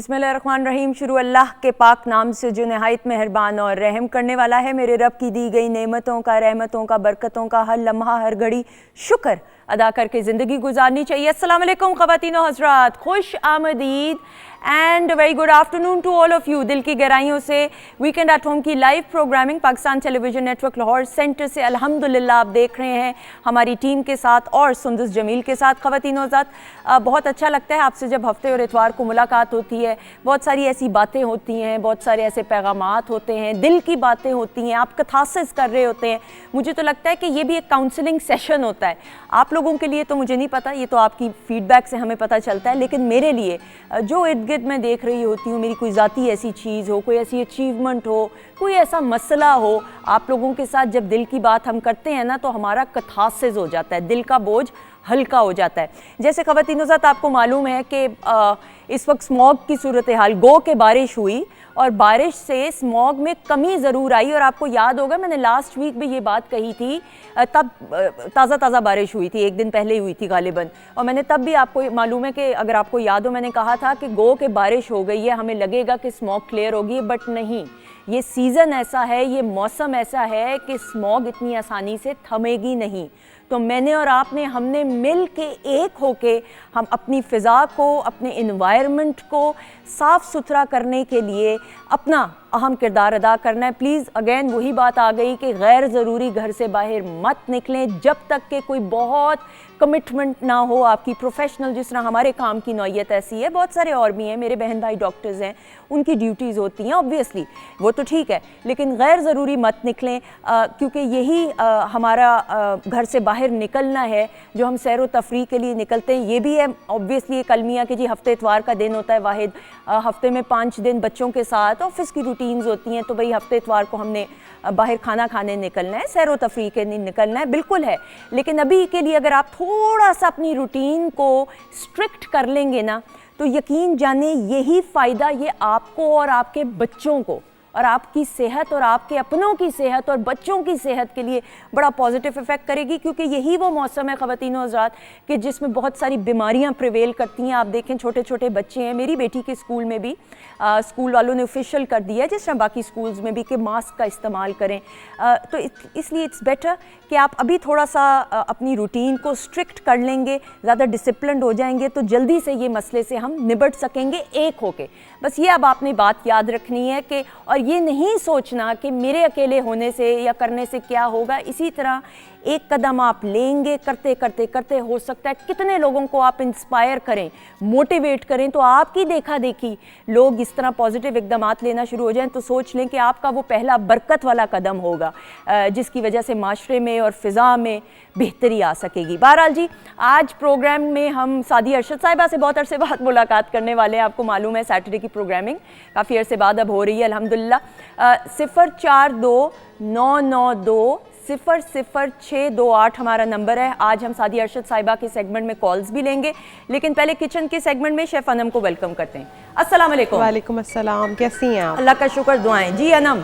बिस्मिल्लाहिर्रहमानिर्रहीम। शुरू अल्लाह के पाक नाम से जो नहायत मेहरबान और रहम करने वाला है। मेरे रब की दी गई नेमतों का, रहमतों का, बरकतों का हर लम्हा हर घड़ी शुक्र अदा करके ज़िंदगी गुजारनी चाहिए। अस्सलाम वालेकुम ख़वातीन और हज़रात, खुश आमदीद and very good afternoon to all of you. दिल की गहराइयों से वीकेंड एट होम की live programming Pakistan television network Lahore centre से अल्हम्दुलिल्लाह आप देख रहे हैं हमारी टीम के साथ और सुंदस जमील के साथ। ख़वातीन और हज़रात, बहुत अच्छा लगता है आपसे जब हफ्ते और इतवार को मुलाकात होती है। बहुत सारी ऐसी बातें होती हैं, बहुत सारे ऐसे पैगामात होते हैं, दिल की बातें होती हैं, आप कथासिस कर रहे होते हैं। मुझे तो लगता है कि ये भी एक काउंसलिंग सेशन होता है। आप लोगों के लिए तो मुझे नहीं पता, ये तो आपकी फीडबैक से हमें पता चलता है, लेकिन मेरे लिए जो इर्द गिर्द मैं देख रही होती हूँ, मेरी कोई ज़ाती ऐसी चीज़ हो, कोई ऐसी अचीवमेंट हो, कोई ऐसा मसला हो, आप लोगों के साथ जब दिल की बात हम करते हैं ना तो हमारा कथासिस हो जाता है, दिल का बोझ हल्का हो जाता है। जैसे ख़वातीनो ज़ात आपको मालूम है कि इस वक्त स्मॉग की सूरत हाल, गो के बारिश हुई और बारिश से स्मॉग में कमी ज़रूर आई। और आपको याद होगा मैंने लास्ट वीक भी ये बात कही थी, तब ताज़ा बारिश हुई थी, एक दिन पहले ही हुई थी गालिबन, और मैंने तब भी आपको मालूम है कि अगर आपको याद हो मैंने कहा था कि गो के बारिश हो गई है, हमें लगेगा कि स्मॉग क्लियर होगी, बट नहीं, ये सीज़न ऐसा है, ये मौसम ऐसा है कि स्मॉग इतनी आसानी से थमेगी नहीं। तो मैंने और आपने हमने मिल के एक होके हम अपनी फ़िज़ा को, अपने इन्वायरमेंट को साफ़ सुथरा करने के लिए अपना अहम किरदार अदा करना है। प्लीज़ अगेन वही बात आ गई कि गैर ज़रूरी घर से बाहर मत निकलें जब तक कि कोई बहुत कमिटमेंट ना हो आपकी प्रोफेशनल, जिस तरह हमारे काम की नौयत ऐसी है। बहुत सारे और भी हैं, मेरे बहन भाई डॉक्टर्स हैं, उनकी ड्यूटीज़ होती हैं ऑब्वियसली, वो तो ठीक है, लेकिन गैर ज़रूरी मत निकलें, क्योंकि यही हमारा घर से बाहर निकलना है जो हम सैर व तफरीह के लिए निकलते हैं। ये भी है ऑब्वियसली एक अलमिया कि जी हफ्ते इतवार का दिन होता है वाहिद, हफ्ते में 5 दिन बच्चों के साथ ऑफिस की रूटीन्स होती हैं, तो भाई हफ्ते इतवार को हमने बाहर खाना खाने निकलना है, सैर व तफरीह के लिए निकलना है, बिल्कुल है। लेकिन अभी के लिए अगर आप थोड़ा सा अपनी रूटीन को स्ट्रिक्ट कर लेंगे ना तो यकीन जाने यही फ़ायदा ये आपको और आपके बच्चों को और आपकी सेहत और आपके अपनों की सेहत और बच्चों की सेहत के लिए बड़ा पॉजिटिव इफ़ेक्ट करेगी, क्योंकि यही वो मौसम है ख़वातीन और हज़रात कि जिसमें बहुत सारी बीमारियां प्रिवेल करती हैं। आप देखें छोटे छोटे बच्चे हैं, मेरी बेटी के स्कूल में भी स्कूल वालों ने ऑफिशियल कर दिया है, जिस तरह बाकी स्कूल्स में भी, कि मास्क का इस्तेमाल करें। तो इसलिए इट्स बेटर कि आप अभी थोड़ा सा अपनी रूटीन को स्ट्रिक्ट कर लेंगे, ज़्यादा डिसिप्लिन्ड हो जाएंगे तो जल्दी से ये मसले से हम निपट सकेंगे एक होके। बस ये अब आपने बात याद रखनी है कि, और ये नहीं सोचना कि मेरे अकेले होने से या करने से क्या होगा। इसी तरह एक कदम आप लेंगे, करते करते करते हो सकता है कितने लोगों को आप इंस्पायर करें, मोटिवेट करें, तो आपकी देखा देखी लोग इस तरह पॉजिटिव इक़दामात लेना शुरू हो जाएं, तो सोच लें कि आपका वो पहला बरकत वाला कदम होगा जिसकी वजह से माशरे में और फ़िज़ा में बेहतरी आ सकेगी। बहरहाल जी, आज प्रोग्राम में हम सादी अरशद साहिबा से बहुत अरसे बाद मुलाकात करने वाले हैं। आपको मालूम है सैटरडे की प्रोग्रामिंग काफ़ी अरसे बाद अब हो रही है अल्हम्दुलिल्लाह। 042992000628 हमारा नंबर है। आज हम सादी अरशद साहिबा के सेगमेंट में कॉल्स भी लेंगे, लेकिन पहले किचन के सेगमेंट में शेफ़ अनम को वेलकम करते हैं। अस्सलाम वालेकुम। वालेकुम अस्सलाम, कैसी हैं आप? अल्लाह का शुक्र, दुआएं। जी अनम।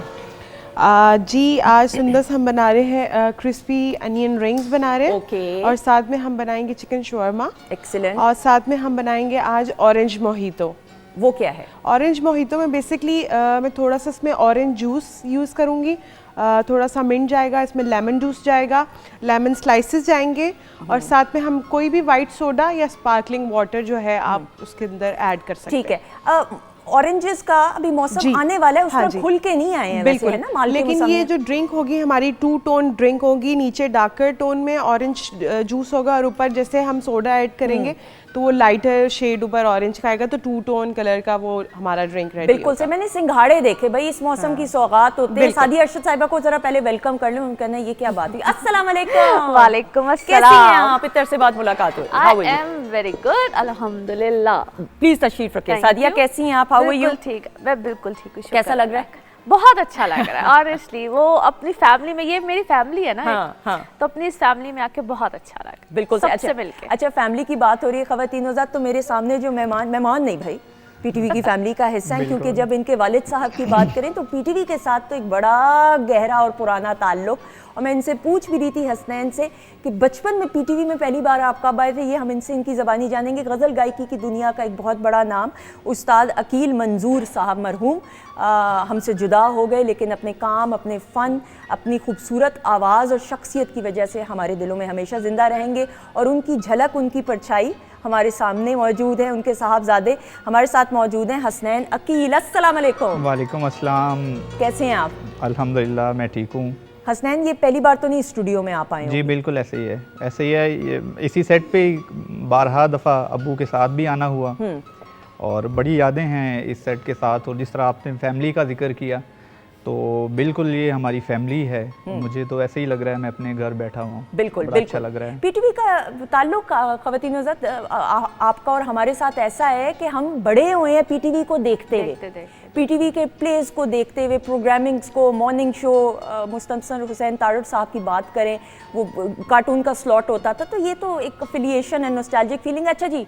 जी आज सुंदस हम बना रहे हैं क्रिस्पी अनियन रिंग्स बना रहे हैं। ओके। और साथ में हम बनाएंगे चिकन शवरमा। एक्सीलेंट। और साथ में हम बनाएंगे आज ऑरेंज मोहितो। वो क्या है? ऑरेंज मोहितो में बेसिकली मैं थोड़ा सा इसमें ऑरेंज जूस यूज़ करूँगी, थोड़ा सा मिंट जाएगा, इसमें लेमन जूस जाएगा, लेमन स्लाइसेस जाएंगे, और साथ में हम कोई भी वाइट सोडा या स्पार्कलिंग वाटर जो है आप उसके अंदर ऐड कर सकते हैं। ठीक है। ऑरेंजेस का अभी मौसम आने वाला है, उस पर खुल के नहीं आए हैं बिल्कुल, वैसे, है ना माल के लेकिन ये जो ड्रिंक होगी हमारी 2 टोन ड्रिंक होगी, नीचे डार्कर टोन में ऑरेंज जूस होगा और ऊपर जैसे हम सोडा ऐड करेंगे तो वो लाइटर शेड ऊपर ऑरेंज का आएगा, तो 2 टोन कलर का वो हमारा ड्रिंक रेडी बिल्कुल से। मैंने सिंघाड़े देखे भाई, इस मौसम की सौगात होते हैं। सादी अरशद साहिबा को जरा पहले वेलकम कर लें, उनका कहना ये क्या बात है। अस्सलाम वालेकुम। वालेकुम अस्सलाम। कैसी हैं आप? इतने से बाद मुलाकात हुई। आई एम वेरी गुड अल्हम्दुलिल्लाह। प्लीज तशरीफ रखें। सादिया कैसी हैं आप? How are you? ठीक, मैं बिल्कुल ठीक हूँ। कैसा लग रहा है? बहुत अच्छा लग रहा है ऑनेस्टली। वो अपनी फैमिली में, ये मेरी फैमिली है ना, हाँ। तो अपनी इस फैमिली में आके बहुत अच्छा लगा, बिल्कुल सबसे मिलके। अच्छा, फैमिली की बात हो रही है ख़वातीनो ज़ात, तो मेरे सामने जो मेहमान नहीं भाई, पीटीवी की फैमिली का हिस्सा है, क्योंकि जब इनके वालिद साहब की बात करें तो पीटीवी के साथ तो एक बड़ा गहरा और पुराना ताल्लुक और मैं इनसे पूछ भी रही थी हसनैन से कि बचपन में पीटीवी में पहली बार आप कब आए थे, ये हम इनसे इनकी ज़बानी जानेंगे। गज़ल गायकी की दुनिया का एक बहुत बड़ा नाम उस्ताद अकील मंजूर साहब मरहूम हमसे जुदा हो गए, लेकिन अपने काम, अपने फ़न, अपनी खूबसूरत आवाज़ और शख्सियत की वजह से हमारे दिलों में हमेशा ज़िंदा रहेंगे। और उनकी झलक, उनकी परछाई हमारे सामने मौजूद है। उनके साहबजादे हमारे साथ मौजूद हैं, हसनैन अकील। अस्सलाम वालेकुम। वालेकुम अस्सलाम। कैसे हैं आप? अल्हम्दुलिल्लाह मैं ठीक हूँ। हसनैन, ये पहली बार तो नहीं स्टूडियो में आप आए हो? जी बिल्कुल ऐसे ही है, ऐसे ही है। इसी सेट पे बारहा दफ़ा अब्बू के साथ भी आना हुआ और बड़ी यादें हैं इस सेट के साथ। और जिस तरह आपने फैमिली का जिक्र किया, तो बिल्कुल ये हमारी फैमिली है। मुझे तो ऐसे ही लग रहा है मैं अपने घर बैठा हूँ। बिल्कुल बड़ा बिल्कुल अच्छा लग रहा है। पीटीवी का ताल्लुक ख़वातीन हज़रात आपका और हमारे साथ ऐसा है कि हम बड़े हुए हैं पीटीवी को देखते हुए, पीटीवी के प्लेस को देखते हुए, प्रोग्रामिंग्स को, मॉर्निंग शो, मुस्तनसर हुसैन तारड़ साहब की बात करें, वो कार्टून का स्लॉट होता था, तो ये तो एक अफिलिएशन है, नॉस्टैल्जिक फीलिंग। अच्छा जी,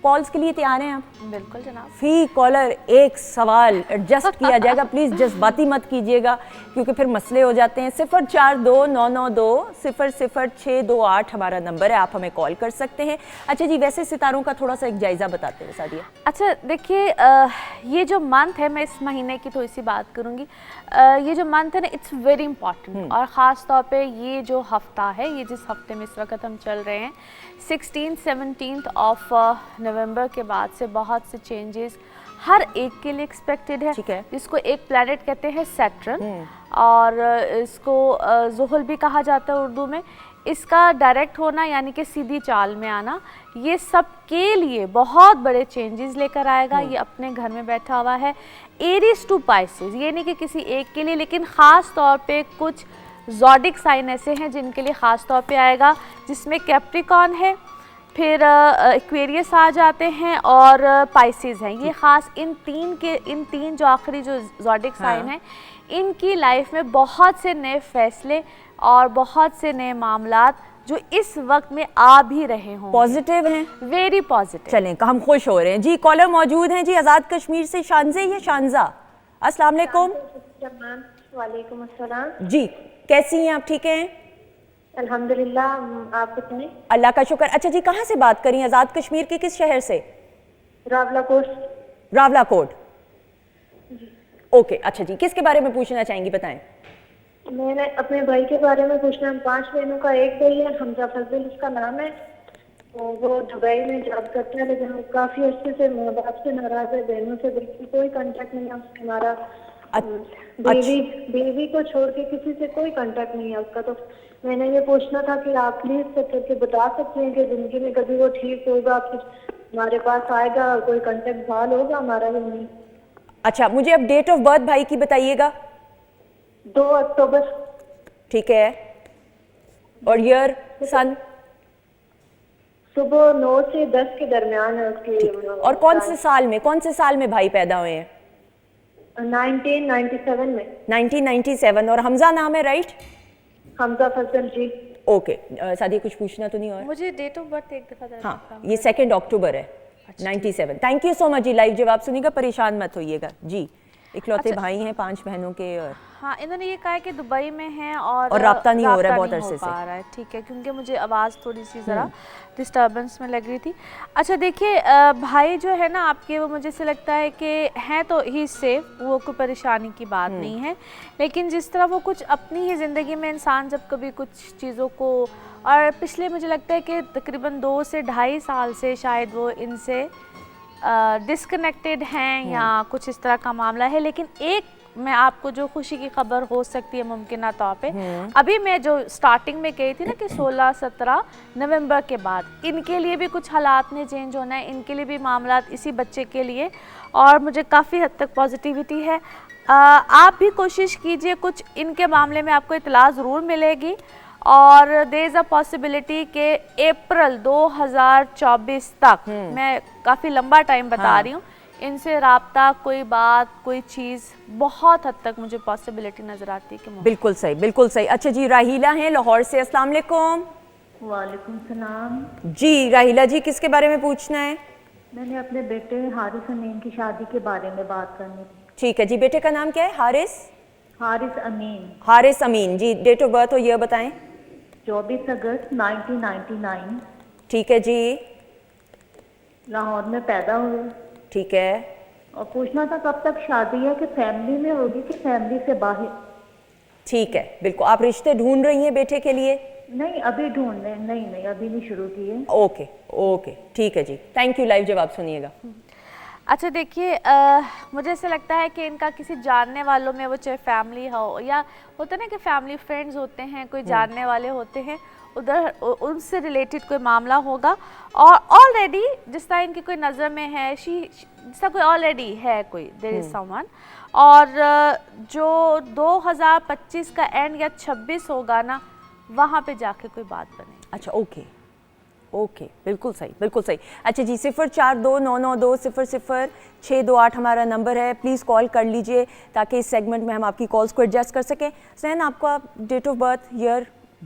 कॉल्स के लिए तैयार हैं आप? बिल्कुल जनाब। फी कॉलर एक सवाल एडजस्ट किया जाएगा, प्लीज़ जज्बाती मत कीजिएगा क्योंकि फिर मसले हो जाते हैं। 042992000628 हमारा नंबर है, आप हमें कॉल कर सकते हैं। अच्छा जी, वैसे सितारों का थोड़ा सा एक जायज़ा बताते हुए सादिया। अच्छा देखिए, ये जो मंथ है, मैं इस महीने की थोड़ी सी बात करूँगी। ये जो मंथ है ना, इट्स वेरी इंपॉर्टेंट। और ख़ास तौर पे ये जो हफ्ता है, ये जिस हफ्ते में इस वक्त हम चल रहे हैं, 16-17 ऑफ नवंबर के बाद से बहुत से चेंजेस हर एक के लिए एक्सपेक्टेड है। ठीक है। इसको एक प्लैनेट कहते हैं सैटर्न, और इसको ज़ुहल भी कहा जाता है उर्दू में। इसका डायरेक्ट होना यानी कि सीधी चाल में आना, ये सब के लिए बहुत बड़े चेंजेस लेकर आएगा। ये अपने घर में बैठा हुआ है। एरीज टू पाइसेस, ये नहीं कि किसी एक के लिए, लेकिन ख़ास तौर पे कुछ ज़ोडिक साइन ऐसे हैं जिनके लिए ख़ास तौर पे आएगा, जिसमें कैप्रिकॉन है, फिर एक्वेरियस आ जाते हैं और पाइसेस हैं। ये ख़ास इन तीन जो आखिरी जो ज़ोडिक साइन हैं, इनकी लाइफ में बहुत से नए फैसले और बहुत से नए मामलात जो इस वक्त में आ भी रहे हों, पॉजिटिव हैं, वेरी पॉजिटिव। चलें, हम खुश हो रहे हैं जी। कॉलर मौजूद हैं जी, आज़ाद कश्मीर से शानज़े या शानज़ा। अस्सलाम वालेकुम। वालेकुम अस्सलाम जी, कैसी हैं आप? ठीक हैं अल्हम्दुलिल्लाह, आप बताएं। अल्लाह का शुक्र। अच्छा जी, कहाँ से बात करी? आज़ाद कश्मीर के किस शहर से? रावलाकोट। रावलाकोट। ओके, अच्छा जी, किसके बारे में पूछना चाहेंगी, बताएं। मैंने अपने भाई के बारे में पूछना है। 5 बहनों का एक भाई है, हमजा फजल उसका नाम है। तो वो दुबई में जॉब करता है, लेकिन वो काफी अर्से से माँ बाप से नाराज है, बहनों से बिल्कुल कोई कांटेक्ट नहीं है उसका। हमारा बेबी को छोड़ के किसी से कोई कांटेक्ट नहीं है उसका। तो मैंने ये पूछना था कि आप प्लीज करके बता सकते हैं कि जिंदगी में कभी वो ठीक होगा, हमारे पास आएगा, कोई कांटेक्ट बहाल होगा हमारा या नहीं। अच्छा, मुझे अब डेट ऑफ बर्थ भाई की बताइएगा। 2 अक्टूबर। ठीक है, और ईयर, सन? सुबह 9 से 10 के दरमियान है उसकी। और कौन से साल में भाई पैदा हुए हैं? 1997 में। 1997। और हमजा नाम है, राइट? हमजा फजल जी। ओके, सादिया कुछ पूछना तो नहीं हो? मुझे डेट ऑफ बर्थ एक दफ़ा हाँ, ये 2 अक्टूबर है 97। थैंक यू सो मच जी। लाइव जवाब सुनिएगा, परेशान मत होइएगा जी। इकलौते भाई हैं 5 बहनों के। और हाँ, इन्होंने ये कहा है कि दुबई में हैं और राब्ता नहीं हो रहा है बहुत अरसे से। रहा है। ठीक है, क्योंकि मुझे आवाज़ थोड़ी सी ज़रा डिस्टर्बेंस में लग रही थी। अच्छा देखिए, भाई जो है ना आपके, वो मुझे से लगता है कि हैं तो ही सेफ, वो कोई परेशानी की बात नहीं है। लेकिन जिस तरह वो कुछ अपनी ही ज़िंदगी में इंसान जब कभी कुछ चीज़ों को, और पिछले मुझे लगता है कि तकरीबन 2 से ढाई साल से शायद वो इनसे डिस्कनेक्टेड हैं या कुछ इस तरह का मामला है। लेकिन एक मैं आपको जो खुशी की खबर हो सकती है मुमकिन तौर पे, अभी मैं जो स्टार्टिंग में कही थी ना कि 16-17 नवंबर के बाद इनके लिए भी कुछ हालात में चेंज होना है, इनके लिए भी मामला इसी बच्चे के लिए, और मुझे काफ़ी हद तक पॉजिटिविटी है। आप भी कोशिश कीजिए, कुछ इनके मामले में आपको इतला ज़रूर मिलेगी। और देयर इज़ अ पॉसिबिलिटी कि अप्रैल 2024 तक, मैं काफ़ी लंबा टाइम बता रही हूँ, इनसे राब्ता, कोई बात, कोई चीज़ बहुत हद तक मुझे पॉसिबिलिटी नज़र आती है कि बिल्कुल सही, बिल्कुल सही। अच्छा जी, राहीला हैं लाहौर से। अस्सलाम वालेकुम। वालेकुम सलाम। जी राहीला जी, किसके बारे में पूछना है? मैंने अपने बेटे हारिस अमीन की शादी के बारे में बात करनी थी। ठीक है जी, बेटे का नाम क्या है? हारिस हारिस अमीन। हारिस अमीन जी, डेट ऑफ बर्थ और ईयर बताएं। 24 अगस्त 1999, ठीक है जी, लाहौर में पैदा हुए। ठीक है। और पूछना था कब तक शादी है, कि फैमिली में होगी कि फैमिली से बाहर? ठीक है, बिल्कुल। आप रिश्ते ढूंढ रही हैं बेटे के लिए? नहीं, अभी ढूंढ रहे हैं। नहीं, अभी नहीं शुरू किए। ओके ओके, ठीक है जी, थैंक यू। लाइव जवाब सुनिएगा। अच्छा देखिए, मुझे ऐसा लगता है कि इनका किसी जानने वालों में, वो चाहे फैमिली हो या होता है ना कि फैमिली फ्रेंड्स होते हैं, कोई जानने वाले होते हैं, उधर उनसे रिलेटेड कोई मामला होगा। और ऑलरेडी जिस तरह इनकी कोई नज़र में है, जिसका कोई ऑलरेडी है, कोई देयर इज समवन। और जो 2025 का एंड या 26 होगा ना, वहाँ पे जाके कोई बात बनेगी। अच्छा, ओके ओके, बिल्कुल सही, बिल्कुल सही। अच्छा जी, 042992000628 हमारा नंबर है, प्लीज़ कॉल कर लीजिए ताकि इस सेगमेंट में हम आपकी कॉल्स को एडजस्ट कर सकें। सैन, आपका डेट ऑफ बर्थ,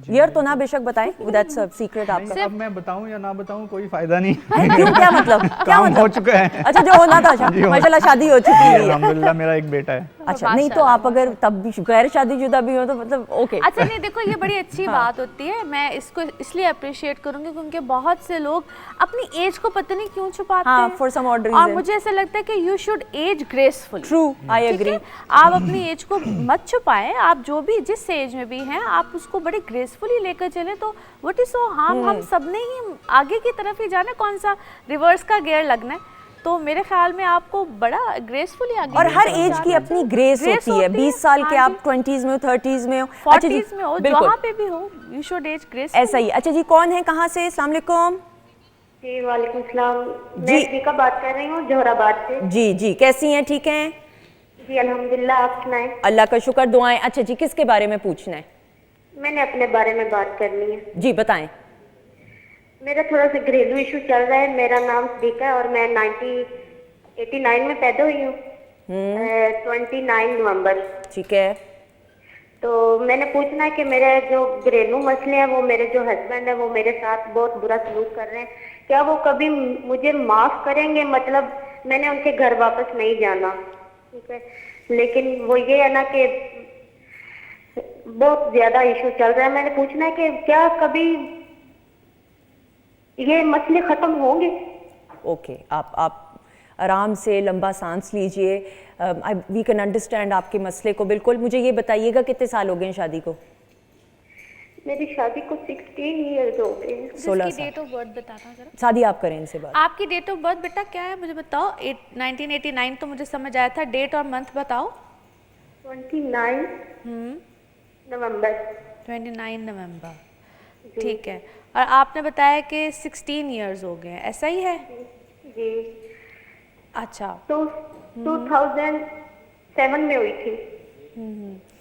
ईयर तो ना बेशक बताएं, दैट्स अ सीक्रेट आपका। अब मैं बताऊं या ना बताऊं कोई फायदा नहीं। क्यों, क्या मतलब? क्या काम मतलब? हो चुका है। अच्छा, जो होना था। जी, हो- माशाल्लाह शादी हो चुकी है। अल्हम्दुलिल्लाह, मेरा एक बेटा है। अच्छा, नहीं तो आप अगर तब भी गैर शादीशुदा भी हो तो मतलब ओके। अच्छा नहीं, देखो ये बड़ी अच्छी बात होती है, मैं इसको इसलिए अप्रिशिएट करूंगी क्योंकि बहुत से लोग अपनी एज को पता नहीं क्यों छुपाते हाँ, हैं। for some odd और reason। मुझे ऐसा लगता है कि you should age gracefully. True, I ठीक एग्री। है? आप अपनी एज को मत छुपाएं, आप जो भी जिस एज में भी हैं आप उसको बड़े ग्रेसफुली लेकर चलें, तो व्हाट इज सो हार्म। हम सब ने ही आगे की तरफ ही जाना, कौन सा रिवर्स का गियर लगना है। तो मेरे ख्याल में आपको बड़ा ग्रेसफुली आगे और हर लेकर एज जाना की अपनी चाहिए। ग्रेस होती है। 20 साल के हाँ आप जी। 20s में हो, 30s में हो, 40s में हो, बिल्कुल जहाँ पे भी हो, यू शुड एज ग्रेस। ऐसा ही। अच्छा जी, कौन है, कहाँ से? अस्सलाम वालेकुम। जी, वालेकुम सलाम। जी। मैं दीपिका बात कर रही हूँ, जोहराबाद से। जी जी, कैसी हैं? ठीक हैं? जी अल्हम्दुलिल्लाह, आप सुनाएं। अल्लाह का शुक्र, दुआएं। अच्छा जी, किसके बारे में पूछना है? मैंने अपने बारे में बात करनी है। जी बताएं। मेरा थोड़ा सा घरेलू इशू चल रहा है। मेरा नाम सदीका है और मैं 1989 में पैदा हुई हूँ, 29 नवंबर। ठीक है। तो मैंने पूछना है कि मेरे जो घरेलू मसले हैं, वो मेरे जो हस्बैंड है वो मेरे साथ बहुत बुरा सलूक कर रहे हैं, क्या वो कभी मुझे माफ करेंगे? मतलब मैंने उनके घर वापस नहीं जाना, ठीक है, लेकिन वो ये है ना कि बहुत ज्यादा इशू चल रहा है। मैंने पूछना है कि क्या कभी ये मसले खत्म होंगे? ओके, आप आराम से लंबा सांस लीजिए। वी कैन अंडरस्टैंड आपके मसले को बिल्कुल। मुझे ये बताइएगा कितने साल हो गए हैं शादी को? मेरी शादी को 16 ईयर्स हो गए हैं। 16 साल। डेट ऑफ बर्थ बताना जरा। शादी आप करें इनसे बात। आपकी डेट ऑफ बर्थ बेटा क्या है मुझे बताओ। 1989 तो मुझे समझ आया था, डेट और मंथ बताओ। 29 नवंबर। 29 नवंबर, ठीक है। और आपने बताया कि 16 इयर्स हो गए हैं, ऐसा ही है? जी। अच्छा। तो 2007 में हुई थी।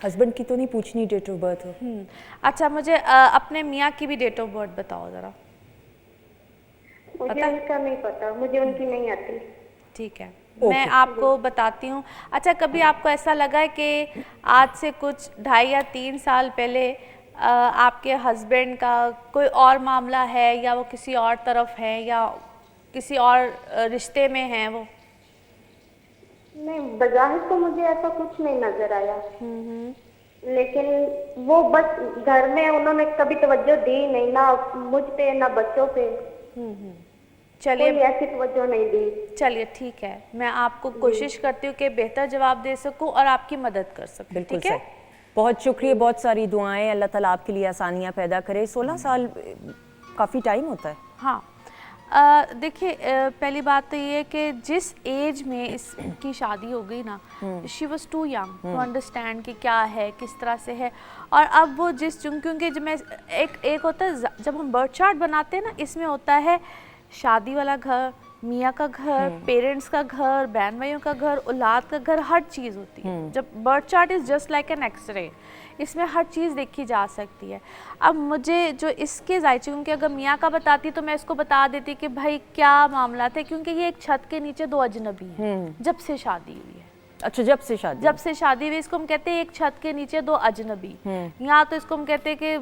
हस्बैंड की तो नहीं पूछनी डेट ऑफ बर्थ हो? अच्छा, मुझे अपने मियाँ की भी डेट ऑफ बर्थ बताओ ज़रा। मुझे उनका नहीं पता, मुझे उनकी नहीं आती। ठीक है, मैं आपको बताती हूँ। अच्छा, कभी आपको ऐसा लगा है कि आज से कुछ 2.5 या 3 साल पहले आपके हस्बैंड का कोई और मामला है, या वो किसी और तरफ है, या किसी और रिश्ते में हैं वो? नहीं, बजाहिर तो मुझे ऐसा कुछ नहीं नजर आया, लेकिन वो बस घर में उन्होंने कभी तवज्जो दी नहीं, ना मुझ पे ना बच्चों पे, चलिए कोई ऐसी तवज्जो नहीं दी। चलिए ठीक है, मैं आपको कोशिश करती हूँ कि बेहतर जवाब दे सकूँ और आपकी मदद कर सकूँ। बिल्कुल ठीक है? सही। बहुत शुक्रिया, बहुत सारी दुआएं। अल्लाह ताला आपके लिए आसानियां पैदा करे। 16 साल काफ़ी टाइम होता है। हाँ, देखिए, पहली बात तो ये है कि जिस एज में इसकी शादी हो गई ना, she was too young to understand कि क्या है, किस तरह से है। और अब वो क्योंकि जब मैं एक होता है जब हम बर्थ चार्ट बनाते हैं ना, इसमें होता है शादी वाला घर, मियाँ का घर, पेरेंट्स का घर, बहन भाइयों का घर, औलाद का घर, हर चीज़ होती है। जब birth chart is just like an x-ray, इसमें हर चीज़ देखी जा सकती है। अब मुझे जो इसके जायचे, क्योंकि अगर मियाँ का बताती तो मैं इसको बता देती कि भाई क्या मामला थे, क्योंकि ये एक छत के नीचे 2 अजनबी हैं जब से शादी हुई है। अच्छा, जब से शादी हुई, इसको हम कहते हैं एक छत के नीचे 2 अजनबी। यहाँ तो इसको हम कहते हैं कि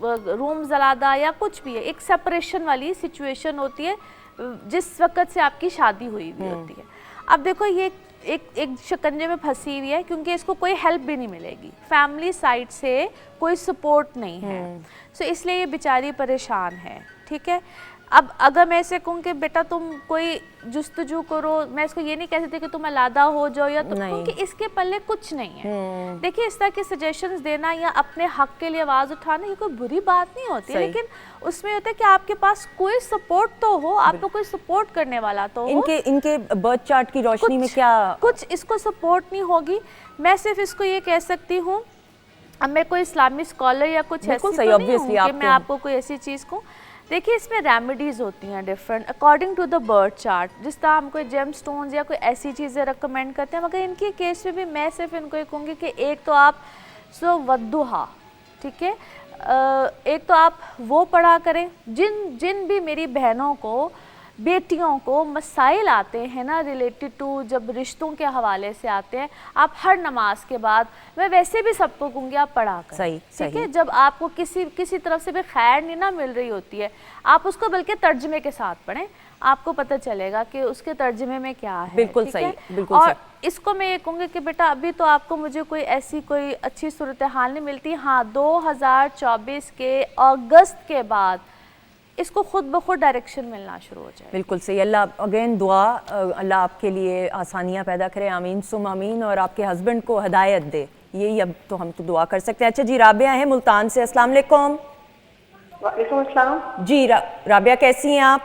रूम जलादा या कुछ भी है, एक सेपरेशन वाली सिचुएशन होती है जिस वक्त से आपकी शादी हुई हुई होती है। अब देखो, ये एक शिकंजे में फंसी हुई है, क्योंकि इसको कोई हेल्प भी नहीं मिलेगी, फैमिली साइड से कोई सपोर्ट नहीं है। सो इसलिए ये बेचारी परेशान है। ठीक है, अब अगर मैं ऐसे कहूँ कि बेटा तुम कोई जुस्तजू करो, मैं इसको ये नहीं कह सकती कि तुम अलादा हो जाओ या तुम, क्योंकि इसके पल्ले कुछ नहीं है। देखिए, इस तरह के सजेशंस देना या अपने हक के लिए आवाज़ उठाना ये कोई बुरी बात नहीं होती, लेकिन उसमें होता है कि आपके पास कोई सपोर्ट तो हो, आपको कोई सपोर्ट करने वाला तो हो। इनके बर्थ चार्ट की रोशनी में क्या कुछ इसको सपोर्ट नहीं होगी। मैं सिर्फ इसको ये कह सकती हूँ, अब मैं कोई इस्लामी स्कॉलर या कुछ ऐसी तो नहीं हूँ कि मैं आपको कोई ऐसी चीज़ को, देखिए इसमें रेमेडीज़ होती हैं different according to the birth chart. जिस तरह हम कोई जेम स्टोन्स या कोई ऐसी चीज़ें रिकमेंड करते हैं, मगर इनके केस में भी मैं सिर्फ इनको ये कहूँगी कि एक तो आप वद्दुहा, ठीक है, एक तो आप वो पढ़ा करें। जिन भी मेरी बहनों को, बेटियों को मसाइल आते हैं ना रिलेटेड टू, जब रिश्तों के हवाले से आते हैं, आप हर नमाज के बाद, मैं वैसे भी सबको कहूँगी आप पढ़ा कर, सही ठीक है। जब आपको किसी तरफ से भी खैर नहीं ना मिल रही होती है, आप उसको बल्कि तर्जमे के साथ पढ़ें, आपको पता चलेगा कि उसके तर्जमे में क्या है। बिल्कुल ठीक सही, है? बिल्कुल और सही। इसको मैं ये कहूँगी कि बेटा अभी तो आपको मुझे कोई ऐसी कोई अच्छी सूरत हाल नहीं मिलती। हाँ, 2024 के अगस्त के बाद इसको खुद ब खुद डायरेक्शन मिलना शुरू हो जाए। बिल्कुल सही। अल्लाह अगेन दुआ, अल्लाह आपके लिए आसानियाँ पैदा करे, आमीन सुम आमीन, और आपके हस्बैंड को हिदायत दे, यही अब तो हम तो दुआ कर सकते हैं। अच्छा जी, राबिया है मुल्तान से, अस्सलाम वालेकुम। वालेकुम अस्सलाम। जी राबिया कैसी हैं आप?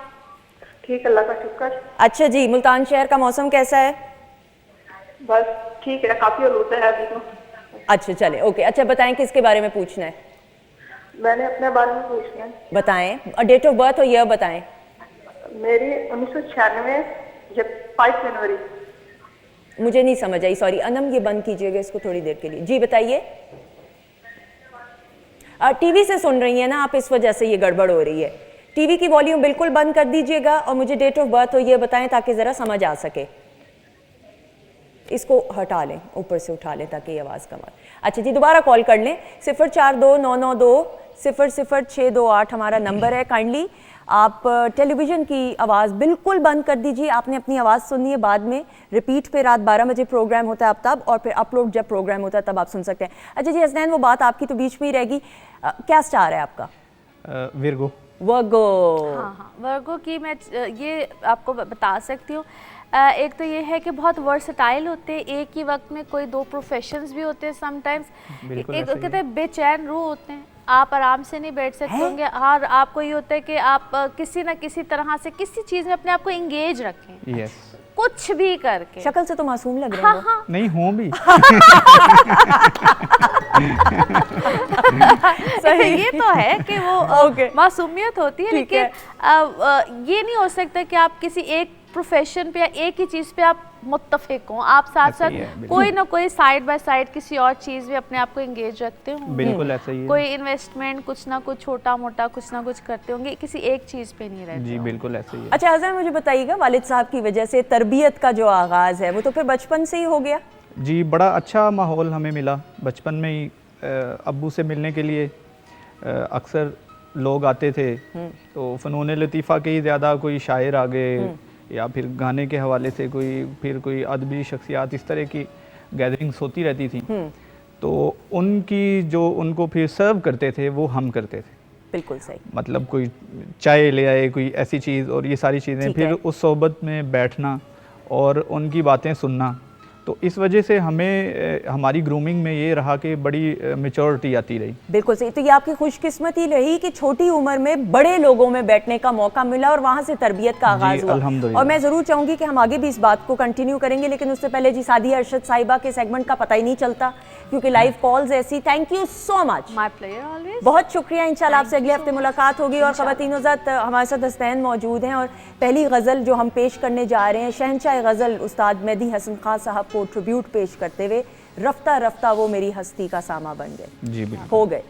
ठीक, अल्लाह का शुक्र। अच्छा जी, मुल्तान शहर का मौसम कैसा है? बस ठीक है, काफी आलूदा है अभी तो। अच्छा चले, ओके। अच्छा बताएं किसके बारे में पूछना है? मैंने अपने बारे में पूछना है। बताएं, और डेट ऑफ बर्थ और ईयर बताएं। मेरी 1996 जब 5 जनवरी। मुझे नहीं समझ आई, सॉरी। अनम ये बंद कीजिएगा इसको थोड़ी देर के लिए। जी बताइए। टीवी से सुन रही हैं ना आप, इस वजह से ये गड़बड़ हो रही है। टीवी की वॉल्यूम बिल्कुल बंद कर दीजिएगा और मुझे डेट ऑफ बर्थ और ये बताएं ताकि ज़रा समझ आ सके। इसको हटा लें, ऊपर से उठा लें ताकि ये आवाज़ कम आए। अच्छा जी, दोबारा कॉल कर लें। 042992000628 हमारा नंबर है। काइंडली आप टेलीविज़न की आवाज़ बिल्कुल बंद कर दीजिए। आपने अपनी आवाज़ सुननी है, बाद में रिपीट पे रात 12 बजे प्रोग्राम होता है अब तब, और फिर अपलोड जब प्रोग्राम होता है तब आप सुन सकते हैं। अच्छा जी हसनैन, वो बात आपकी तो बीच में ही रहेगी, क्या स्टार है आपका? विर्गो। वर्गो। हाँ, वर्गो की मैं ये आपको बता सकती हूँ। एक तो ये है कि बहुत वर्सटाइल होते हैं, एक ही वक्त में कोई 2 प्रोफेशंस भी होते हैं समटाइम्स। एक कहते हैं बेचैन रूह होते हैं, आप आराम से नहीं बैठ सकते होंगे। हाँ, आपको ये होता है कि आप किसी न किसी तरह से किसी चीज़ में अपने आप को एंगेज रखें। यस। कुछ भी करके। शक्ल से तो मासूम लग रहे हाँ हो। हाँ, नहीं हूँ भी। सही। ये तो है कि वो मासूमियत होती है, लेकिन ये नहीं हो सकता कि आप किसी एक प्रोफेशन पे या एक ही चीज़ पे आप मुत्तफिक हों, आप साथ साथ कोई ना कोई साइड बाय साइड किसी और चीज़ में अपने आप को एंगेज रखते होंगे। बिल्कुल ऐसा ही है। कोई इन्वेस्टमेंट, कुछ ना कुछ छोटा मोटा कुछ ना कुछ करते होंगे, किसी एक चीज़ पे नहीं रहते। जी बिल्कुल ऐसा ही है। अच्छा हज़रत, मुझे बताइएगा, वालिद साहब की वजह से तरबियत का जो आगाज़ है वो तो फिर बचपन से ही हो गया? जी, बड़ा अच्छा माहौल हमें मिला बचपन में ही। अब्बू से मिलने के लिए अक्सर लोग आते थे, तो फ़नून लतीफ़ा के ही ज़्यादा कोई शायर आ गए, या फिर गाने के हवाले से कोई अदबी शख्सियात, इस तरह की गैदरिंग्स होती रहती थी। तो उनकी जो उनको फिर सर्व करते थे वो हम करते थे। बिल्कुल सही। मतलब कोई चाय ले आए, कोई ऐसी चीज़, और ये सारी चीज़ें, फिर उस सोहबत में बैठना और उनकी बातें सुनना। तो इस वजह से हमें हमारी ग्रूमिंग में ये रहा कि बड़ी मेच्योरिटी आती रही। बिल्कुल सही। तो ये आपकी खुशकिस्मती रही कि छोटी उम्र में बड़े लोगों में बैठने का मौका मिला और वहाँ से तरबियत का आगाज़ हुआ। अल्हम्दुलिल्लाह। और मैं ज़रूर चाहूँगी कि हम आगे भी इस बात को कंटिन्यू करेंगे, लेकिन उससे पहले जी सादिया अरशद साहिबा के सेगमेंट का पता ही नहीं चलता क्योंकि लाइव कॉल्स ऐसी। Thank you so much, my player always. बहुत शुक्रिया। इंशाल्लाह आपसे अगले हफ्ते मुलाकात होगी। और ख़वातीन ज़ात हमारे साथ हसनैन मौजूद हैं, और पहली गज़ल जो हम पेश करने जा रहे हैं, शहंशाह गज़ल उस्ताद मेहदी हसन खान साहब को ट्रिब्यूट पेश करते हुए, रफ्ता रफ्ता वो मेरी हस्ती का सामा बन गए। जी बिल्कुल। हो गए।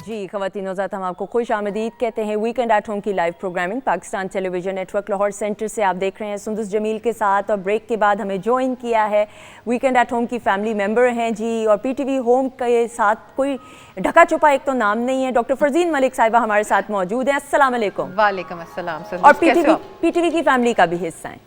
जी ख़वातीन नौज़ात, हम आपको खुश आमदीद कहते हैं वीकेंड एट होम की live programming Pakistan television network Lahore centre से आप देख रहे हैं सुंदस जमील के साथ। और ब्रेक के बाद हमें ज्वाइन किया है वीकेंड एट होम की फैमिली मेंबर हैं जी, और पीटीवी होम के साथ कोई ढका छुपा एक तो नाम नहीं है, डॉक्टर फरजीन मलिक साहिबा हमारे साथ मौजूद हैं। अस्सलाम वालेकुम। वालेकुम अस्सलाम सर। और पीटीवी की फैमिली का भी हिस्सा हैं।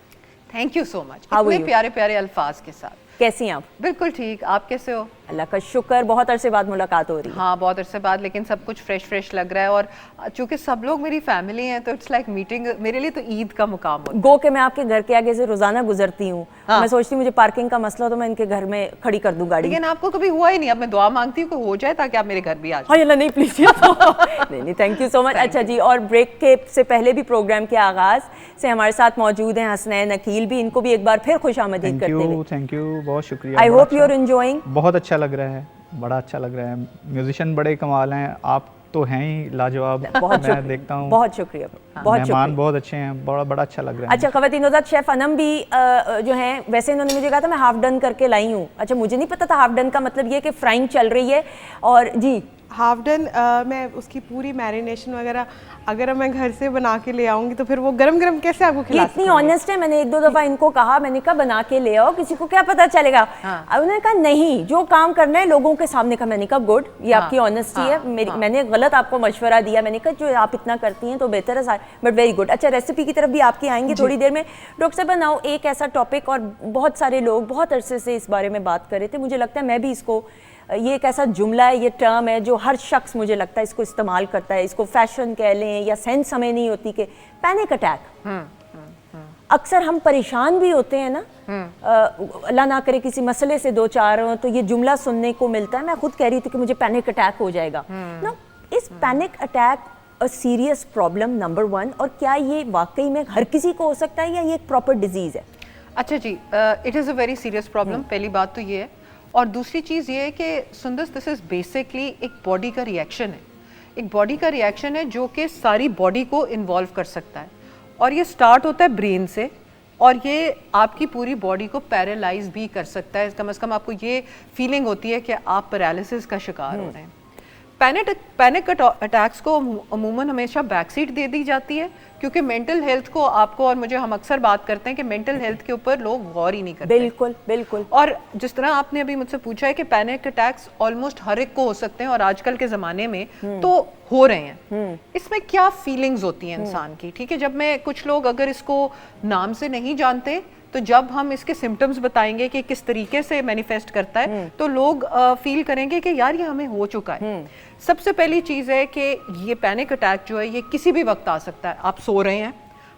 Thank you so much. How are इतने you? प्यारे प्यारे अल्फाज के साथ। कैसी हैं आप? बिल्कुल ठीक, आप कैसे हो? अल्लाह का शुक्र, बहुत अरसे बाद मुलाकात हो रही है। हाँ बहुत अरसे बाद, लेकिन सब कुछ फ्रेश फ्रेश लग रहा है। और चूंकि सब लोग मेरी फैमिली हैं तो इट्स लाइक मीटिंग, मेरे लिए तो ईद का मुकाम होता है। गो के मैं आपके घर के आगे से रोजाना गुजरती हूँ, हाँ। मैं सोचती हूँ मुझे पार्किंग का मसला हो तो मैं इनके घर में खड़ी कर दूँ गाड़ी। लेकिन आपको कभी हुआ ही नहीं। अब मैं दुआ मांगती हूँ कि हो जाए ताकि आप मेरे घर भी आ जाए। हाँ अल्लाह नहीं प्लीज नहीं, थैंक यू सो मच। अच्छा जी, और ब्रेक के से पहले भी प्रोग्राम के आगाज से हमारे साथ मौजूद हैं हसनैन अकील भी, इनको भी एक बार फिर खुश आमदीद करते हुए। थैंक यू, बहुत शुक्रिया। I hope you are enjoying. बहुत अच्छा लग रहा है, बड़ा अच्छा लग रहा है। म्यूजिशियन बड़े कमाल हैं, आप तो हैं ही लाजवाब। मैं देखता हूँ, बहुत शुक्रिया, बहुत मेहमान शुक्रिया। बहुत अच्छे हैं, बड़ा बड़ा अच्छा लग रहा है। अच्छा ख़वातीन नौज़ात, शेफ अनम भी जो हैं, वैसे इन्होंने मुझे कहा था मैं हाफ डन करके लाई हूँ। अच्छा, मुझे नहीं पता था हाफ डन का मतलब ये कि फ्राइंग चल रही है। और जी हाफ डन मैं उसकी पूरी मैरिनेशन वगैरह अगर मैं घर से बना के ले आऊँगी तो फिर वो गरम गरम कैसे आपको ये खिला इतनी सकूंगी? ऑनेस्ट है, मैंने एक दो दफ़ा इनको कहा, मैंने कहा बना के ले आओ, किसी को क्या पता चलेगा। अब उन्होंने कहा नहीं, जो काम करना है लोगों के सामने का। मैंने कहा गुड, ये आपकी ऑनेस्टी है। मैंने गलत आपको मशवरा दिया, मैंने कहा जो आप इतना करती हैं तो बेहतर है, बट वेरी गुड। अच्छा, रेसिपी की तरफ भी आपकी आएंगे थोड़ी देर में। डॉक्टर साहब बनाओ एक ऐसा टॉपिक, और बहुत सारे लोग बहुत अरसे से इस बारे में बात कर रहे थे, मुझे लगता है मैं भी इसको, ये एक ऐसा जुमला है, ये टर्म है जो हर शख्स मुझे लगता है इसको इस्तेमाल करता है। इसको फैशन कह लें या सेंस हमें नहीं होती कि पैनिक अटैक। अक्सर हम परेशान भी होते हैं ना, अल्लाह ना करे किसी मसले से दो चार हो तो ये जुमला सुनने को मिलता है। मैं खुद कह रही थी कि मुझे पैनिक अटैक हो जाएगा ना। इस panic attack a serious problem number 1, और क्या ये वाकई में हर किसी को हो सकता है या ये एक प्रॉपर डिजीज है? अच्छा जी, it is a very serious problem. पहली बात तो ये है, और दूसरी चीज़ ये है कि सुंदस, दिस इज़ बेसिकली एक बॉडी का रिएक्शन है। एक बॉडी का रिएक्शन है जो कि सारी बॉडी को इन्वॉल्व कर सकता है, और ये स्टार्ट होता है ब्रेन से, और ये आपकी पूरी बॉडी को पैरालाइज भी कर सकता है। कम से कम आपको ये फीलिंग होती है कि आप पैरालिसिस का शिकार हो रहे हैं। पैनिक अटैक्स को अमूमन हमेशा बैक सीट दे दी जाती है, क्योंकि मेंटल हेल्थ को आपको और मुझे, हम अक्सर बात करते हैं कि मेंटल हेल्थ के ऊपर लोग गौर ही नहीं करते। बिल्कुल बिल्कुल। और जिस तरह आपने अभी मुझसे पूछा है कि पैनिक अटैक्स ऑलमोस्ट हर एक को हो सकते हैं, और आजकल के ज़माने में तो हो रहे हैं। इसमें क्या फीलिंग्स होती हैं इंसान की, ठीक है? जब मैं, कुछ लोग अगर इसको नाम से नहीं जानते, तो जब हम इसके सिम्टम्स बताएंगे कि किस तरीके से मैनिफेस्ट करता है, तो लोग फील करेंगे कि यार ये हमें हो चुका है। सबसे पहली चीज़ है कि ये पैनिक अटैक जो है ये किसी भी वक्त आ सकता है। आप सो रहे हैं,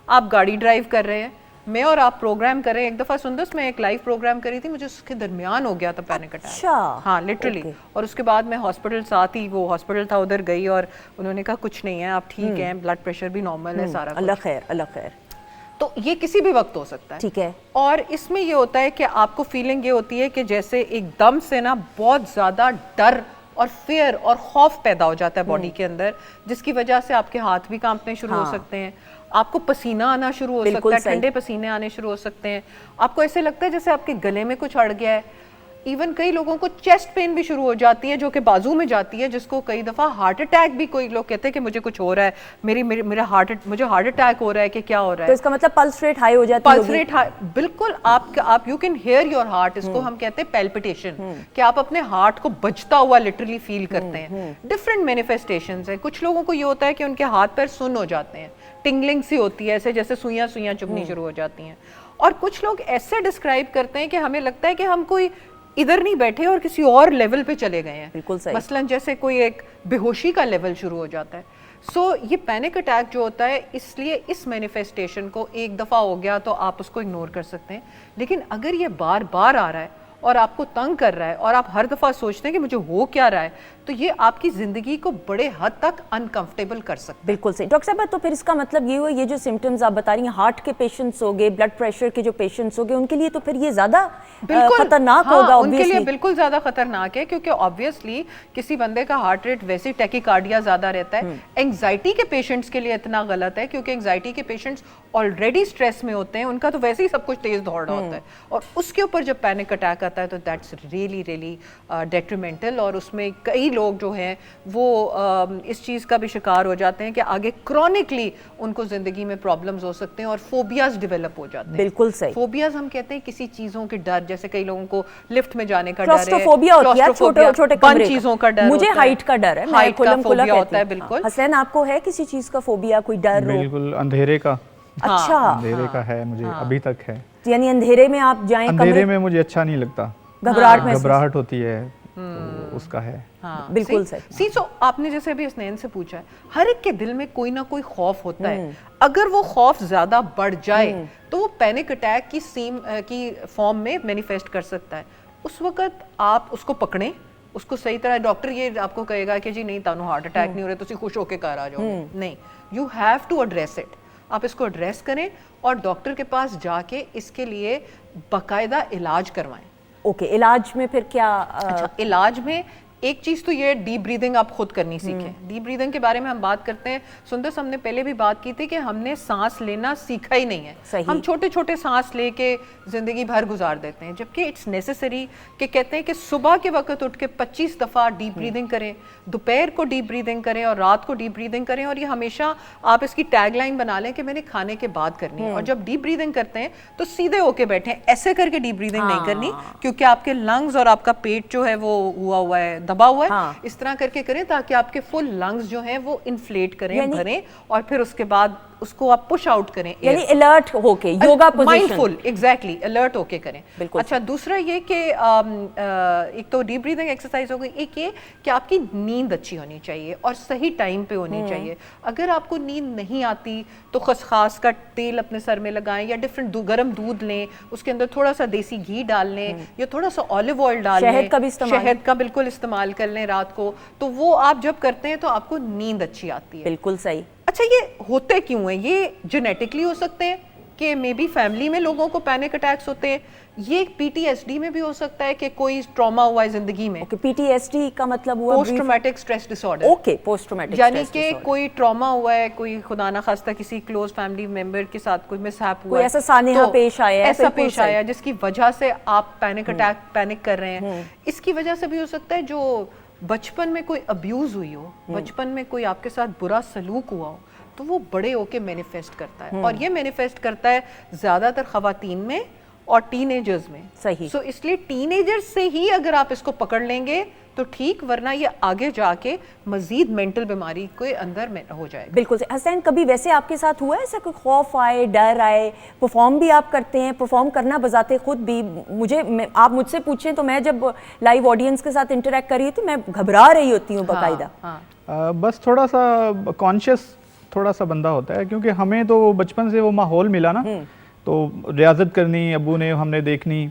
आप गाड़ी ड्राइव कर रहे हैं, मैं और आप प्रोग्राम कर रहे हैं। एक दफ़ा सुंदस, मैं एक लाइव प्रोग्राम करी थी, मुझे उसके दरमियान हो गया था पैनिक अटैक। अच्छा, हाँ लिटरली। और उसके बाद मैं हॉस्पिटल, साथ ही वो हॉस्पिटल था, उधर गई, और उन्होंने कहा कुछ नहीं है, आप ठीक हैं, ब्लड प्रेशर भी नॉर्मल है, सारा अल्लाह खैर, अल्लाह खैर। तो ये किसी भी वक्त हो सकता है, ठीक है। और इसमें ये होता है कि आपको फीलिंग ये होती है कि जैसे एकदम से ना बहुत ज़्यादा डर और फियर और खौफ पैदा हो जाता है बॉडी के अंदर, जिसकी वजह से आपके हाथ भी कांपने शुरू हो सकते हैं, आपको पसीना आना शुरू हो सकता है, ठंडे पसीने आने शुरू हो सकते हैं, आपको ऐसे लगता है जैसे आपके गले में कुछ अड़ गया है। इवन कई लोगों को चेस्ट पेन भी शुरू हो जाती है, जो कि बाजू में जाती है, जिसको कई दफ़ा हार्ट अटैक भी, कोई लोग कहते हैं कि मुझे कुछ हो रहा है, मुझे हार्ट अटैक हो रहा है, कि क्या हो रहा है। तो इसका मतलब पल्स रेट हाई हो जाती है? पल्स रेट हाई, बिल्कुल। आप you can hear your heart, इसको हम कहते हैं पैल्पिटेशन, कि आप अपने हार्ट को बजता हुआ लिटरली फील करते हैं। डिफरेंट मैनिफेस्टेशंस हैं। कुछ लोगों को ये होता है कि उनके हाथ पैर सुन्न हो जाते हैं, टिंगलिंग सी होती है, ऐसे जैसे सुइयां सुइयां चुभनी शुरू हो जाती हैं। और कुछ लोग ऐसे डिस्क्राइब करते हैं कि हमें लगता है कि हम कोई इधर नहीं बैठे और किसी और लेवल पे चले गए हैं। बिल्कुल सही। मसलन जैसे कोई एक बेहोशी का लेवल शुरू हो जाता है। सो ये पैनिक अटैक जो होता है, इसलिए इस मैनिफेस्टेशन को एक दफ़ा हो गया तो आप उसको इग्नोर कर सकते हैं, लेकिन अगर ये बार बार आ रहा है और आपको तंग कर रहा है और आप हर दफ़ा सोचते हैं कि मुझे हो क्या रहा है, तो ये आपकी ज़िंदगी को बड़े हद तक अनकंफर्टेबल कर सकता है। बिल्कुल सही। डॉक्टर साहब, तो फिर इसका मतलब ये हुआ, ये जो सिम्टम्स आप बता रही हैं, हार्ट के पेशेंट्स हो गए, ब्लड प्रेशर के जो पेशेंट्स हो गए, उनके लिए तो फिर ये ज़्यादा खतरनाक होगा? उनके लिए बिल्कुल ज़्यादा खतरनाक है, क्योंकि ऑब्वियसली किसी बंदे का हार्ट रेट वैसे टैकीकार्डिया ज़्यादा रहता है। एंग्जाइटी के पेशेंट्स के लिए इतना गलत है, क्योंकि एंग्जाइटी के पेशेंट्स ऑलरेडी स्ट्रेस में होते हैं, उनका तो वैसे ही सब कुछ तेज दौड़ रहा होता है, और उसके ऊपर जब पैनिक अटैक आता है तो दैट्स रियली रियली डेट्रीमेंटल, और उसमें कई लोग जो हैं वो इस चीज़ का भी शिकार हो जाते हैं कि आगे क्रॉनिकली उनको ज़िंदगी में प्रॉब्लम्स हो सकते हैं और फोबियाज डेवलप हो जाते हैं। बिल्कुल सही। फोबियाज हम कहते हैं किसी चीज़ों के डर, जैसे कई लोगों को लिफ्ट में जाने का डर है, क्लॉस्ट्रोफोबिया होती है, छोटे छोटे बंद चीज़ों का डर मुझे होता है। हाइट का डर है, मैं हाइट का खुल्लम खुल्ला फोबिया कहती होता है, हूँ। बिल्कुल। हसनैन, आपको है किसी चीज का फोबिया, कोई डर हो? बिल्कुल अंधेरे का, अच्छा, अंधेरे का है मुझे, अभी तक है। यानी अंधेरे में आप जाएं अंधेरे कमरे में मुझे अच्छा नहीं लगता, घबराहट महसूस? घबराहट होती है, तो उसका है। हाँ, बिल्कुल सही। सही। सो आपने जैसे अभी हसनैन से पूछा है, हर एक के दिल में कोई ना कोई खौफ होता है, अगर वो खौफ ज्यादा बढ़ जाए तो वो पैनिक अटैक की फॉर्म में मैनिफेस्ट कर सकता है। उस वक्त आप उसको पकड़ें, उसको सही तरह, डॉक्टर ये आपको कहेगा कि जी नहीं तानू हार्ट अटैक नहीं हो रहा, तुसी खुश होके घर आ जाओगे, नहीं, you have to address it. आप इसको एड्रेस करें और डॉक्टर के पास जाके इसके लिए बाकायदा इलाज करवाएं। ओके, इलाज में फिर क्या? अच्छा, इलाज में एक चीज तो ये डीप ब्रीदिंग आप खुद करनी सीखें। डीप ब्रीदिंग के बारे में हम बात करते हैं, सुंदर हमने पहले भी बात की थी कि हमने सांस लेना सीखा ही नहीं है। सही। हम छोटे छोटे सांस लेके जिंदगी भर गुजार देते हैं, जबकि इट्स नेसेसरी कि कहते हैं कि सुबह के वक्त उठ के 25 दफ़ा डीप ब्रीदिंग करें, दोपहर को डीप ब्रीदिंग करें और रात को डीप ब्रीदिंग करें, और ये हमेशा आप इसकी टैगलाइन बना लें कि मैंने खाने के बाद करनी है। और जब डीप ब्रीदिंग करते हैं तो सीधे होके बैठें, ऐसे करके डीप ब्रीदिंग नहीं करनी, क्योंकि आपके लंग्स और आपका पेट जो है वो हुआ है, दबा हुआ है। हाँ। इस तरह करके करें ताकि आपके फुल लंग्स जो हैं वो इन्फ्लेट करें, भरें, और फिर उसके बाद उसको आप पुश आउट करें, यानी अलर्ट होके, yoga position, mindful, exactly alert होके करें। बिल्कुल। अच्छा, दूसरा ये कि एक तो डीप ब्रीदिंग एक्सरसाइज हो गई, एक ये कि आपकी नींद अच्छी होनी चाहिए और सही टाइम पे होनी चाहिए। अगर आपको नींद नहीं आती तो खसखास का तेल अपने सर में लगाएं, या डिफरेंट गर्म दूध लें, उसके अंदर थोड़ा सा देसी घी डाल लें, या थोड़ा सा ऑलिव ऑयल डाल लें, शहद का भी इस्तेमाल, शहद का बिल्कुल इस्तेमाल कर लें रात को, तो वो आप जब करते हैं तो आपको नींद अच्छी आती है। बिल्कुल सही। अच्छा, ये होते क्यों है? ये जेनेटिकली हो सकते हैं कि मे बी फैमिली में लोगों को पैनिक अटैक्स होते हैं, ये पीटीएसडी में भी हो सकता है कि कोई ट्रॉमा हुआ है जिंदगी में। ओके, पीटीएसडी का मतलब हुआ post traumatic stress disorder. Okay, post traumatic यानी कि कोई ट्रॉमा हुआ है, कोई खुदा ना खास्ता किसी क्लोज फैमिली मेंबर के साथ कोई मिसहैप हुआ कोई है, ऐसा सानेहा पेश आया है, ऐसा बिल्कुल पेश सही। आया जिसकी वजह से आप पैनिक कर रहे हैं। इसकी वजह से भी हो सकता है जो बचपन में कोई अब्यूज हुई हो, बचपन में कोई आपके साथ बुरा सलूक हुआ हो, तो वो बड़े होके मैनिफेस्ट करता है, और ये मैनिफेस्ट करता है ज्यादातर खवातीन में और टीनेजर्स में। सही। सो इसलिए टीनेजर्स से ही अगर आप इसको पकड़ लेंगे तो ठीक, वरना ये आगे जाके मजीद मेंटल बीमारी के अंदर में हो जाएगा। बिल्कुल सही। हसनैन, कभी वैसे आपके साथ हुआ है ऐसा कोई खौफ आए, डर आए? परफॉर्म भी आप करते हैं, परफॉर्म करना बजाते खुद भी, आप मुझसे पूछें तो मैं जब लाइव ऑडियंस के साथ इंटरेक्ट कर रही थी मैं घबरा रही होती हूँ बाकायदा। बस थोड़ा सा कॉन्शियस थोड़ा सा बंदा होता है, क्योंकि हमें तो बचपन से वो माहौल मिला ना, तो रियाजत करनी अबू ने, हमने देखनी,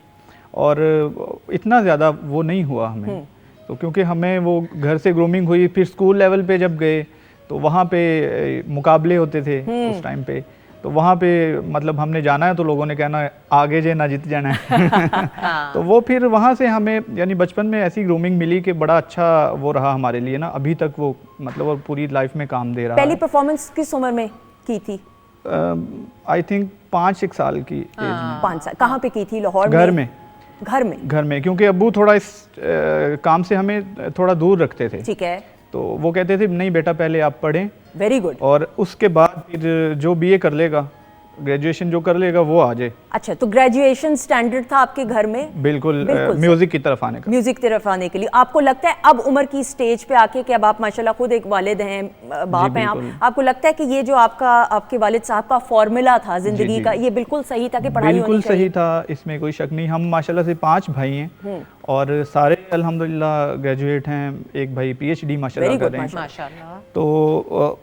और इतना ज़्यादा वो नहीं हुआ हमें। तो क्योंकि हमें वो घर से ग्रूमिंग हुई, फिर स्कूल लेवल पे जब गए तो वहाँ पे मुकाबले होते थे उस टाइम पे, तो वहाँ पे मतलब हमने जाना है तो लोगों ने कहना आगे जे ना जीत जाना है। तो वो फिर वहाँ से हमें, यानी बचपन में ऐसी ग्रूमिंग मिली कि बड़ा अच्छा वो रहा हमारे लिए ना, अभी तक वो मतलब और पूरी लाइफ में काम दे रहा है। पहली परफॉर्मेंस किस उम्र में की थी? आई थिंक 5-6 साल की एज में। 5 साल। कहाँ पे की थी? लाहौर घर में? में। घर में, क्योंकि अब्बू थोड़ा इस काम से हमें थोड़ा दूर रखते थे। ठीक है। तो वो कहते थे नहीं बेटा पहले आप पढ़ें, वेरी गुड, और उसके बाद फिर जो बीए कर लेगा, ग्रेजुएशन जो कर लेगा वो आ जाए। अच्छा, तो ग्रेजुएशन स्टैंडर्ड था आपके घर में? बिल्कुल म्यूजिक की तरफ आने का। म्यूजिक की तरफ आने के लिए आपको लगता है अब उम्र की स्टेज पे आके कि अब आप माशाल्लाह खुद एक वालिद हैं, बाप हैं आपको लगता है कि ये जो आपके वालिद साहब का फॉर्मूला था जिंदगी का, ये बिल्कुल सही था कि पढ़ाई बिल्कुल होनी चाहिए? सही था, इसमें कोई शक नहीं। हम माशाल्लाह से 5 भाई हैं और सारे अल्हम्दुलिल्लाह ग्रेजुएट हैं। एक भाई पीएचडी माशाल्लाह कर रहे हैं। माशाल्लाह। तो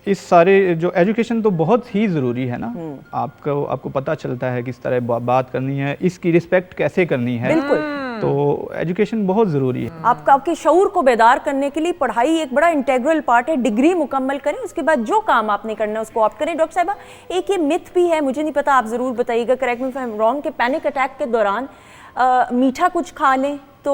इस सारे जो एजुकेशन तो बहुत ही ज़रूरी है ना, आपको पता चलता है किस तरह बात करनी है, इसकी रिस्पेक्ट कैसे करनी है। बिल्कुल। तो एजुकेशन बहुत ज़रूरी है। आपके शऊर को बेदार करने के लिए पढ़ाई एक बड़ा इंटेग्रल पार्ट है। डिग्री मुकम्मल करें, उसके बाद जो काम आपने करना है उसको आप करें। डॉक्टर साहिबा, एक ये मिथ भी है, मुझे नहीं पता, आप ज़रूर बताइएगा, correct me if I am wrong, कि पैनिक अटैक के दौरान मीठा कुछ खा लें तो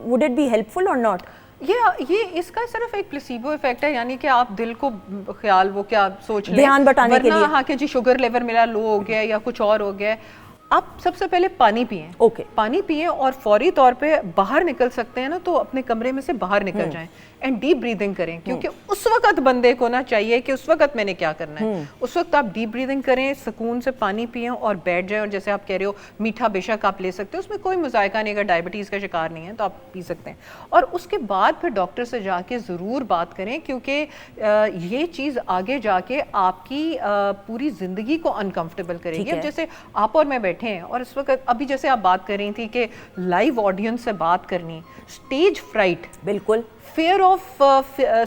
वुड इट बी हेल्पफुल और नॉट? ये इसका सिर्फ एक प्लेसिबो इफेक्ट है, यानी कि आप दिल को ख्याल वो क्या सोच लें, ध्यान बटाने के लिए। हाँ कि जी शुगर लेवल मेरा लो हो गया या कुछ और हो गया है। आप सबसे पहले पानी पिएं। ओके। पानी पिएं और फौरी तौर पे बाहर निकल सकते हैं ना तो अपने कमरे में से बाहर निकल जाएं एंड डीप ब्रीदिंग करें, क्योंकि उस वक्त बंदे को ना चाहिए कि उस वक्त मैंने क्या करना है। उस वक्त आप डीप ब्रीदिंग करें, सुकून से पानी पिएं और बैठ जाएं। और जैसे आप कह रहे हो मीठा बेशक आप ले सकते हो, उसमें कोई मुजायका नहीं, अगर डायबिटीज़ का शिकार नहीं है तो आप पी सकते हैं। और उसके बाद फिर डॉक्टर से जाके ज़रूर बात करें, क्योंकि ये चीज़ आगे जाके आपकी पूरी ज़िंदगी को अनकंफर्टेबल करेगी। अब जैसे आप और मैं बैठे हैं और इस वक्त अभी जैसे आप बात कर रही थी कि लाइव ऑडियंस से बात करनी, स्टेज फ्राइट, बिल्कुल फेयर ऑफ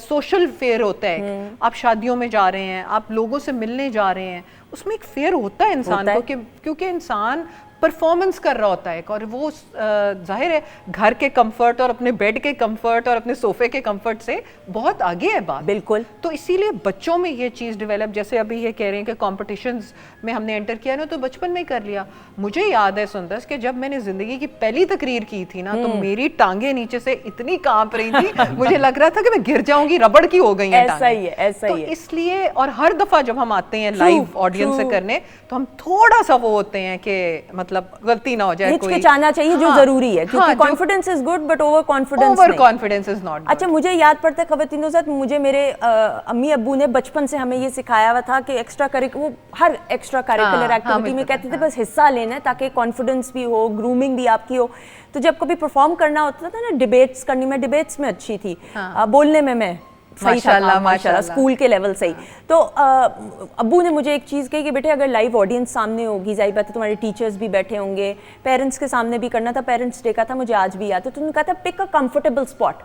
सोशल फेयर होता है। आप शादियों में जा रहे हैं, आप लोगों से मिलने जा रहे हैं, उसमें एक फेयर होता है इंसान को, क्योंकि इंसान परफॉर्मेंस कर रहा होता है। और वो जाहिर है घर के कंफर्ट और अपने बेड के कंफर्ट और अपने सोफे के कंफर्ट से बहुत आगे है बात। बिल्कुल। तो इसीलिए बच्चों में ये चीज़ डेवलप, जैसे अभी ये कह रहे हैं कि कॉम्पिटिशन्स में हमने एंटर किया ना तो बचपन में ही कर लिया। मुझे याद है सुंदर कि जब मैंने ज़िंदगी की पहली तकरीर की थी ना तो मेरी टांगे नीचे से इतनी कांप रही थी, मुझे लग रहा था कि मैं गिर जाऊंगी, रबड़ की हो गई है ऐसा ही है, ऐसा ही है। तो इसलिए और हर दफ़ा जब हम आते हैं लाइव ऑडियंस से करने तो हम थोड़ा सा वो होते हैं कि मतलब गलती ना हो जाए, कोई हिचकिचाना चाहिए जो जरूरी है, क्योंकि confidence is good but over confidence is not. अच्छा, मुझे याद पड़ता है ख़वातीनो साथ, मुझे मेरे अम्मी अब्बू ने बचपन से हमें ये सिखाया हुआ था कि वो हर एक्स्ट्रा करिकुलर एक्टिविटी में कहते थे बस हिस्सा लेना है ताकि कॉन्फिडेंस भी हो, ग्रूमिंग भी आपकी हो। तो जब कभी परफॉर्म करना होता था ना, डिबेट्स करनी, मैं डिबेट्स में अच्छी थी, बोलने में मैं सही था, माशाल्लाह स्कूल के लेवल से ही। तो अब्बू ने मुझे एक चीज़ कही कि बेटे अगर लाइव ऑडियंस सामने होगी, जाहिर बात है तुम्हारे टीचर्स भी बैठे होंगे, पेरेंट्स के सामने भी करना था, पेरेंट्स डे का था, मुझे आज भी याद है। तो उन्होंने कहा था पिक अ कंफर्टेबल स्पॉट,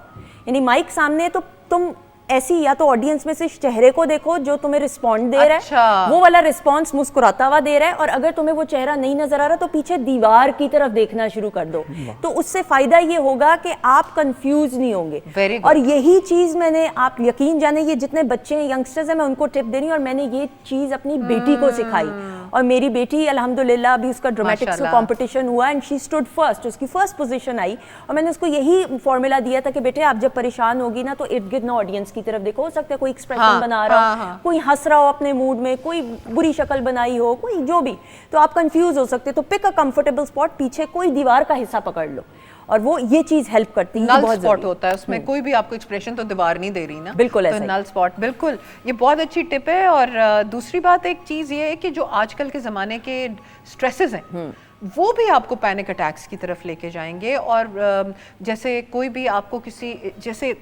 यानी माइक सामने तो तुम ऐसी या तो ऑडियंस में से चेहरे को देखो जो तुम्हें रिस्पॉन्ड दे रहा है, वो वाला रिस्पॉन्स मुस्कुराता हुआ दे रहा है, और अगर तुम्हें वो चेहरा नहीं नजर आ रहा तो पीछे दीवार की तरफ देखना शुरू कर दो। तो उससे फायदा ये होगा कि आप कंफ्यूज नहीं होंगे। और यही चीज मैंने, आप यकीन जाने, ये जितने बच्चे हैं, यंगस्टर्स हैं, मैं उनको टिप दे रही हूँ, और मैंने ये चीज अपनी बेटी को सिखाई। और मेरी बेटी अल्हम्दुलिल्लाह अभी उसका ड्रामेटिक्स का कंपटीशन हुआ एंड शी स्टूड फर्स्ट, उसकी फर्स्ट पोजीशन आई। और मैंने उसको यही फॉर्मूला दिया था कि बेटे आप जब परेशान होगी ना तो इर्द गिर्द ना ऑडियंस की तरफ देखो, हो सकता है कोई एक्सप्रेशन बना रहा हो, कोई हंस रहा हो अपने मूड में, कोई बुरी शक्ल बनाई हो, कोई जो भी, तो आप कंफ्यूज हो सकते। तो पिक अ कंफर्टेबल स्पॉट, पीछे कोई दीवार का हिस्सा पकड़ लो, और वो ये चीज हेल्प करती है। नल स्पॉट होता है उसमें, कोई भी आपको एक्सप्रेशन तो दीवार नहीं दे रही ना, बिल्कुल तो नल स्पॉट, बिल्कुल ये बहुत अच्छी टिप है। और दूसरी बात एक चीज ये है कि जो आजकल के जमाने के स्ट्रेसेस हैं वो भी आपको पैनिक अटैक्स की तरफ लेके जाएंगे। और जैसे कोई भी आपको किसी, जैसे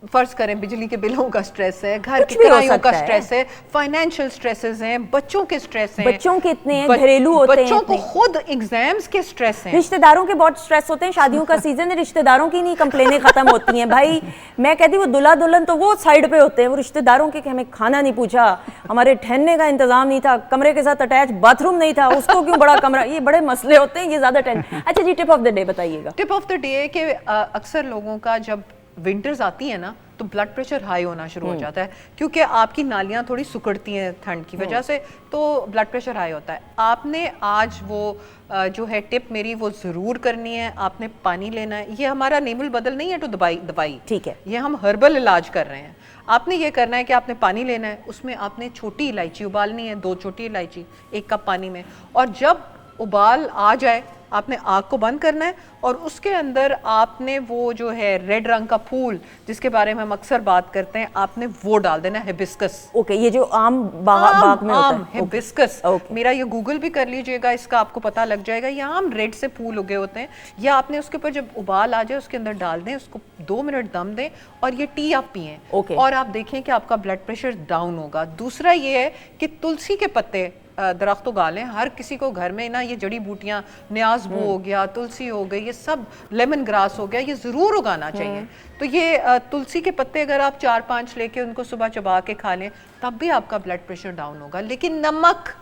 फर्ज करें बिजली के बिलों का स्ट्रेस है, घर की किरायों का स्ट्रेस है, फाइनेंशियल स्ट्रेसेस हैं, बच्चों के स्ट्रेस हैं, बच्चों के इतने हैं, घरेलू होते हैं, बच्चों को खुद एग्जाम्स के स्ट्रेस हैं, रिश्तेदारों के बहुत स्ट्रेस होते हैं। शादियों का सीजन है, रिश्तेदारों की नहीं कंप्लेनें खत्म होती हैं भाई। मैं कहती हूँ वो दुल्हा दुल्हन तो वो साइड पे होते हैं, वो रिश्तेदारों के कि हमें खाना नहीं पूछा, हमारे ठहरने का इंतजाम नहीं था, कमरे के साथ अटैच बाथरूम नहीं था, उसको क्यों बड़ा कमरा, ये बड़े मसले होते हैं, ये ज्यादा टेंशन। अच्छा जी, टिप ऑफ द डे बताइएगा। टिप ऑफ द डे है कि अक्सर लोगों का जब विंटर्स आती है ना तो ब्लड प्रेशर हाई होना शुरू हो जाता है, क्योंकि आपकी नालियां थोड़ी सिकुड़ती हैं ठंड की वजह से, तो ब्लड प्रेशर हाई होता है। आपने आज वो जो है टिप मेरी वो ज़रूर करनी है, आपने पानी लेना है। ये हमारा नेमुल बदल नहीं है तो दवाई, ठीक है, ये हम हर्बल इलाज कर रहे हैं। आपने ये करना है कि आपने पानी लेना है, उसमें आपने छोटी इलायची उबालनी है, 2 छोटी इलायची 1 कप पानी में, और जब उबाल आ जाए आपने आग को बंद करना है, और उसके अंदर आपने वो जो है रेड रंग का फूल जिसके बारे में हम अक्सर बात करते हैं, आपने वो डाल देना है, हिबिस्कस। ओके, ये जो आम बाग में होता है, हिबिस्कस। मेरा ये गूगल भी कर लीजिएगा, इसका आपको पता लग जाएगा। ये आम रेड से फूल उगे होते हैं। या आपने उसके ऊपर जब उबाल आ जाए उसके अंदर डाल दें, उसको 2 मिनट दम दें, और ये टी आप पिएं, और आप देखें कि आपका ब्लड प्रेशर डाउन होगा। दूसरा ये है कि तुलसी के पत्ते दरख्त उगा लें। हर किसी को घर में ना ये जड़ी बूटियां, न्याज़बू हो गया, तुलसी हो गई, ये सब, लेमन ग्रास हो गया, ये ज़रूर उगाना चाहिए। तो ये तुलसी के पत्ते अगर आप 4-5 लेके उनको सुबह चबा के खा लें तब भी आपका ब्लड प्रेशर डाउन होगा। लेकिन नमक,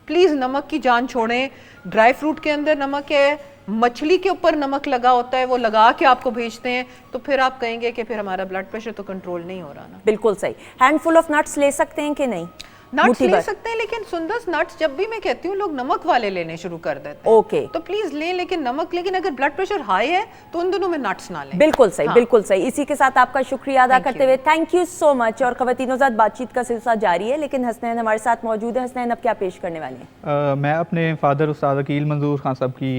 प्लीज़ नमक की जान छोड़ें। ड्राई फ्रूट के अंदर नमक है, मछली के ऊपर नमक लगा होता है, वो लगा के आपको भेजते हैं, तो फिर आप कहेंगे कि फिर हमारा ब्लड प्रेशर तो कंट्रोल नहीं हो रहा ना। बिल्कुल सही। हैंडफुल ऑफ नट्स ले सकते हैं कि नहीं? नट्स मुट्ठी ले भर। सकते हैं, लेकिन सुंदर नट्स जब भी मैं कहती हूँ लोग नमक वाले लेने शुरू कर देते हैं। ओके। तो प्लीज लें, लेकिन नमक, लेकिन अगर ब्लड प्रेशर हाई है तो उन दोनों में नट्स ना लें। बिल्कुल सही, हाँ। बिल्कुल सही। इसी के साथ आपका शुक्रिया अदा Thank करते हुए थैंक यू सो मच। और खवातीनों साथ बातचीत का सिलसिला जारी है, लेकिन हसनैन हमारे साथ मौजूद है। हसनैन, अब क्या पेश करने वाले हैं? मैं अपने फादर उस्ताद अकील मंजूर खान साहब की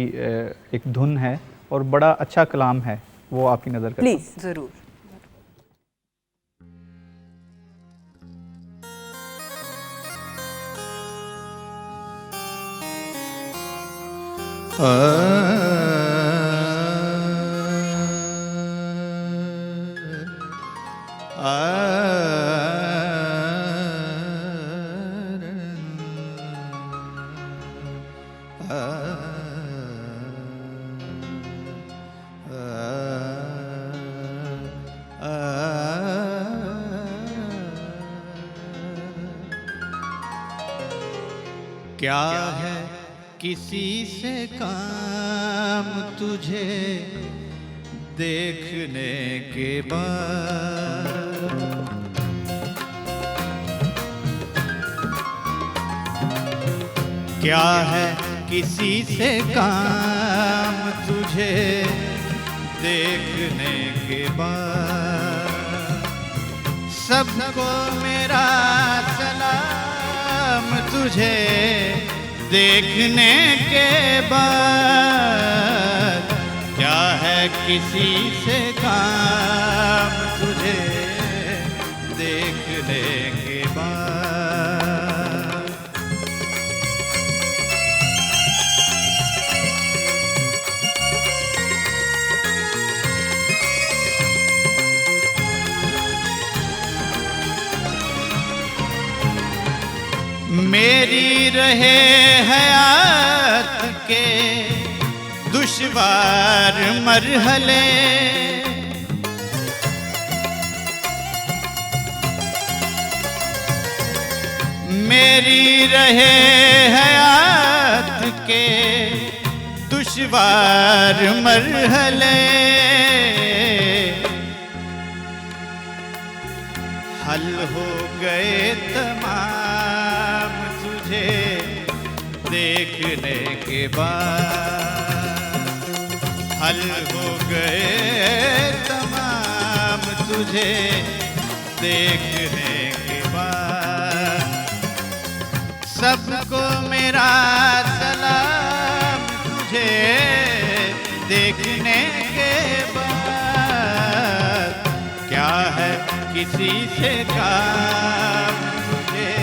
एक धुन है और बड़ा अच्छा कलाम है, वो आपकी नज़र करता हूं। प्लीज। जरूर। क्या है किसी से काम तुझे देखने के बाद, क्या है किसी से काम तुझे देखने के बाद, सबको मेरा सलाम तुझे देखने के बाद, क्या है किसी से काम तुझे देखने के बाद। मेरी रहे हयात के दुश्वार मरहले, मेरी रहे हयात के दुश्वार मरहले, हल हो गए तमाम तुझे देखने के बाद, हल हो गए तमाम तुझे देखने के बाद, सबको मेरा सलाम तुझे देखने के बाद, क्या है किसी से काम तुझे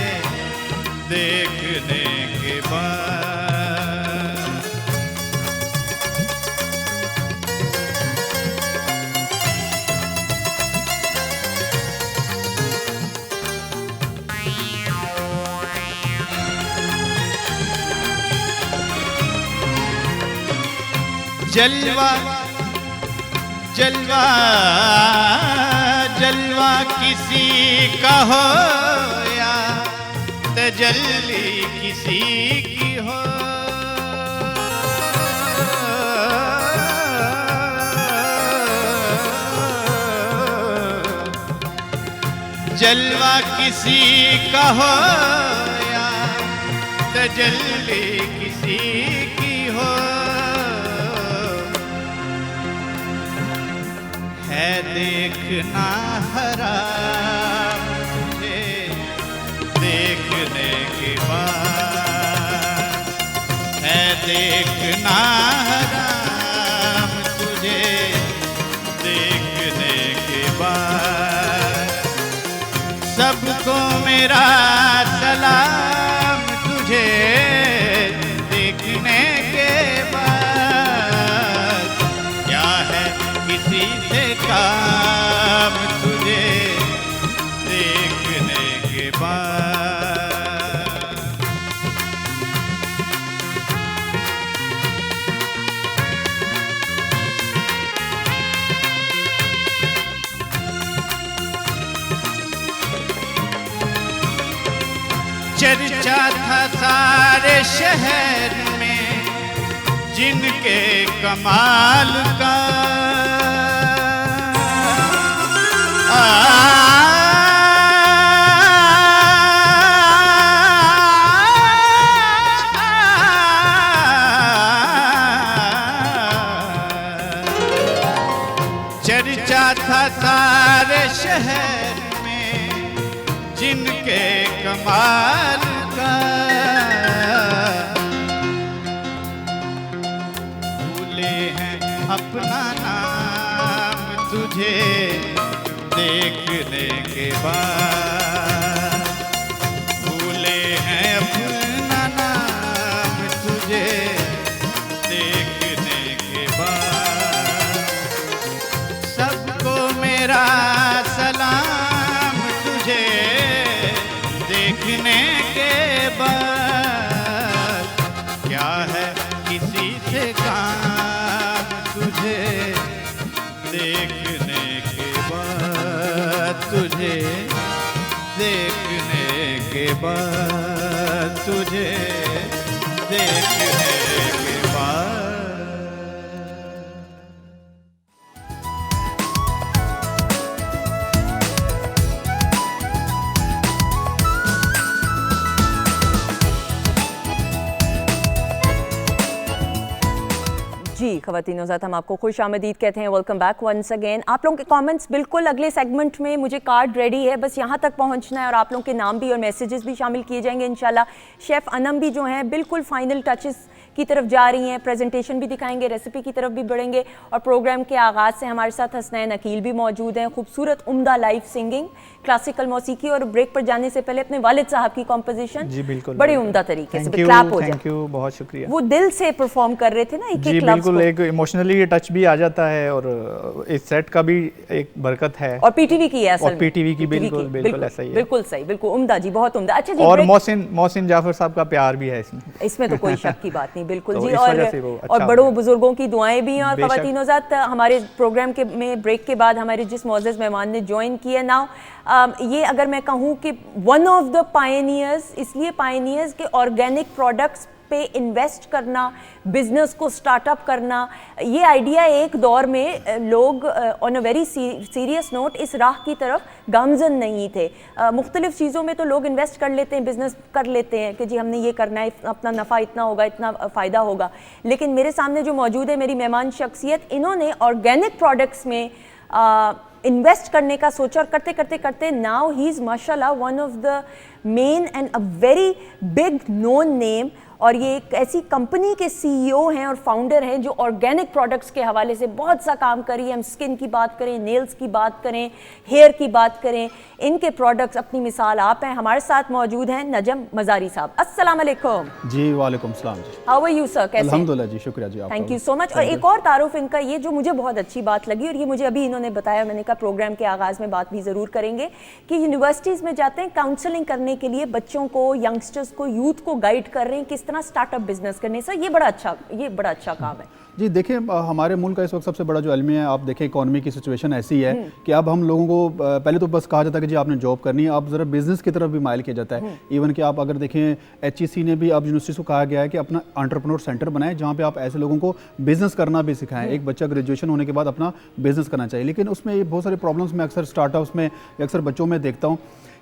देखने के बाद। जलवा जलवा जलवा किसी का हो या तजल्ली किसी की हो, जलवा किसी का हो या तजल्ली किसी की हो, है देखना हराम तुझे देखने के बाद, है देखना हराम तुझे देखने के बाद, सबको मेरा सलाम तुझे देखने के बाद, क्या है किसी से काम तुझे देखने के बाद। चर्चा था सारे शहर में जिनके कमाल का, सारे शहर में जिनके कमाल का भूले हैं अपना नाम तुझे देखने के बाद, भूले हैं अपना नाम तुझे देखने के बाद। सबको मेरा सलाम तुझे देखने के बाद, क्या है किसी से काम तुझे देखने के बाद, तुझे देखने के बाद, तुझे देखने के बाद। जी ख़वातीन ज़ात, हम आपको खुश आमदीद कहते हैं। Welcome back once again. आप लोगों के कमेंट्स बिल्कुल अगले सेगमेंट में, मुझे कार्ड रेडी है, बस यहाँ तक पहुँचना है और आप लोगों के नाम भी और मैसेजेस भी शामिल किए जाएंगे इंशाल्लाह। शेफ़ अनम भी जो हैं बिल्कुल फाइनल टचेस की तरफ जा रही हैं, प्रेजेंटेशन भी दिखाएंगे, रेसिपी की तरफ भी बढ़ेंगे और प्रोग्राम के आगाज़ से हमारे साथ हसनैन अकील भी मौजूद हैं। खूबसूरत उम्दा लाइव सिंगिंग, क्लासिकल मौसीकी और ब्रेक पर जाने से पहले अपने वालिद साहब की कॉम्पोजिशन जी बिल्कुल बड़े उम्दा तरीके से क्लैप हो जाए। थैंक यू, बहुत शुक्रिया। वो दिल से परफॉर्म कर रहे थे ना, जी बिल्कुल, एक इमोशनली टच भी आ जाता है और इस सेट का भी एक बरकत है और पीटीवी की है असल में। और पीटीवी की बिल्कुल बिल्कुल ऐसा ही है। बिल्कुल सही, बिल्कुल उम्दा जी, बहुत उम्दा। अच्छा जी, और मोहसिन जाफर साहब का प्यार भी है इसमें तो कोई शक की बात नहीं। बिल्कुल तो जी, अच्छा और बड़ों बुजुर्गों की दुआएं भी हैं। और ख़वातीनो ज़ात, हमारे प्रोग्राम के में ब्रेक के बाद हमारे जिस मोअज़्ज़ज़ मेहमान ने ज्वाइन किया नाउ, ये अगर मैं कहूँ कि वन ऑफ द पायनियर्स, इसलिए पायनियर्स के ऑर्गेनिक प्रोडक्ट्स पे इन्वेस्ट करना, बिजनेस को स्टार्टअप करना, ये आइडिया एक दौर में लोग on a very serious note इस राह की तरफ गामजन नहीं थे। मुख्तलिफ चीज़ों में तो लोग इन्वेस्ट कर लेते हैं, बिजनेस कर लेते हैं कि जी हमने ये करना है, अपना नफ़ा इतना होगा, इतना फ़ायदा होगा। लेकिन मेरे सामने जो मौजूद है मेरी मेहमान शख्सियत, इन्होंने ऑर्गेनिक प्रोडक्ट्स में इन्वेस्ट करने का सोचा और करते करते करते नाउ ही इज़ माशाल्लाह one of the main and a very big known name. और ये एक ऐसी कंपनी के सीईओ हैं और फाउंडर हैं जो ऑर्गेनिक प्रोडक्ट्स के हवाले से बहुत सा काम करी है। हम स्किन की बात करें, नेल्स की बात करें, हेयर की बात करें, इनके प्रोडक्ट्स अपनी मिसाल आप हैं। हमारे साथ मौजूद हैं नजम मज़ारी साहब। अस्सलाम वालेकुम। जी वालेकुम सलाम जी। हाउ आर यू सर, कैसे? अल्हम्दुलिल्लाह जी, शुक्रिया जी। Thank you so much. और एक और तारुफ इनका ये जो मुझे बहुत अच्छी बात लगी और ये मुझे अभी इन्होंने बताया, मैंने कहा प्रोग्राम के आगाज़ में बात भी ज़रूर करेंगे कि यूनिवर्सिटीज़ में जाते हैं काउंसलिंग करने के लिए, बच्चों को, यंगस्टर्स को, यूथ को गाइड कर रहे हैं किस तरह स्टार्टअप बिजनेस करने से। ये बड़ा अच्छा काम है जी। देखिए, हमारे मुल्क का इस वक्त सबसे बड़ा जो अलमिया है, आप देखें इकोनॉमी की सिचुएशन ऐसी है कि अब हम लोगों को पहले तो बस कहा जाता है कि जी आपने जॉब करनी है, अब ज़रा बिजनेस की तरफ भी माइल किया जाता है। इवन कि आप अगर देखें HEC ने भी अब यूनिवर्सिटी को कहा गया है कि अपना एंटरप्रेन्योर सेंटर बनाए जहाँ पे आप ऐसे लोगों को बिजनेस करना भी सिखाएं। एक बच्चा ग्रेजुएशन होने के बाद अपना बिजनेस करना चाहिए, लेकिन उसमें ये बहुत सारे प्रॉब्लम्स मैं अक्सर स्टार्टअप्स में या अक्सर बच्चों में देखता हूँ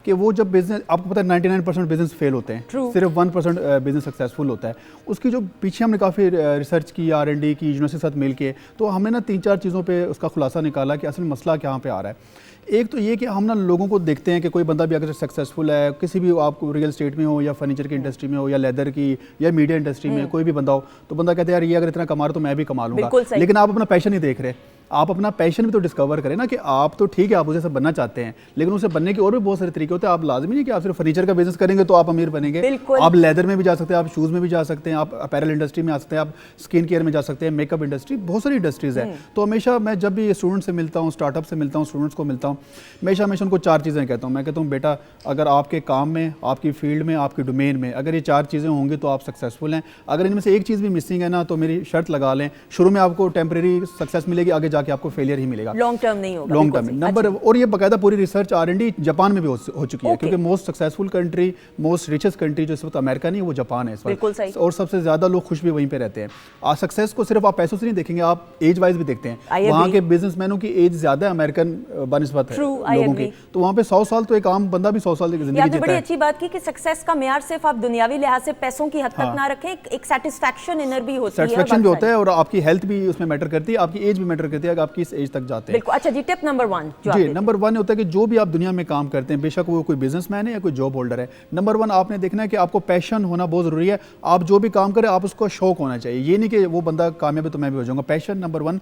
कि वो जब बिजनेस, आपको पता है 99% बिजनेस फेल होते हैं, सिर्फ 1% बिजनेस सक्सेसफुल होता है। उसकी जो पीछे हमने काफ़ी रिसर्च की, R&D की, यूनिवर्सिटी के साथ मिल के, तो हमने ना 3-4 चीज़ों पे उसका खुलासा निकाला कि असल मसला कहाँ पे आ रहा है। एक तो ये कि हम ना लोगों को देखते हैं कि कोई बंदा भी अगर सक्सेसफुल है, किसी भी आपको रियल स्टेट में हो या फर्नीचर की इंडस्ट्री में हो या लेदर की या मीडिया इंडस्ट्री में कोई भी बंदा हो, तो बंदा कहते हैं यार ये अगर इतना कमा रहा तो मैं भी कमा लूँगा। लेकिन आप अपना पैशन नहीं देख रहे। आप अपना पैशन भी तो डिस्कवर करें ना, कि आप तो ठीक है आप उसे सब बनना चाहते हैं, लेकिन उसे बनने के और भी बहुत सारे तरीके होते हैं। आप लाजमी नहीं कि आप सिर्फ फर्नीचर का बिजनेस करेंगे तो आप अमीर बनेंगे। आप लेदर में भी जा सकते हैं, आप शूज़ में भी जा सकते हैं, आप अपैरल इंडस्ट्री में आ सकते हैं, आप स्किन केयर में जा सकते हैं, मेकअप इंडस्ट्री, बहुत सारी इंडस्ट्रीज़ है। तो हमेशा मैं जब भी स्टूडेंट से मिलता हूँ, स्टार्टअप से मिलता हूँ, स्टूडेंट्स को मिलता हूँ, हमेशा उनको 4 चीज़ें कहता हूँ। मैं कहता हूँ बेटा, अगर आपके काम में, आपकी फील्ड में, आपकी डोमेन में अगर ये 4 चीज़ें होंगी तो आप सक्सेसफुल हैं। अगर इनमें से एक चीज़ भी मिसिंग है ना, तो मेरी शर्त लगा लें, शुरू में आपको टेम्परेरी सक्सेस मिलेगी, आगे जाके आपको फेलियर ही मिलेगा, लॉन्ग टर्म नहीं होगा। Long term number. और ये बाकायदा पूरी रिसर्च R&D जापान में भी हो चुकी है, क्योंकि most successful country, most richest country जो इस वक्त अमेरिका नहीं, वो जापान है इस वक्त, और सबसे ज़्यादा लोग खुश भी वहीं पे रहते हैं। सक्सेस को सिर्फ आप पैसों से नहीं देखेंगे, आप एज वाइज भी देखते हैं। वहाँ के बिजनेसमैनों की एज ज़्यादा है अमेरिकन बनिस्बत है लोगों की, तो वहाँ पे 100 साल तो एक आम बंदा भी 100 साल की जिंदगी जीता है। बड़ी अच्छी बात की कि सक्सेस का मेयार सिर्फ आप दुनियावी लिहाज से पैसों की हद तक ना रखें, एक सेटिस्फैक्शन इनर भी होती है, सेटिस्फैक्शन भी होता है, और आपकी हेल्थ भी उसमें मैटर करती है, आपकी एज भी मैटर करती है। है कि आप किस एज तक जाते हैं। बिल्कुल। अच्छा जी, टिप नंबर 1 जो जी, नंबर 1 होता है कि जो भी आप दुनिया में काम करते हैं, बेशक वो कोई बिजनेसमैन है या कोई जॉब होल्डर है, नंबर 1 आपने देखना है कि आपको पैशन होना बहुत ज़रूरी है। आप जो भी काम करें आप उसको शौक होना चाहिए, ये नहीं कि वो बंदा कामयाब है तो मैं भी हो जाऊँगा। Passion number 1।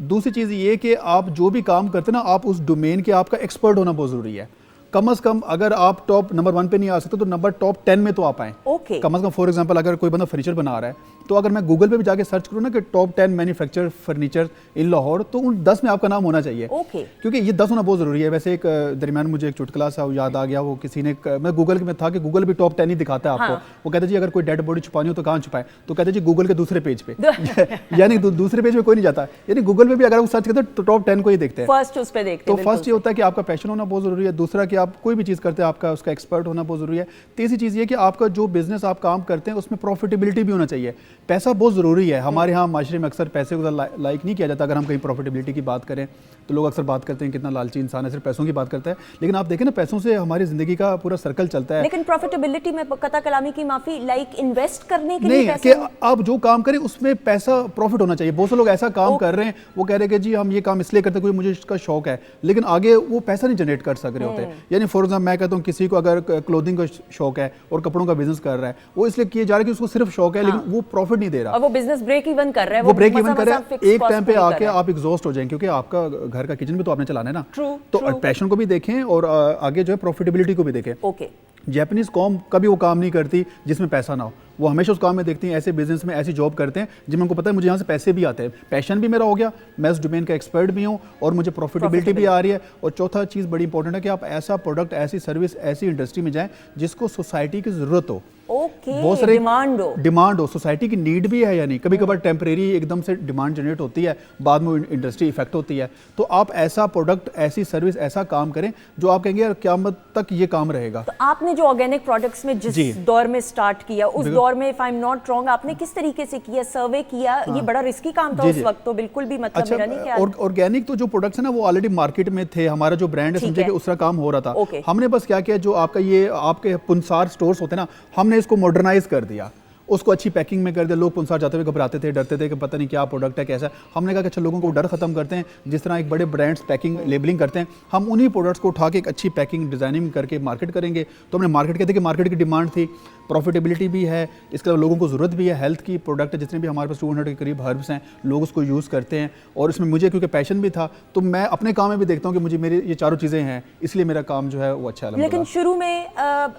दूसरी चीज़ ये कि आप जो भी काम करते हैं ना, आप उस डोमेन के आपका एक्सपर्ट होना बहुत ज़रूरी है। कम से कम अगर आप टॉप नंबर 1 पे नहीं आ सकते तो नंबर टॉप 10 में तो आप आए। ओके। कम से कम फॉर एग्जांपल अगर कोई बंदा फर्नीचर बना रहा है तो अगर मैं गूगल पे भी जाके सर्च करूँ ना कि टॉप 10 मैन्युफैक्चर फर्नीचर इन लाहौर, तो उन 10 में आपका नाम होना चाहिए। ओके। क्योंकि ये 10 होना बहुत ज़रूरी है। वैसे एक दरमियान मुझे एक चुटकुला सा याद आ गया, वो किसी ने मैं गूगल में था कि गूगल भी टॉप 10 ही दिखाता है आपको। हाँ। वो कहते जी अगर कोई डेड बॉडी छुपानी हो तो कहाँ छुपाए, तो कहते जी गूगल के दूसरे पेज पे यानी दूसरे पेज पे कोई नहीं जाता, यानी गूगल पे भी अगर वो सर्च करते तो टॉप 10 को ही देखते हैं, फर्स्ट उस पे देखते तो हैं। फर्स्ट ये होता है कि आपका पैशन होना बहुत ज़रूरी है। दूसरा कि आप कोई भी चीज़ करते हैं आपका उसका एक्सपर्ट होना बहुत ज़रूरी है। तीसरी चीज़ ये कि आपका जो बिजनेस आप काम करते हैं उसमें प्रॉफिटेबिलिटी भी होना चाहिए। पैसा बहुत ज़रूरी है। हमारे यहाँ माशरे में अक्सर पैसे को लाइक नहीं किया जाता। अगर हम कहीं प्रॉफिटेबिलिटी की बात करें तो लोग अक्सर बात करते हैं कितना लालची इंसान है, सिर्फ पैसों की बात करता है, लेकिन आप देखें ना पैसों से हमारी ज़िंदगी का पूरा सर्कल चलता है। लेकिन प्रॉफिटेबिलिटी में कता कलामी की माफी, लाइक इन्वेस्ट करने के लिए नहीं पैसे कि आप जो काम करें उसमें पैसा प्रॉफिट होना चाहिए। बहुत से लोग ऐसा काम कर रहे हैं, वो कह रहे हैं कि जी हम ये काम इसलिए करते हैं क्योंकि मुझे इसका शौक है, लेकिन आगे वो पैसा नहीं जनरेट कर सक रहे होते। यानी फॉर एग्जाम्पल मैं कहता हूँ किसी को अगर क्लोथिंग का शौक है और कपड़ों का बिजनेस कर रहा है, वो इसलिए किए जा रहा है कि उसको सिर्फ शौक है, लेकिन वो प्रॉफिट नहीं दे रहा और वो बिजनेस ब्रेक इवन कर रहा है, वो ब्रेक इवन कर रहा मसा-मसा है। fixed एक cost टाइम पे पूरी कर आके रहा है। आप एग्जॉस्ट हो जाएंगे क्योंकि आपका घर का किचन भी तो आपने चलाना है ना। True, तो true. पैशन को भी देखें और आगे जो है प्रॉफिटेबिलिटी को भी देखें। ओके। जैपनीज कौम कभी वो काम नहीं करती जिसमें पैसा ना हो, वो हमेशा उस काम में देखती हैं, ऐसे बिजनेस में ऐसी जॉब करते हैं जिनमें उनको पता है मुझे यहाँ से पैसे भी आते हैं, पैशन भी मेरा हो गया, मैं उस डोमेन का एक्सपर्ट भी हूँ और मुझे प्रॉफिटेबिलिटी भी आ रही है। और चौथा चीज़ बड़ी इंपॉर्टेंट है कि आप ऐसा प्रोडक्ट, ऐसी सर्विस, ऐसी इंडस्ट्री में जाएं जिसको सोसाइटी की ज़रूरत हो। ओके, बहुत सारे डिमांड हो, सोसाइटी की नीड भी है, यानी कभी कभार टेम्परेरी एकदम से डिमांड जनरेट होती है, बाद में इंडस्ट्री इफेक्ट होती है। तो आप ऐसा प्रोडक्ट, ऐसी सर्विस, ऐसा काम करें जो आप कहेंगे यार क़यामत तक ये काम रहेगा। तो आपने जो ऑर्गेनिक प्रोडक्ट्स में जिस दौर में स्टार्ट किया, उस दौर में if I am not wrong आपने किस तरीके से किया, सर्वे किया? ये बड़ा रिस्की काम था उस वक्त, तो बिल्कुल भी मतलब मेरा नहीं ख्याल। ऑर्गेनिक तो जो प्रोडक्ट्स है ना वो ऑलरेडी मार्केट में थे, हमारा जो ब्रांड है समझे कि उसका काम हो रहा था। हमने बस क्या किया, जो आपका ये आपके पुनसार स्टोर्स होते हैं ना, हमने इसको मॉडर्नाइज कर दिया, उसको अच्छी पैकिंग में कर दिया। लोग पुनसार जाते हुए घबराते थे, डरते थे कि पता नहीं क्या प्रोडक्ट है, कैसा है। हमने कहा कि अच्छा लोगों को डर खत्म करते हैं, जिस तरह एक बड़े ब्रांड्स पैकिंग लेबलिंग करते हैं, हम उन्हीं प्रोडक्ट्स को उठा के एक अच्छी पैकिंग डिजाइनिंग करके मार्केट करेंगे। तो हमने मार्केट कहते कि मार्केट की डिमांड थी, प्रॉफिटेबिलिटी भी है, इसके अलावा लोगों को ज़रूरत भी है। हेल्थ की प्रोडक्ट जितने भी हमारे पास 200 के करीब हर्ब्स हैं, लोग उसको यूज़ करते हैं। और इसमें मुझे क्योंकि पैशन भी था तो मैं अपने काम में भी देखता हूँ कि मुझे मेरी ये चारों चीज़ें हैं, इसलिए मेरा काम जो है वो अच्छा लगा। लेकिन शुरू में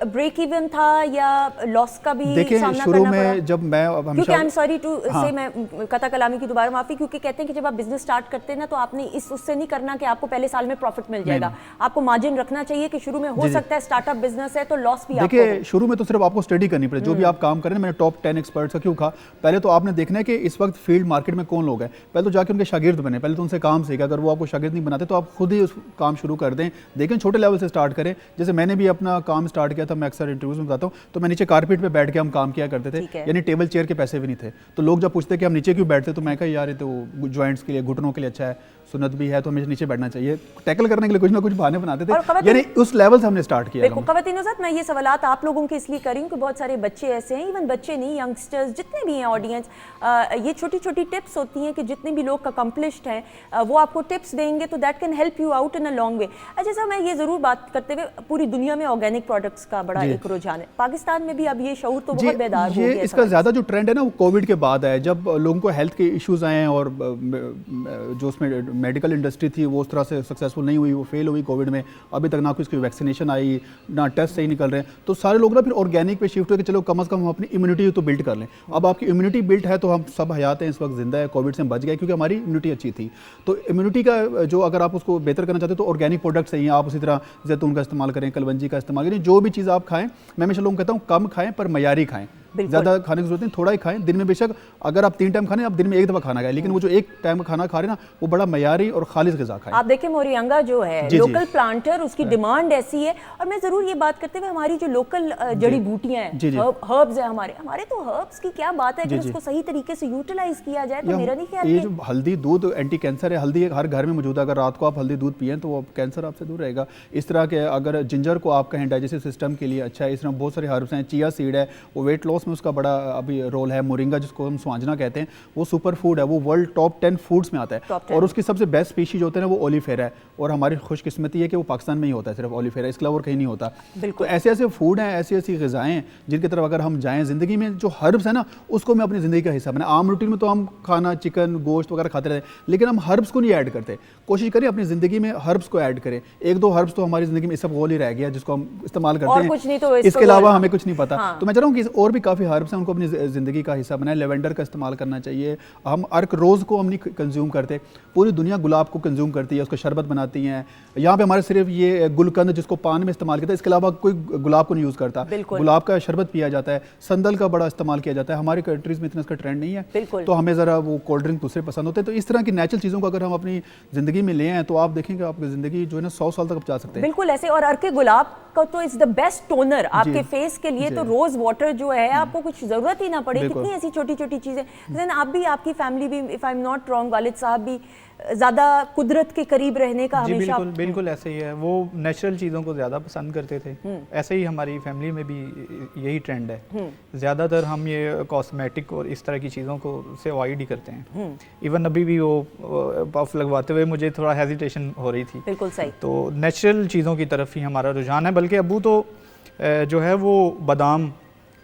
ब्रेक इवन था या लॉस का भी देखिए सामना शुरू करना पड़ा? में जब मैं क्योंकि आई एम सॉरी टू से, मैं कता कलामी की दोबारा माफी, क्योंकि कहते हैं कि जब आप बिजनेस स्टार्ट करते हैं ना तो आपने उससे नहीं करना कि आपको पहले साल में प्रॉफिट मिल जाएगा, आपको मार्जिन रखना चाहिए कि शुरू में हो सकता है स्टार्टअप बिजनेस है तो लॉस भी। देखिए शुरू में तो सिर्फ आपको स्टडी करनी पड़े, जो भी आप काम करें। मैंने टॉप 10 एक्सपर्ट्स का क्यों कहा, पहले तो आपने देखना है कि इस वक्त फील्ड मार्केट में कौन लोग हैं, पहले तो जाके उनके शागिर्द बने, पहले तो उनसे काम सीखा। अगर वो आपको शागिर्द नहीं बनाते तो आप खुद ही उस काम शुरू कर दें, देखें छोटे लेवल से स्टार्ट करें। जैसे मैंने भी अपना काम स्टार्ट किया था, मैं अक्सर इंटरव्यूज में बताता हूँ, तो मैं नीचे कारपेट पे बैठ के हम काम किया करते थे, यानी टेबल चेयर के पैसे भी नहीं थे। तो लोग जब पूछते कि हम नीचे क्यों बैठते, तो मैं कहा यार ये तो जॉइंट्स के लिए, घुटनों के लिए अच्छा है, सुन्नत भी है, तो हमें नीचे बैठना चाहिए। टैकल करने के लिए कुछ ना कुछ बहाने बनाते थे, यानी उस लेवल से हमने स्टार्ट किया। देखो ख़वातीन साथ मैं ये सवालात आप लोगों के इसलिए करी हूँ कि बहुत सारे बच्चे ऐसे हैं, इवन बच्चे नहीं, यंगस्टर्स जितने भी हैं ऑडियंस, ये छोटी छोटी टिप्स होती हैं कि जितने भी लोग अकम्पलिश्ड हैं वो आपको टिप्स देंगे तो that can help you out in a long way. अच्छा सर, मैं ये ज़रूर बात करते हुए, पूरी दुनिया में ऑर्गेनिक प्रोडक्ट्स का बड़ा एक रुझान है, पाकिस्तान में भी अब ये शऊर तो बहुत बेदार हो गया। इसका ज़्यादा जो ट्रेंड है ना वो कोविड के बाद है, जब लोगों को हेल्थ के इश्यूज़ आए हैं और जो उसमें मेडिकल इंडस्ट्री थी वो उस तरह से सक्सेसफुल नहीं हुई, वो फेल हुई कोविड में। अभी तक ना कोई इसकी वैक्सीनेशन आई, ना टेस्ट सही निकल रहे हैं, तो सारे लोग ना फिर ऑर्गेनिक पे शिफ्ट हुए कि चलो कम से कम हम अपनी इम्यूनिटी तो बिल्ड कर लें। अब आपकी इम्यूनिटी बिल्ड है तो हम सब हयात हैं, इस वक्त जिंदा है, कोविड से हम बच गए क्योंकि हमारी इम्यूनिटी अच्छी थी। तो इम्यूनिटी का जो अगर आप उसको बेहतर करना चाहते हो तो ऑर्गेनिक प्रोडक्ट सही हैं। आप उसी तरह जैतून का इस्तेमाल करें, कलवंजी का इस्तेमाल करें, जो भी चीज़ आप खाएं, मैं हमेशा लोगों को कहता हूँ कम खाएं पर मयारी खाएं, ज़्यादा खाने की जरूरत नहीं, थोड़ा ही खाएं। दिन में बेशक अगर आप 3 टाइम खाने, आप दिन में 1 दफ़ा खाना खाएं, लेकिन वो जो 1 टाइम का खाना खा रहे ना वो बड़ा मयारी और खालिश ग़िज़ा खाएं। आप देखें मोरिंगा जो है लोकल प्लांटर, उसकी डिमांड ऐसी है। और मैं ज़रूर ये बात करते हुए हमारी जो लोकल जड़ी बूटियाँ हैं, हर्ब्स हैं, हमारे तो हर्ब्स की क्या बात है, अगर उसको सही तरीके से यूटिलाइज किया जाए तो मेरा नहीं ख्याल। ये जो हल्दी दूध एंटी कैंसर है, हल्दी हर घर में मौजूद है, अगर रात को आप हल्दी दूध पिएं तो वो कैंसर आपसे दूर रहेगा। इस तरह के अगर जिंजर को आप कहें डाइजेस्टिव सिस्टम के लिए अच्छा है, इस तरह बहुत सारे हर्ब्स हैं। चिया सीड है, वो वेट लॉस में उसका बड़ा अभी रोल है। मोरिंगा जिसको हम स्वांजना कहते हैं, वो सुपर फूड है, वो वर्ल्ड टॉप 10 फूड्स में आता है। और उसकी सबसे बेस्ट स्पीशीज होते हैं वो ओलिफेरा है, और हमारी खुशकिस्मती है कि वो पाकिस्तान में ही होता है, सिर्फ ओलिफेरा, इसके अलावा और कहीं नहीं होता। तो ऐसे ऐसे फूड हैं, ऐसी ऐसी ग़िज़ाएँ हैं जिनकी तरफ अगर हम जाएँ ज़िंदगी में, जो हर्ब्स है ना उसको मैं अपनी ज़िंदगी का हिस्सा बनाए। आम रूटीन में तो हम खाना चिकन गोश्त वगैरह खाते रहते हैं, लेकिन हम हर्ब्स को नहीं ऐड करते। कोशिश करें अपनी ज़िंदगी में हर्ब्स को ऐड करें। एक दो हर्ब्स तो हमारी ज़िंदगी में इस सब गोल ही रह गया जिसको हम इस्तेमाल करते हैं, कुछ नहीं तो इसके अलावा हमें कुछ नहीं पता। तो मैं चाह रहा हूँ कि और भी काफ़ी हर्ब्स हैं, उनको अपनी ज़िंदगी का हिस्सा बनाएं। लेवेंडर का इस्तेमाल करना चाहिए। हम अर्क रोज़ को हम नहीं कंज्यूम करते, पूरी दुनिया गुलाब को कंज्यूम करती है, उसको शरबत बनाती हैं। यहाँ पे हमारे सिर्फ ये गुलकंद जिसको पान में इस्तेमाल करता है, इसके अलावा कोई गुलाब को नहीं यूज़ करता। गुलाब का शरबत पिया जाता है, संदल का बड़ा इस्तेमाल किया जाता है। हमारी कंट्रीज़ में इतना इसका ट्रेंड नहीं है, तो हमें ज़रा वो कोल्ड ड्रिंक दूसरे पसंद होते हैं। तो इस तरह की नेचुरल चीज़ों को अगर हम अपनी ज़िंदगी में ले आएँ तो आप देखेंगे आपकी ज़िंदगी जो है ना 100 साल तक जा सकते हैं। बिल्कुल ऐसे। और अर्के गुलाब का तो इट्स द बेस्ट टोनर आपके फेस के लिए। तो रोज वाटर जो है आपको कुछ जरूरत ही ना पड़े। कितनी ऐसी छोटी छोटी चीजें। आप भी, आपकी फैमिली भी, if I am not wrong, वालिद साहब भी ज़्यादा कुदरत के करीब रहने का हमेशा। बिल्कुल ऐसे ही है, वो नेचुरल चीज़ों को ज़्यादा पसंद करते थे। ऐसे ही हमारी फैमिली में भी यही ट्रेंड है। ज़्यादातर हम ये कॉस्मेटिक और इस तरह की चीज़ों को से अवॉइड ही करते हैं। इवन अभी भी वो पफ लगवाते हुए मुझे थोड़ा हेजिटेशन हो रही थी। बिल्कुल सही। तो नेचुरल चीज़ों की तरफ ही हमारा रुझान है। बल्कि अबू तो जो है वो बादाम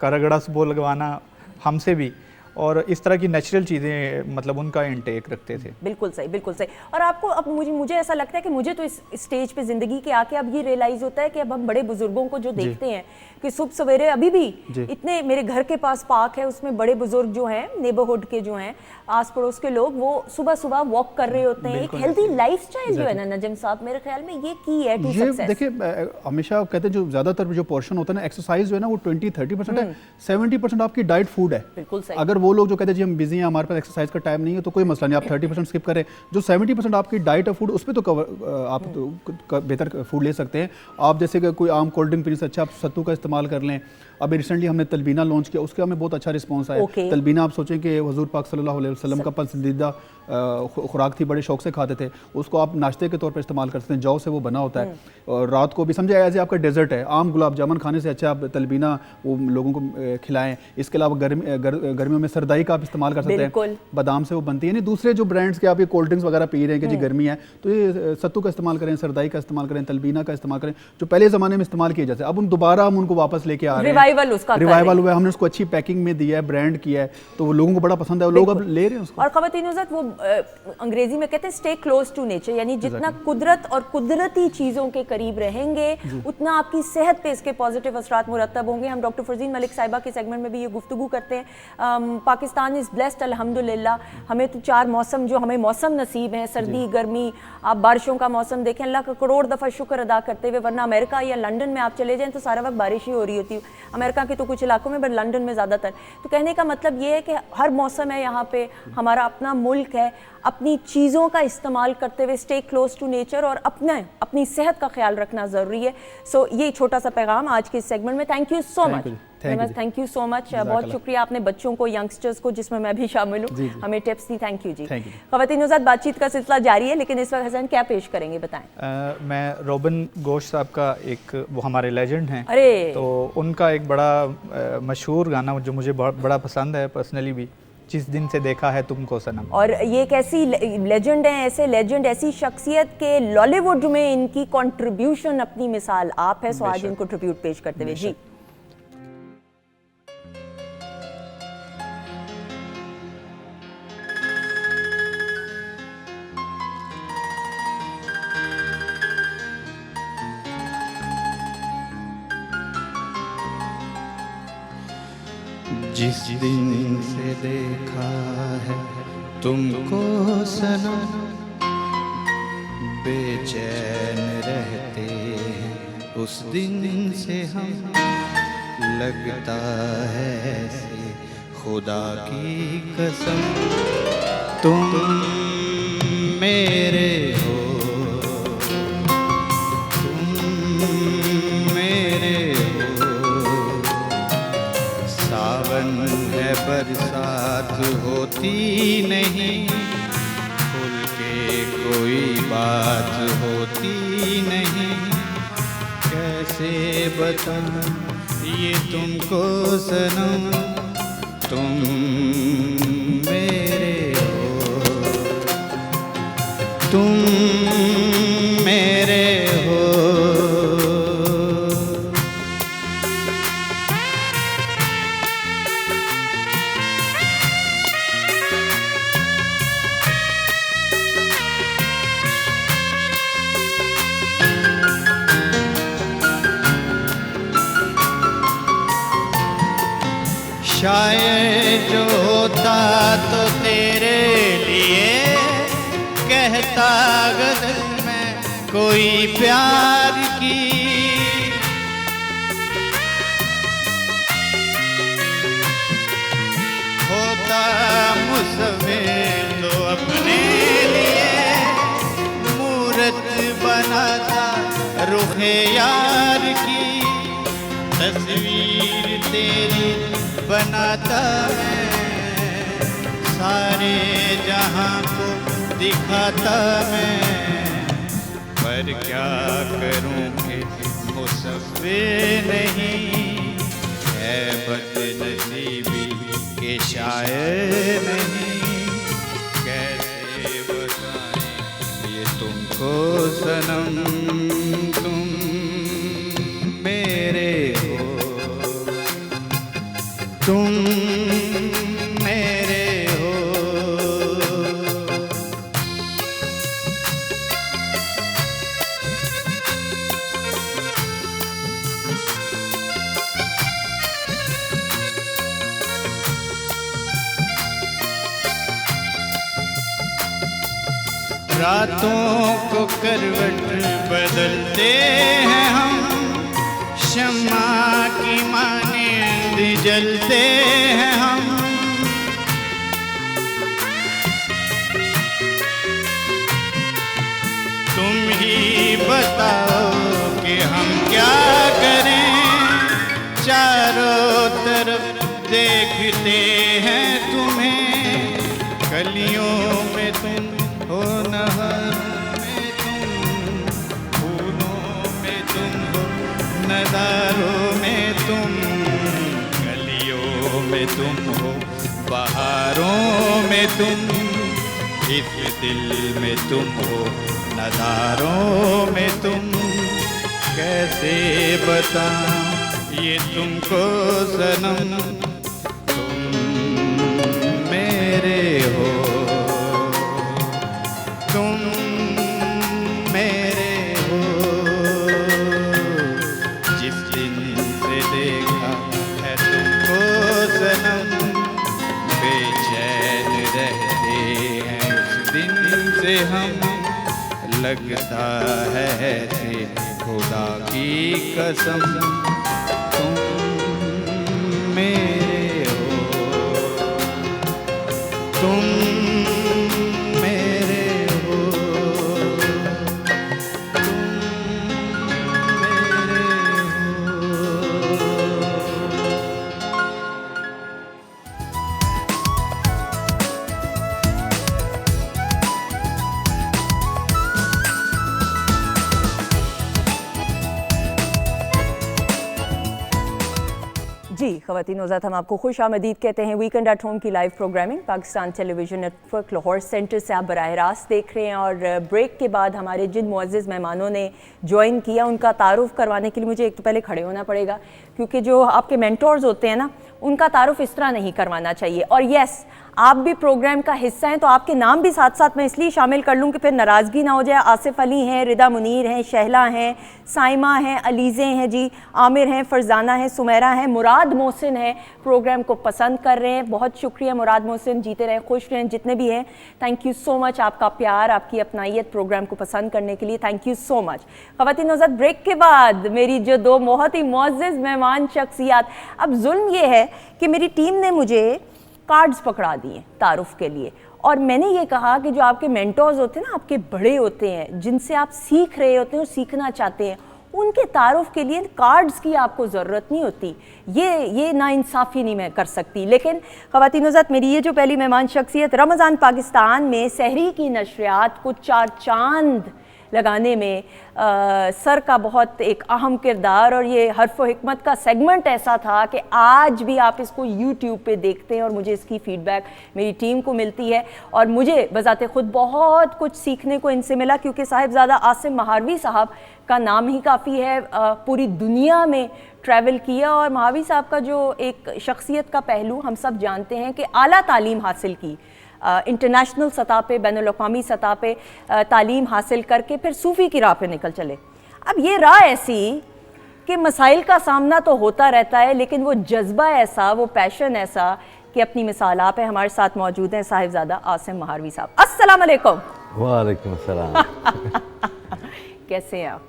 का रगड़ा वो लगवाना हमसे भी, और इस तरह की नेचुरल चीज़ें मतलब उनका इंटेक रखते थे। बिल्कुल सही, बिल्कुल सही। और आपको अब मुझे ऐसा लगता है कि मुझे तो इस स्टेज पे ज़िंदगी के आके अब ये रियलाइज़ होता है कि अब हम बड़े बुजुर्गों को जो देखते हैं कि सुबह सवेरे अभी भी इतने, मेरे घर के पास पार्क है, उसमें बड़े बुजुर्ग जो हैं नेबरहुड के जो हैं आस पड़ोस के लोग, वो सुबह सुबह वॉक कर रहे होते हैं। एक हेल्दी लाइफस्टाइल जो है ना नजम साहब, मेरे ख्याल में ये की है टू सक्सेस। देखिए हमेशा कहते हैं जो ज़्यादातर जो पोर्शन होता है ना एक्सरसाइज जो है ना वो 20-30% है, 70% आपकी डाइट फूड है। बिल्कुल सही। अगर वो लोग जो कहते हैं जी हम बिजी हैं, हमारे पास एक्सरसाइज का टाइम नहीं है, तो कोई मसला नहीं, आप 30% स्किप करें। जो 70% आपकी डाइट है फूड, उस पर तो कवर आप तो बेहतर फूड ले सकते हैं। आप जैसे कि कोई आम कोल्ड ड्रिंक पीने से अच्छा आप सत्तू का इस्तेमाल कर लें। अभी रिसेंटली हमने तलबीना लॉन्च किया, उसके हमें बहुत अच्छा रिस्पांस आया। तलबीना आप सोचें कि हुजूर पाक सल्लल्लाहु अलैहि वसल्लम का पसंदीदा खुराक थी, बड़े शौक से खाते थे। उसको आप नाश्ते के तौर पर इस्तेमाल कर सकते हैं, जौ से वो बना होता है। और रात को भी समझे एज ए आपका डेजर्ट है। आम गुलाब जामुन खाने से अच्छा आप तलबीना वो लोगों को खिलाएं। इसके अलावा गर्मियों में सरदाई का आप इस्तेमाल कर सकते हैं, बादाम से वो बनती है। नहीं दूसरे जो ब्रांड्स के आप ये कोल्ड ड्रिंक्स वगैरह पी रहे हैं कि जी गर्मी है, तो ये सत्तू का इस्तेमाल करें, सरदाई का इस्तेमाल करें, तलबीना का इस्तेमाल करें, जो पहले ज़माने में इस्तेमाल किए जाते हैं। अब उन दोबारा हम उनको वापस लेके आ रहे हैं, रिवाइवल हुआ है। हमने उसको अच्छी पैकिंग में दिया है, ब्रांड किया है, तो वो लोगों को बड़ा पसंद है, लोग अब ले रहे हैं उसको। और ख़वातीन हज़रात, वो अंग्रेजी में कहते हैं स्टे क्लोज टू नेचर, यानी जितना कुदरत और कुदरती चीज़ों के करीब रहेंगे उतना आपकी सेहत पे इसके पॉजिटिव असरात मुरतब होंगे। हम डॉक्टर फरजीन मलिक साहिबा के सेगमेंट में भी ये गुफ्तगू करते हैं। पाकिस्तान इज़ ब्लेस्ड अल्हम्दुलिल्लाह। हमें तो 4 मौसम, जो हमें मौसम नसीब हैं, सर्दी गर्मी, आप बारिशों का मौसम देखें, अल्लाह का करोड़ दफ़ा शुक्र अदा करते हुए, वरना अमेरिका या लंदन में आप चले जाएँ तो सारा वक्त बारिश ही हो रही होती है। अमेरिका के तो कुछ इलाकों में, बट लंदन में ज़्यादातर। तो कहने का मतलब ये है कि हर मौसम है यहाँ पे, हमारा अपना मुल्क है, अपनी चीज़ों का इस्तेमाल करते हुए स्टे क्लोज टू नेचर और अपनी सेहत का ख्याल रखना ज़रूरी है। सो ये छोटा सा पैगाम आज के इस सेगमेंट में। Thank you so much, thank you so much. बहुत शुक्रिया आपने बच्चों को, यंगस्टर्स को, जिसमें मैं भी शामिल हूँ, हमें टिप्स दी। थैंक यू जी। ख़वातीन हज़रात, बातचीत का सिलसिला जारी है, लेकिन इस वक्त हसन क्या पेश करेंगे बताएं। मैं रोबन गोश साहब का एक, वो हमारे लेजेंड हैं, अरे तो उनका एक बड़ा मशहूर गाना जो मुझे बड़ा पसंद है पर्सनली भी, जिस दिन से देखा है तुमको सनम। और ये कैसी लेजेंड हैं, ऐसे लेजेंड, ऐसी शख्सियत के लॉलीवुड में इनकी कंट्रीब्यूशन अपनी मिसाल आप है। सो आज इनको ट्रिब्यूट पेश करते हुए जी। जिस दिन से देखा है तुमको सनम, बेचैन रहते हैं उस दिन से हम, लगता है ऐसे खुदा की कसम, तुम मेरे हो, तुम मेरे हो, सावन है बरसात होती नहीं, खुल के कोई बात होती नहीं, कैसे बताऊं ये तुमको सनम। तुम मेरे हो, तुम मेरे हो। शायद जो होता तो तेरे लिए कहता गज़ल में कोई प्यार की, होता मुसव्विर तो अपने लिए मूरत बनाता रुखे यार की, तस्वीर तेरी बनाता मैं सारे जहां को दिखाता मैं, पर क्या करूं कि मुसव्विर नहीं है, बदनसीबी के शायर नहीं, कैसे बताएं ये तुमको सनम, तुम मेरे हो, तुम मेरे हो। रातों को करवट बदलते हैं हम, शम्मा की मानिंद जलते हैं हम, तुम ही बताओ कि हम क्या करें, चारों तरफ देखते हैं तुम्हें, कलियों में तुम हो, नहरों में तुम, फूलों में तुम हो, नज़ारों में तुम, गलियों में तुम हो, बहारों में तुम, इस दिल में तुम हो, नज़ारों में तुम, कैसे बताऊं ये तुमको सनम, तुम मेरे हो, तुम मेरे हो। जिस दिन से देखा है तुमको सनम, बेचैन रहते हैं उस दिन से हम, लगता है ऐसे खुदा की कसम, तुम मेरे हो, तुम मेरे हो, तुम मेरे हो। जी ख़वातीन नौज़ात, हम आपको खुश आमदीद कहते हैं। वीकेंड एट होम की live programming Pakistan television network Lahore centre से आप बराह रास्त देख रहे हैं। और ब्रेक के बाद हमारे जिन मुअज़्ज़िज़ मेहमानों ने ज्वाइन किया उनका तारुफ़ करवाने के लिए मुझे एक तो पहले खड़े होना पड़ेगा, क्योंकि जो आपके मेंटोर्स होते हैं ना, उनका तारुफ़ इस तरह नहीं करवाना चाहिए। और येस, आप भी प्रोग्राम का हिस्सा हैं तो आपके नाम भी साथ साथ मैं इसलिए शामिल कर लूँ कि फिर नाराज़गी ना हो जाए। आसिफ अली हैं, रिदा मुनीर हैं, शहला हैं, साइमा हैं, अलीज़े हैं जी, आमिर हैं, फरजाना है, सुमेरा है, मुराद मोहसिन है, प्रोग्राम को पसंद कर रहे हैं। बहुत शुक्रिया मुराद मोहसिन, जीते रहें, खुश रहें, जितने भी हैं, थैंक यू सो मच। आपका प्यार, आपकी अपनाइयत प्रोग्राम को पसंद करने के लिए थैंक यू सो मच। ख़वातीन नौज़ात, ब्रेक के बाद मेरी जो दो बहुत ही मुअज़्ज़िज़ मेहमान शख्सियात, अब जुल्म ये है कि मेरी टीम ने मुझे कार्ड्स पकड़ा दिए तारुफ़ के लिए, और मैंने ये कहा कि जो आपके मेंटोर्स होते हैं ना, आपके बड़े होते हैं, जिनसे आप सीख रहे होते हैं और सीखना चाहते हैं, उनके तारुफ़ के लिए कार्ड्स की आपको ज़रूरत नहीं होती। ये नाइंसाफ़ी नहीं मैं कर सकती। लेकिन ख़वातीन नौज़ात, मेरी ये जो पहली मेहमान शख्सियत रमज़ान पाकिस्तान में सहरी की नशरियात को चार चांद लगाने में सर का बहुत एक अहम किरदार, और ये हर्फ व हिकमत का सेगमेंट ऐसा था कि आज भी आप इसको यूट्यूब पे देखते हैं और मुझे इसकी फ़ीडबैक मेरी टीम को मिलती है, और मुझे बज़ाते ख़ुद बहुत कुछ सीखने को इनसे मिला, क्योंकि साहिबजादा आसिम महारवी साहब का नाम ही काफ़ी है, पूरी दुनिया में ट्रैवल किया, और महावी साहब का जो एक शख्सियत का पहलू हम सब जानते हैं कि आला तालीम हासिल की, इंटरनेशनल सतह पे, बैनुल-अक़वामी सतह पे तालीम हासिल करके फिर सूफ़ी की राह पे निकल चले। अब ये राह ऐसी कि मसाइल का सामना तो होता रहता है, लेकिन वो जज्बा ऐसा, वो पैशन ऐसा कि अपनी मिसाल आप है। हमारे साथ मौजूद हैं साहिबजादा आसिम महारवी साहब। अस्सलाम वालेकुम। वालेकुम अस्सलाम। कैसे हैं आप?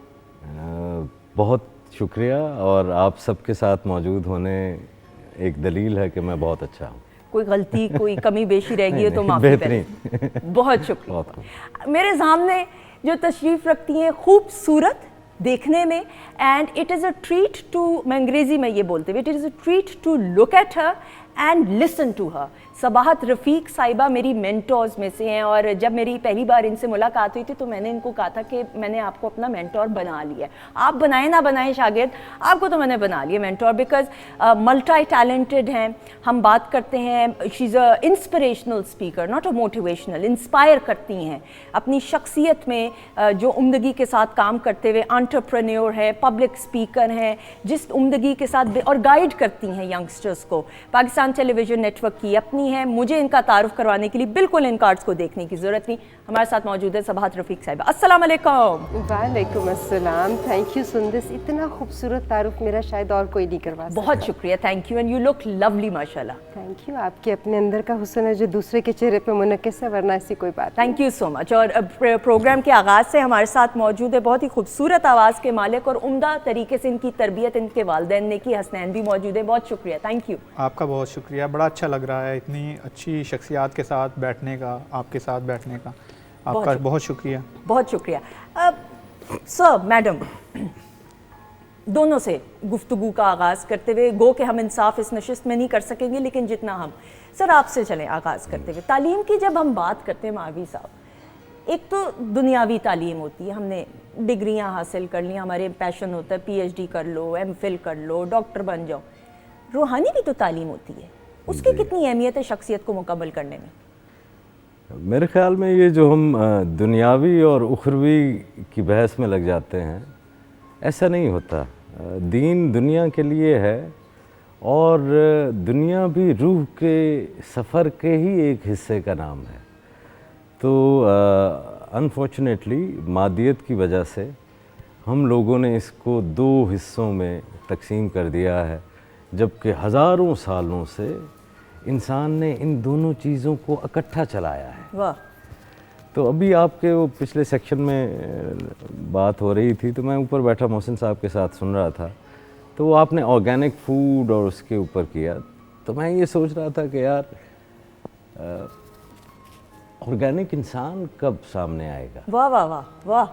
बहुत शुक्रिया, और आप सबके साथ मौजूद होने एक दलील है कि मैं बहुत अच्छा हूँ। कोई गलती, कोई कमी बेशी रह गई है तो माफ़ी बेहतरीन। बहुत शुक्रिया। मेरे सामने जो तशरीफ़ रखती हैं, खूबसूरत देखने में, and it is a treat to, मैं अंग्रेज़ी में ये बोलते हुए, it is a treat to look at her and listen to her. Sabahat Rafiq साहिबा मेरी मेंटोर्स में से हैं, और जब मेरी पहली बार इनसे मुलाकात हुई थी तो मैंने इनको कहा था कि मैंने आपको अपना मेंटोर बना लिया है। आप बनाए ना बनाए शागिर्द, आपको तो मैंने बना लिया मेंटोर, बिकॉज मल्टी टैलेंटेड हैं। हम बात करते हैं, she is a inspirational speaker, not a motivational, inspire करती हैं अपनी शख्सियत में, जो उम्दगी के साथ काम करते हुए एंटरप्रेन्योर है, पब्लिक स्पीकर हैं, जिस उम्दगी के साथ और गाइड करती हैं यंगस्टर्स को। पाकिस्तान टेलीविज़न नेटवर्क की अपनी है, मुझे इनका तारुफ करवाने के लिए बिल्कुल इन कार्ड्स को देखने की ज़रूरत नहीं। हमारे साथ मौजूद है सबाहत रफ़ीक साहिबा। अस्सलाम वालेकुम। वालेकुम अस्सलाम। थैंक यू सुंदस, इतना खूबसूरत तारुफ मेरा शायद और कोई नहीं करवा सकता। बहुत शुक्रिया, thank you, and you look lovely माशाल्लाह। Thank you. आपके अपने अंदर का हुस्न है जो दूसरे के चेहरे पे मुनक्किस है, वरना ऐसी कोई बात थैंक यू सो मच। और प्रोग्राम के आगाज़ से हमारे साथ मौजूद है बहुत ही खूबसूरत आवाज़ के मालिक, और उम्दा तरीके से इनकी तरबियत इनके वालिदैन ने की, हसनैन भी मौजूद है। बहुत शुक्रिया, थैंक यू। आपका बहुत शुक्रिया, बड़ा अच्छा लग रहा है इतनी अच्छी शख्सियात के साथ बैठने का, आपके साथ बैठने का, आपका बहुत शुक्रिया। बहुत शुक्रिया। सर, मैडम, दोनों से गुफ्तगू का आगाज़ करते हुए, गो कि हम इंसाफ इस नशिस्त में नहीं कर सकेंगे, लेकिन जितना हम, सर आपसे चलें आगाज़ करते हुए। तालीम की जब हम बात करते हैं महावी साहब, एक तो दुनियावी तालीम होती है, हमने डिग्रियां हासिल कर ली, हमारे पैशन होता है PhD कर लो, MPhil कर लो, डॉक्टर बन जाओ। रूहानी भी तो तालीम होती है, उसकी कितनी अहमियत है शख्सियत को मुकम्मल करने में? मेरे ख्याल में ये जो हम दुनियावी और उखरवी की बहस में लग जाते हैं, ऐसा नहीं होता। दीन दुनिया के लिए है, और दुनिया भी रूह के सफ़र के ही एक हिस्से का नाम है। तो अनफॉर्चुनेटली मादियत की वजह से हम लोगों ने इसको दो हिस्सों में तकसीम कर दिया है, जबकि हज़ारों सालों से इंसान ने इन दोनों चीज़ों को इकट्ठा चलाया है। वाह। तो अभी आपके वो पिछले सेक्शन में बात हो रही थी, तो मैं ऊपर बैठा मोहसिन साहब के साथ सुन रहा था, तो वो आपने ऑर्गेनिक फूड और उसके ऊपर किया, तो मैं ये सोच रहा था कि यार ऑर्गेनिक इंसान कब सामने आएगा? वाह वाह वाह वाह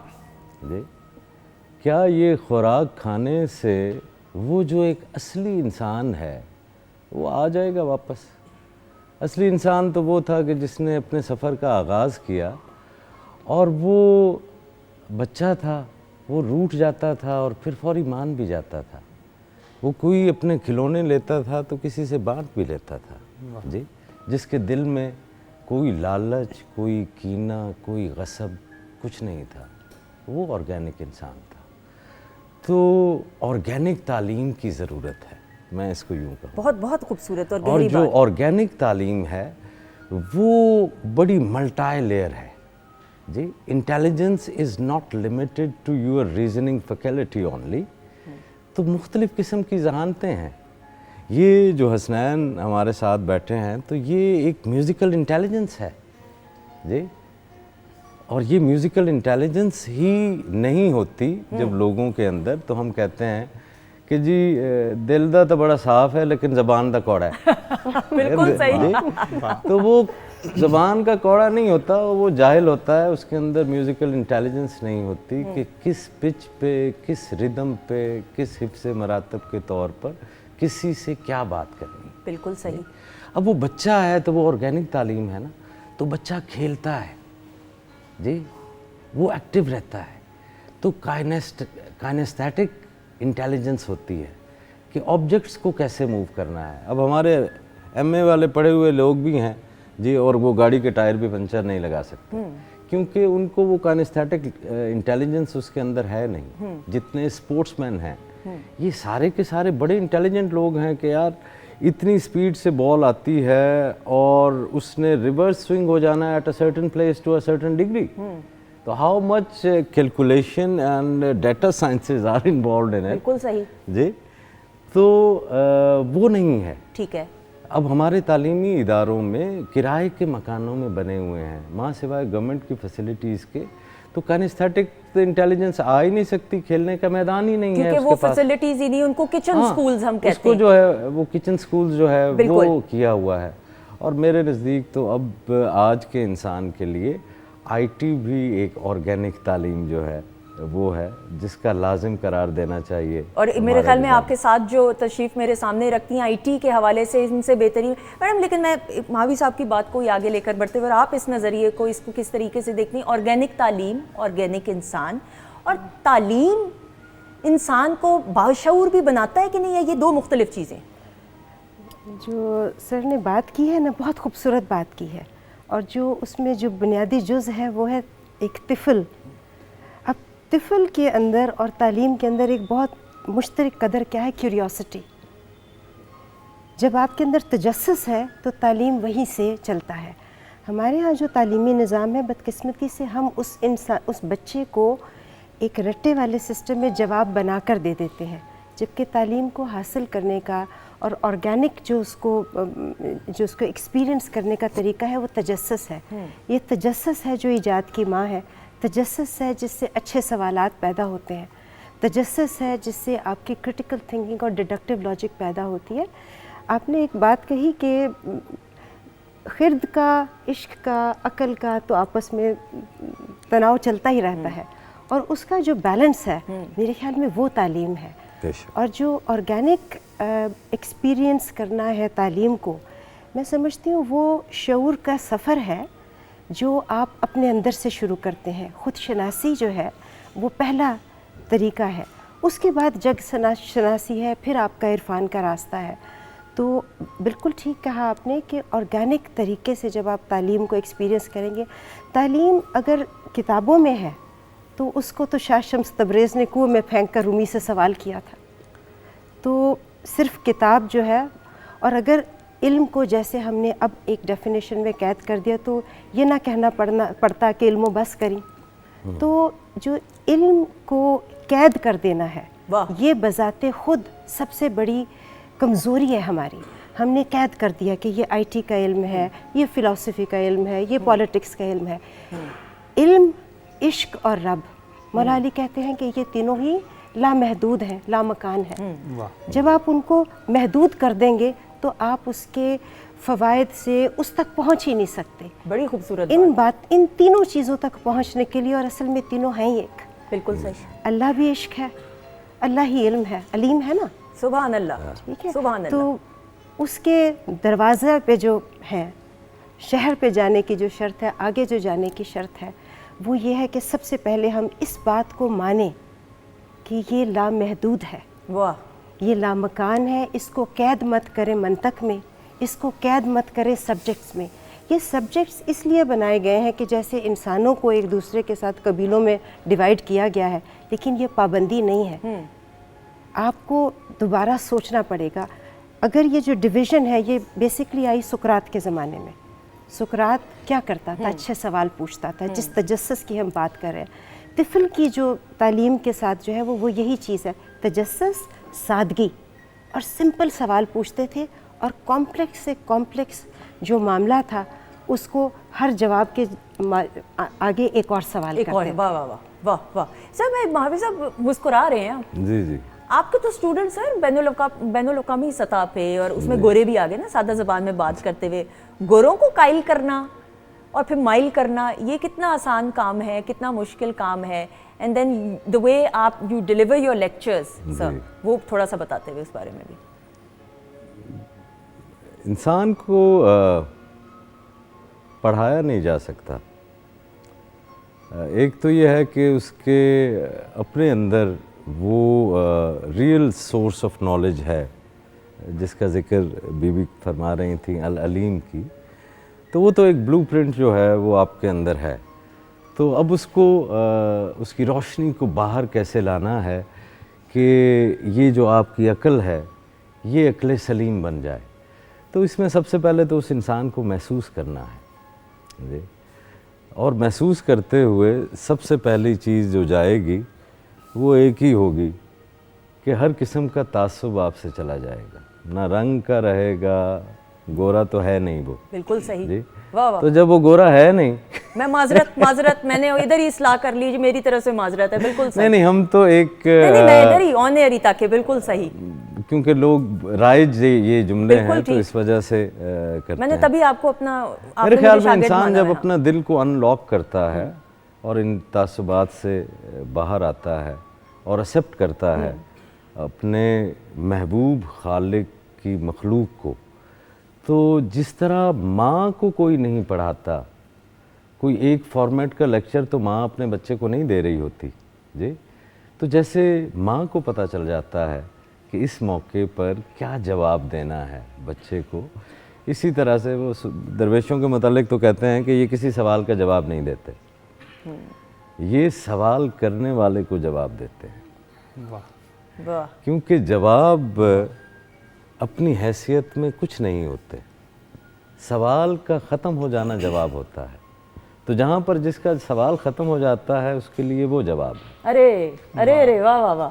जी, क्या ये खुराक खाने से वो जो एक असली इंसान है वो आ जाएगा वापस? असली इंसान तो वो था कि जिसने अपने सफ़र का आगाज़ किया, और वो बच्चा था, वो रूठ जाता था और फिर फौरी मान भी जाता था। वो कोई अपने खिलौने लेता था तो किसी से बांट भी लेता था जी, जिसके दिल में कोई लालच, कोई कीना, कोई गसब कुछ नहीं था। वो ऑर्गेनिक इंसान था। तो ऑर्गेनिक तालीम की ज़रूरत है, मैं इसको यूँ कहूँ। बहुत बहुत खूबसूरत और और गहरी जो बात। ऑर्गेनिक तालीम है वो बड़ी मल्टी लेयर है जी। Intelligence is not limited to your reasoning faculty only. तो मुख्तलिफ़ किस्म की ज़हानतें हैं। ये जो हसनैन हमारे साथ बैठे हैं, तो ये एक म्यूज़िकल इंटेलिजेंस है जी, और ये म्यूज़िकल इंटेलिजेंस ही नहीं होती जब लोगों के अंदर, तो हम कहते हैं कि जी दिल दा तो बड़ा साफ है लेकिन ज़बान दा कौड़ा है। बिल्कुल सही। तो वो ज़बान का कौड़ा नहीं होता, वो जाहिल होता है, उसके अंदर म्यूज़िकल इंटेलिजेंस नहीं होती कि किस पिच पे, किस रिदम पे, किस हिफ्ज़े मरातब के तौर पर किसी से क्या बात करनी। बिल्कुल सही। अब वो बच्चा है तो वो ऑर्गेनिक तालीम है ना, तो बच्चा खेलता है जी, वो एक्टिव रहता है, तो काइनेस्थेटिक इंटेलिजेंस होती है कि ऑब्जेक्ट्स को कैसे मूव करना है। अब हमारे एमए वाले पढ़े हुए लोग भी हैं जी, और वो गाड़ी के टायर भी पंचर नहीं लगा सकते क्योंकि उनको वो काइनेस्थेटिक इंटेलिजेंस उसके अंदर है नहीं। जितने स्पोर्ट्समैन हैं ये सारे के सारे बड़े इंटेलिजेंट लोग हैं कि यार इतनी स्पीड से बॉल आती है और उसने रिवर्स स्विंग हो जाना है at a certain place to a certain degree. तो how much calculation and data sciences are involved in it. बिल्कुल सही जी। तो वो नहीं है। ठीक है। अब हमारे तालीमी इदारों में किराए के मकानों में बने हुए हैं, माँ सिवाय गवर्नमेंट की फैसिलिटीज़ के, तो काइनेस्थेटिक इंटेलिजेंस आ ही नहीं सकती, खेलने का मैदान ही नहीं है क्योंकि उसके वो पास। फैसिलिटीज ही नहीं, उनको किचन स्कूल्स हम कहते उसको हैं। जो है वो किचन स्कूल्स जो है वो किया हुआ है। और मेरे नज़दीक तो अब आज के इंसान के लिए आईटी भी एक ऑर्गेनिक तालीम जो है वो है जिसका लाजिम करार देना चाहिए। और मेरे ख्याल में आपके साथ जो तशरीफ़ मेरे सामने रखती हैं आईटी के हवाले से, इनसे बेहतरीन मैडम। लेकिन मैं महावी साहब की बात को ही आगे लेकर बढ़ते हुए, आप इस नज़रिए को, इसको किस तरीके से देखती हैं? ऑर्गेनिक तालीम, ऑर्गेनिक इंसान, और तालीम इंसान को बाशऊर भी बनाता है कि नहीं, है ये दो मुख्तलिफ चीज़ें? जो सर ने बात की है ना, बहुत खूबसूरत बात की है, और जो उसमें जो बुनियादी जुज़ है वो है एक तिफ़ल। अब तिफ़ल के अंदर और तालीम के अंदर एक बहुत मुश्तरक कदर क्या है? क्यूरियोसिटी। जब आपके अंदर तजस्सुस है तो तालीम वहीं से चलता है। हमारे यहाँ जो तालीमी निज़ाम है, बदकिस्मती से हम उस बच्चे को एक रट्टे वाले सिस्टम में जवाब बना कर दे देते हैं, जबकि तालीम को हासिल करने का और ऑर्गेनिक जो उसको एक्सपीरियंस करने का तरीका है वो तजस्सुस है। ये तजस्सुस है जो ईजाद की माँ है, तजस्सुस है जिससे अच्छे सवालात पैदा होते हैं, तजस्सुस है जिससे आपकी क्रिटिकल थिंकिंग और डिडक्टिव लॉजिक पैदा होती है। आपने एक बात कही कि खिर्द का, इश्क का, अकल का तो आपस में तनाव चलता ही रहता है, और उसका जो बैलेंस है मेरे ख्याल में वो तालीम है। और जो ऑर्गेनिक एक्सपीरियंस करना है तालीम को, मैं समझती हूँ वो शऊर का सफ़र है जो आप अपने अंदर से शुरू करते हैं। ख़ुद शनासी जो है वो पहला तरीका है, उसके बाद जग शनासी है, फिर आपका इरफान का रास्ता है। तो बिल्कुल ठीक कहा आपने कि ऑर्गेनिक तरीके से जब आप तालीम को एक्सपीरियंस करेंगे, तालीम अगर किताबों में है तो उसको तो शाह शम्स तबरेज़ ने कुएं में फेंक कर रूमी से सवाल किया था। तो सिर्फ़ किताब जो है, और अगर इल्म को जैसे हमने अब एक डेफिनेशन में कैद कर दिया तो ये ना कहना पड़ता कि इल्मो बस करी। तो जो इल्म को कैद कर देना है ये बज़ाते ख़ुद सबसे बड़ी कमज़ोरी है हमारी। हमने कैद कर दिया कि ये आईटी का इल्म है, ये फ़िलासफ़ी का इल्म है, ये पॉलिटिक्स का इल्म है। इल्म, इश्क और रब, मौला अली कहते हैं कि ये तीनों ही लामहदूद हैं, लामकान हैं। जब आप उनको महदूद कर देंगे तो आप उसके फ़वाइद से उस तक पहुंच ही नहीं सकते। बड़ी खूबसूरत इन तीनों चीज़ों तक पहुंचने के लिए, और असल में तीनों हैं ही एक। बिल्कुल सही। अल्लाह भी इश्क है, अल्लाह ही इल्म है, अलीम है ना। सुभान अल्लाह। ठीक है, सुभान अल्लाह। तो उसके दरवाज़े पे जो है, शहर पे जाने की जो शर्त है, आगे जो जाने की शर्त है, वो ये है कि सबसे पहले हम इस बात को माने कि ये लामहदूद है, वाह, ये लामकान है। इसको कैद मत करें मंतक में, इसको कैद मत करें सब्जेक्ट्स में। ये सब्जेक्ट्स इसलिए बनाए गए हैं कि जैसे इंसानों को एक दूसरे के साथ कबीलों में डिवाइड किया गया है, लेकिन ये पाबंदी नहीं है। आपको दोबारा सोचना पड़ेगा। अगर ये जो डिवीज़न है ये बेसिकली आई सुकरात के ज़माने में। सुकरात क्या करता था? अच्छे सवाल पूछता था, जिस तजस्सुस की हम बात कर रहे हैं। तिफ़ल की जो तालीम के साथ जो है वो यही चीज़ है, तजस्सुस, सादगी, और सिंपल सवाल पूछते थे, और कॉम्प्लेक्स से कॉम्प्लेक्स जो मामला था उसको हर जवाब के आगे एक और सवाल करते थे। वाह वाह वाह वाह वाह। सर, मैं महावीर साहब मुस्कुरा रहे हैं आप। जी जी। आपके तो स्टूडेंट्स हैं बैनुल-अक़वामी सतह पे, और उसमें गोरे भी आ गए ना, सादा ज़बान में बात करते हुए। गोरों को कायल करना और फिर माइल करना, ये कितना आसान काम है, कितना मुश्किल काम है। एंड देन द वे आप you deliver your lectures sir, वो थोड़ा सा बताते हुए उस बारे में भी। इंसान को पढ़ाया नहीं जा सकता, एक तो ये है कि उसके अपने अंदर वो रियल सोर्स ऑफ नॉलेज है जिसका जिक्र बीबी फरमा रही थी अल अलीम की, तो वो तो एक ब्लूप्रिंट जो है वो आपके अंदर है। तो अब उसको उसकी रोशनी को बाहर कैसे लाना है कि ये जो आपकी अक्ल है ये अक्ल सलीम बन जाए, तो इसमें सबसे पहले तो उस इंसान को महसूस करना है जी। और महसूस करते हुए सबसे पहली चीज़ जो जाएगी वो एक ही होगी कि हर किस्म का तासुब आपसे चला जाएगा, ना रंग का रहेगा, गोरा तो है नहीं वो। बिल्कुल सही जी। वाह वाह। तो जब वो गोरा है नहीं मैं माजरत मैंने इधर ही इस्लाह कर ली, मेरी तरफ से माजरत है, बिल्कुल सही। नहीं हम तो एक नहीं मैं इधर ही ऑन एयर ही ताकि बिल्कुल सही, क्योंकि लोग राइज ये जुमले हैं तो इस वजह से करते मैंने हैं। तभी आपको अपना मेरे ख्याल में इंसान जब अपना दिल को अनलॉक करता है और इन तासुबात से बाहर आता है और एक्सेप्ट करता है अपने महबूब खालिक की मखलूक को, तो जिस तरह माँ को कोई नहीं पढ़ाता, कोई एक फॉर्मेट का लेक्चर तो माँ अपने बच्चे को नहीं दे रही होती जी, तो जैसे माँ को पता चल जाता है कि इस मौके पर क्या जवाब देना है बच्चे को, इसी तरह से वो दरवेशों के मुतालिक तो कहते हैं कि ये किसी सवाल का जवाब नहीं देते, ये सवाल करने वाले को जवाब देते हैं। वाह। क्योंकि जवाब अपनी हैसियत में कुछ नहीं होते, सवाल का ख़त्म हो जाना जवाब होता है। तो जहाँ पर जिसका सवाल ख़त्म हो जाता है उसके लिए वो जवाब है। अरे अरे अरे वाह वाह वाह।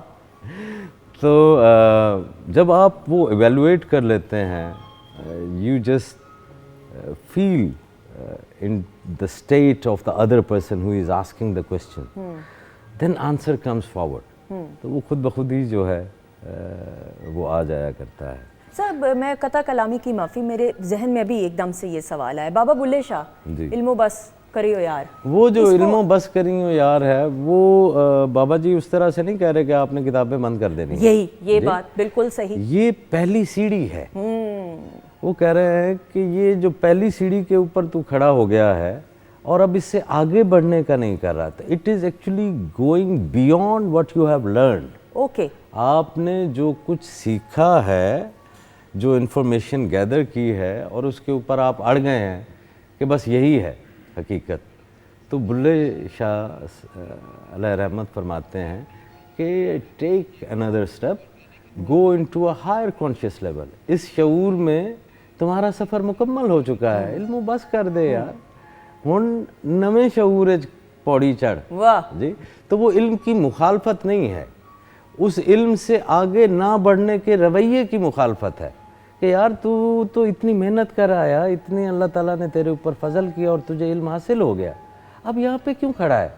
तो जब आप वो एवेलुएट कर लेते हैं, you just feel in the state of the other person who is asking the question, then answer comes forward. तो वो खुद ब खुद ही जो है वो आ जाया करता है। सर मैं कता कलामी की माफ़ी, मेरे जहन में अभी एकदम से ये सवाल आया, बाबा बुल्ले शाह इल्मो बस करियो यार, वो जो इल्मो बस करियो यार है वो बाबा जी उस तरह से नहीं कह रहे कि आपने किताबें बंद कर देनी, यही ये बात बिल्कुल सही, ये पहली सीढ़ी है। वो कह रहे हैं कि ये जो पहली सीढ़ी के ऊपर तू खड़ा हो गया है और अब इससे आगे बढ़ने का नहीं कर रहा था, it is actually going beyond what you have learn. Okay, आपने जो कुछ सीखा है, जो इन्फॉर्मेशन गैदर की है और उसके ऊपर आप अड़ गए हैं कि बस यही है हकीकत, तो बुल्ले शाह अलैहि रहमत फरमाते हैं कि take another step, go into a higher conscious level. इस शऊर में तुम्हारा सफ़र मुकम्मल हो चुका है, इल्मो बस कर दे यार, हुण नवे शऊर पौड़ी चढ़। वाह जी। तो वो इल्म की मुखालफत नहीं है, उस इल्म से आगे ना बढ़ने के रवैये की मुखालफत है कि यार तू तो इतनी मेहनत कर आया, इतनी अल्लाह ताला ने तेरे ऊपर फजल किया और तुझे इल्म हासिल हो गया, अब यहाँ पे क्यों खड़ा है?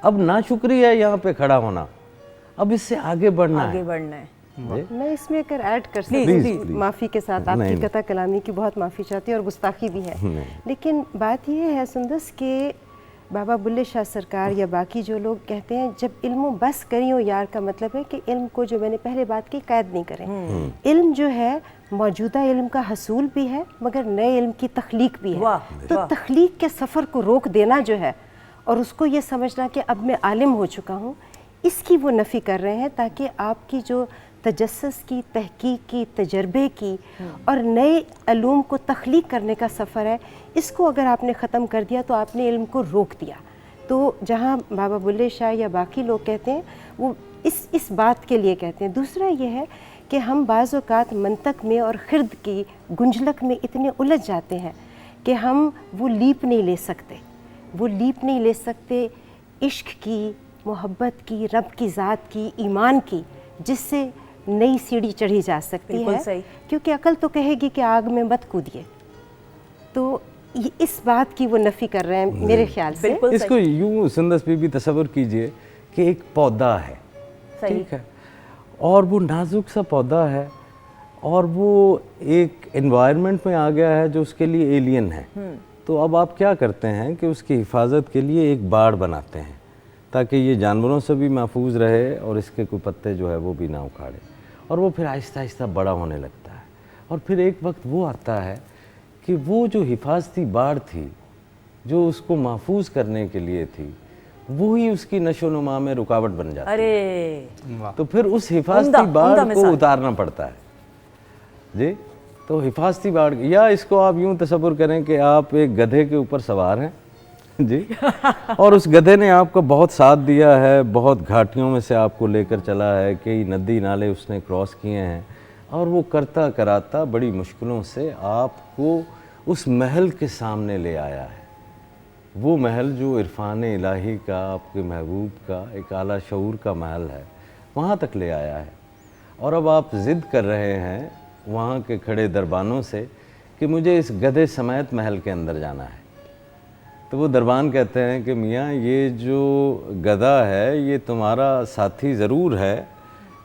अब नाशुक्री है यहाँ पे खड़ा होना, अब इससे आगे बढ़ना है। मैं इसमें अगर ऐड कर सकती, माफ़ी के साथ आपकी कता कलामी की बहुत माफ़ी चाहती हूँ और गुस्ताखी भी है, लेकिन बात ये है सुंदस के बाबा बुल्ले शाह सरकार या बाकी जो लोग कहते हैं जब इल्मो बस करियो यार का मतलब है कि इल्म को, जो मैंने पहले बात की, कैद नहीं करें। इल्म जो है मौजूदा इल्म का हसूल भी है मगर नए इल्म की तख्लीक भी है। तो तख्लीक के सफ़र को रोक देना जो है और उसको ये समझना कि अब मैं आलिम हो चुका हूँ, इसकी वो नफ़ी कर रहे हैं ताकि आपकी जो तजस्सुस की, तहकीक की, तजर्बे की और नए अलूम को तख्लीक करने का सफ़र है, इसको अगर आपने ख़त्म कर दिया तो आपने इल्म को रोक दिया। तो जहाँ बाबा बुल्ले शाह या बाकी लोग कहते हैं वो इस बात के लिए कहते हैं। दूसरा ये है कि हम बाज़ औक़ात मंतक में और ख़िर्द की गुंजलक में इतने उलझ जाते हैं कि हम वो लीप नहीं ले सकते, वो लीप नहीं ले सकते इश्क की, मोहब्बत की, रब की ज़ात की, ईमान की, जिससे नई सीढ़ी चढ़ी जा सकती है। सही। क्योंकि अकल तो कहेगी कि आग में मत कूदिए, तो इस बात की वो नफ़ी कर रहे हैं मेरे ख्याल से। इसको यूँ सुंदस बीबी तसव्वुर कीजिए कि एक पौधा है, ठीक है, और वो नाजुक सा पौधा है और वो एक एनवायरनमेंट में आ गया है जो उसके लिए एलियन है। तो अब आप क्या करते हैं कि उसकी हिफाजत के लिए एक बाड़ बनाते हैं ताकि ये जानवरों से भी महफूज रहे और इसके कोई पत्ते जो है वो भी ना उखाड़े, और वो फिर आहिस्ता आहिस्ता बड़ा होने लगता है। और फिर एक वक्त वो आता है कि वो जो हिफाजती बाड़ थी, जो उसको महफूज करने के लिए थी, वो ही उसकी नशोनुमा में रुकावट बन जाती है। अरे तो फिर उस हिफाजती उम्दा बाड़ को मिसाल। उतारना पड़ता है जी। तो हिफाजती बाड़, या इसको आप यूं तसव्वुर करें कि आप एक गधे के ऊपर सवार हैं जी, और उस गधे ने आपको बहुत साथ दिया है, बहुत घाटियों में से आपको लेकर चला है, कई नदी नाले उसने क्रॉस किए हैं, और वो करता कराता बड़ी मुश्किलों से आपको उस महल के सामने ले आया है। वो महल जो इरफान इलाही का, आपके महबूब का एक आला शऊर का महल है, वहाँ तक ले आया है। और अब आप ज़िद कर रहे हैं वहाँ के खड़े दरबानों से कि मुझे इस गधे समेत महल के अंदर जाना है। तो वो दरबान कहते हैं कि मियाँ ये जो गधा है ये तुम्हारा साथी ज़रूर है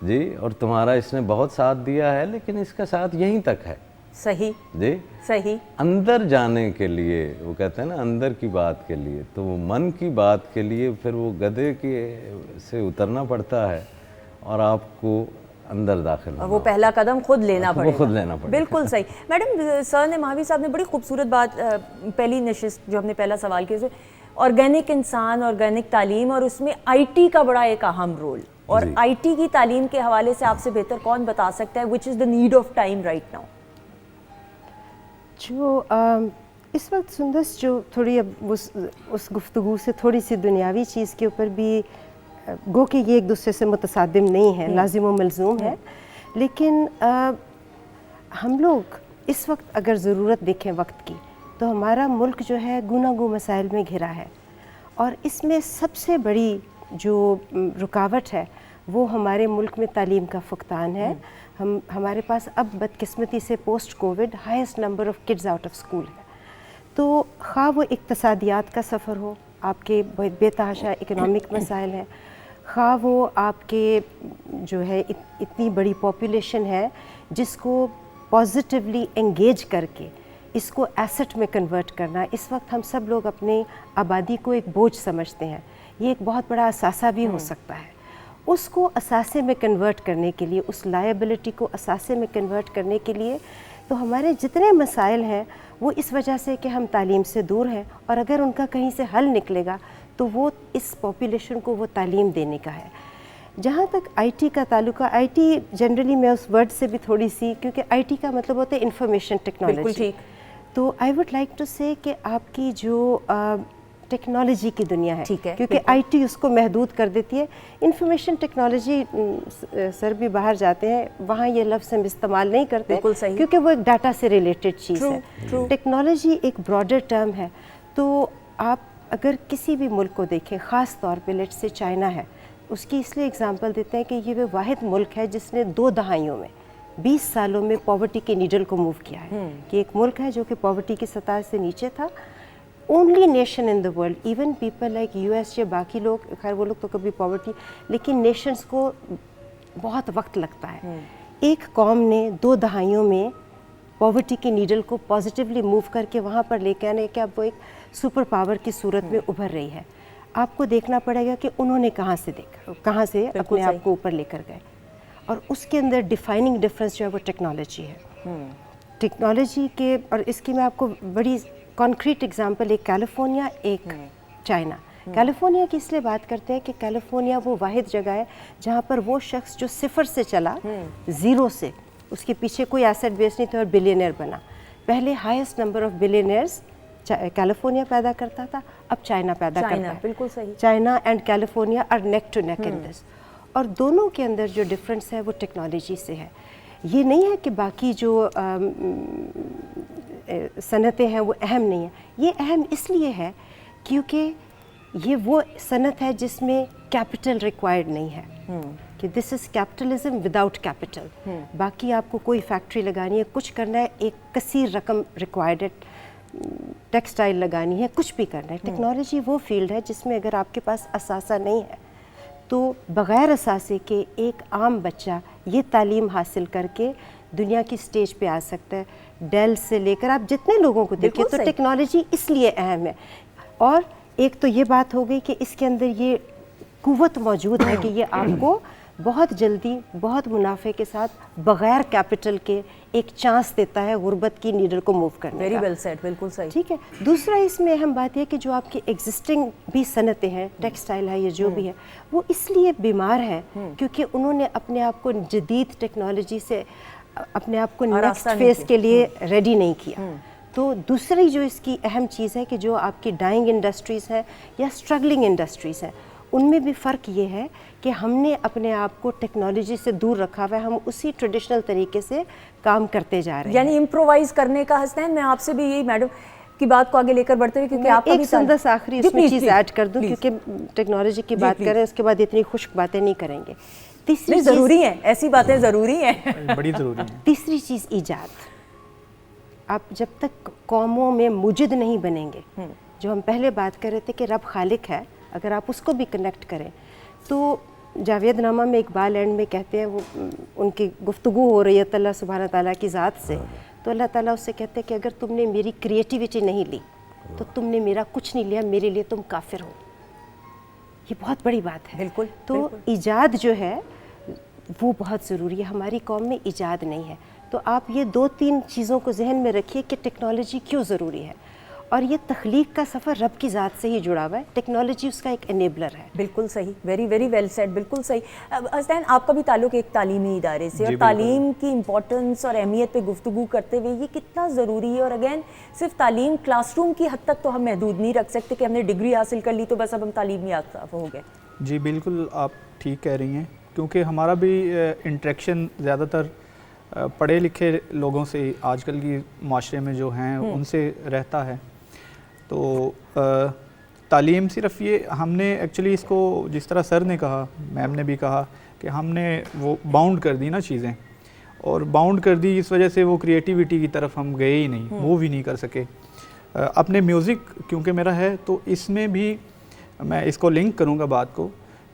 जी, और तुम्हारा इसने बहुत साथ दिया है, लेकिन इसका साथ यहीं तक है। सही जी सही। अंदर जाने के लिए वो कहते हैं ना, अंदर की बात के लिए, तो वो मन की बात के लिए फिर वो गधे के से उतरना पड़ता है और आपको अंदर दाखिल होना वो पहला कदम खुद लेना पड़ेगा। वो खुद लेना पड़ेगा। बिल्कुल सही। मैडम सर ने, महावीर साहब ने बड़ी खूबसूरत बात, पहली नशिस्त जो हमने पहला सवाल किया, ऑर्गेनिक इंसान, ऑर्गेनिक तालीम, और उसमें आईटी का बड़ा एक अहम रोल। और आईटी की तालीम के हवाले से आपसे बेहतर कौन बता सकता है which is the need of time right now? जो इस वक्त सुंदस जो थोड़ी अब उस गुफ्तगू से थोड़ी सी दुनियावी चीज़ के ऊपर भी गो कि ये एक दूसरे से मुतसादिम नहीं है, लाजिम व मलजूम है, लेकिन हम लोग इस वक्त अगर ज़रूरत देखें वक्त की, तो हमारा मुल्क जो है गुनागो मसाइल में घिरा है, और इसमें सबसे बड़ी जो रुकावट है वो हमारे मुल्क में तालीम का फुकतान है। हमारे पास अब बदकिस्मती से post Covid highest number of kids out of school है। तो खा वो इक्तसादियात का सफ़र हो, आपके बेतहाशा इकनॉमिक मसाइल हैं, खा वो आपके जो है इतनी बड़ी पॉपुलेशन है जिसको पॉजिटिवली एंगेज करके इसको एसेट में कन्वर्ट करना। इस वक्त हम सब लोग अपने आबादी को एक बोझ समझते हैं, ये एक बहुत बड़ा असासा भी हो सकता है। उसको असासे में कन्वर्ट करने के लिए, उस लायबिलिटी को असासे में कन्वर्ट करने के लिए, तो हमारे जितने मसाइल हैं वो इस वजह से कि हम तालीम से दूर हैं, और अगर उनका कहीं से हल निकलेगा तो वो इस पॉपुलेशन को वो तालीम देने का है। जहाँ तक आईटी का ताल्लुक है, आईटी जनरली मैं उस वर्ड से भी थोड़ी सी, क्योंकि आईटी का मतलब होता है इंफॉर्मेशन टेक्नोलॉजी, तो आई वुड लाइक टू से कि आपकी जो टेक्नोलॉजी की दुनिया है, क्योंकि आईटी उसको महदूद कर देती है। इंफॉर्मेशन टेक्नोलॉजी, सर भी बाहर जाते हैं, वहाँ ये लफ्ज़ हम इस्तेमाल नहीं करते क्योंकि वो एक डाटा से रिलेटेड चीज़ है। टेक्नोलॉजी एक ब्रॉडर टर्म है। तो आप अगर किसी भी मुल्क को देखें, ख़ास तौर पे लेट से चाइना है, उसकी इसलिए एग्जांपल देते हैं कि ये वो वाहिद मुल्क है जिसने 2 दहाइयों में 20 सालों में पॉवर्टी के नीडल को मूव किया है, कि एक मुल्क है जो कि पॉवर्टी की सतह से नीचे था। Only nation in the world, even people like US या बाकी लोग, खैर वो लोग तो कभी पॉवर्टी, लेकिन नेशंस को बहुत वक्त लगता है। एक कौम ने 2 दहाइयों में पॉवर्टी के नीडल को पॉजिटिवली मूव करके वहाँ पर लेके आने के अब वो एक सुपर पावर की सूरत में उभर रही है। आपको देखना पड़ेगा कि उन्होंने कहाँ से देखा, कहाँ से अपने आप को ऊपर लेकर गए, और उसके अंदर डिफाइनिंग डिफरेंस जो है वो टेक्नोलॉजी है। टेक्नोलॉजी के, और इसकी मैं आपको बड़ी कॉन्क्रीट एग्जांपल, एक कैलिफोर्निया, एक चाइना। कैलिफोर्निया की इसलिए बात करते हैं कि कैलिफोर्निया वो वाहिद जगह है जहाँ पर वो शख्स जो 0 से चला, 0 से, उसके पीछे कोई एसेट बेस नहीं था और बिलियनर बना। पहले highest number of billionaires California पैदा करता था, अब चाइना पैदा करता है। बिल्कुल सही। China and California are neck to neck in this, और दोनों के अंदर जो डिफरेंस है वो टेक्नोलॉजी से है। ये नहीं है कि बाकी जो सनतें हैं वो अहम नहीं है, ये अहम इसलिए है क्योंकि ये वो सनत है जिसमें कैपिटल रिक्वायर्ड नहीं है, कि this is capitalism without capital. बाकी आपको कोई फैक्ट्री लगानी है, कुछ करना है, एक कसीर रकम रिक्वायर्ड है, टेक्सटाइल लगानी है, कुछ भी करना है। टेक्नोलॉजी वो फील्ड है जिसमें अगर आपके पास असासा नहीं है तो बग़ैर असासे के एक आम बच्चा ये तालीम हासिल करके दुनिया की स्टेज पे आ सकता है। डेल से लेकर आप जितने लोगों को देखिए, तो टेक्नोलॉजी इसलिए अहम है। और एक तो ये बात हो गई कि इसके अंदर ये कुव्वत मौजूद है कि ये आपको बहुत जल्दी बहुत मुनाफे के साथ बग़ैर कैपिटल के एक चांस देता है गुर्बत की नीडल को मूव करने वेरी का। वेल सेड, बिल्कुल सही। ठीक है। दूसरा इसमें अहम बात यह कि जो आपकी एग्जिस्टिंग भी सनतें हैं, टेक्सटाइल है, ये जो भी है, वो इसलिए बीमार है क्योंकि उन्होंने अपने आप को जदीद टेक्नोलॉजी से अपने आप को नेक्स्ट आरास्ता नहीं फेज किया। के लिए रेडी नहीं किया। तो दूसरी जो इसकी अहम चीज़ है कि जो आपकी डाइंग इंडस्ट्रीज़ हैं या स्ट्रगलिंग इंडस्ट्रीज़ हैं, उनमें भी फ़र्क ये है कि हमने अपने आप को टेक्नोलॉजी से दूर रखा हुआ है, हम उसी ट्रेडिशनल तरीके से काम करते जा रहे हैं। यानी इम्प्रोवाइज करने का। हसनैन, मैं आपसे भी यही मैडम की बात को आगे लेकर बढ़ते हुए, क्योंकि आप एक संदस आखिरी जी, इसमें please, चीज़ please, ऐड कर दूं, please। क्योंकि टेक्नोलॉजी की जी, बात please। करें उसके बाद इतनी खुश्क बातें नहीं करेंगे। तीसरी नहीं, चीज़- ज़रूरी है, ऐसी बातें ज़रूरी हैं। बड़ी ज़रूरी है। तीसरी चीज़ ईजाद। आप जब तक कौमों में मुजिद नहीं बनेंगे, जो हम पहले बात कर रहे थे कि रब खालिक है, अगर आप उसको भी कनेक्ट करें तो जावेद नामा में इकबाल एंड में कहते हैं, वो उनकी गुफ्तगू हो रही है अल्लाह सुब्हाना ताला की ज़ात से, तो अल्लाह ताला उससे कहते हैं कि अगर तुमने मेरी क्रिएटिविटी नहीं ली तो तुमने मेरा कुछ नहीं लिया, मेरे लिए तुम काफिर हो। ये बहुत बड़ी बात है। बिल्कुल, तो बिल्कुल। ईजाद जो है वो बहुत ज़रूरी है। हमारी कौम में ईजाद नहीं है, तो आप ये 2-3 चीज़ों को जहन में रखिए कि टेक्नोलॉजी क्यों ज़रूरी है। और ये तख्लीक का सफ़र रब की ज़ात से ही जुड़ा हुआ है, टेक्नोलॉजी उसका एक एनेबलर है। बिल्कुल सही, वेरी वेरी वेल सेड, बिल्कुल सही। हसनैन, आपका भी ताल्लुक एक तालीमी इदारे से, और जी, बिल्कुल। तालीम की इम्पोर्टेंस और अहमियत पे गुफ्तगू करते हुए ये कितना ज़रूरी है। और अगेन, सिर्फ तालीम क्लासरूम की हद तक तो हम महदूद नहीं रख सकते कि हमने डिग्री हासिल कर ली तो बस अब हम तालीम याफ्ता हो गए। जी बिल्कुल, आप ठीक कह रही हैं, क्योंकि हमारा भी इंटरेक्शन ज़्यादातर पढ़े लिखे लोगों से आजकल की माशरे में जो हैं उनसे रहता है। तो तालीम सिर्फ ये हमने एक्चुअली इसको, जिस तरह सर ने कहा, मैम ने भी कहा कि हमने वो बाउंड कर दी ना चीज़ें, और बाउंड कर दी इस वजह से वो क्रिएटिविटी की तरफ हम गए ही नहीं, मूव ही नहीं कर सके। अपने म्यूज़िक क्योंकि मेरा है, तो इसमें भी मैं इसको लिंक करूँगा बात को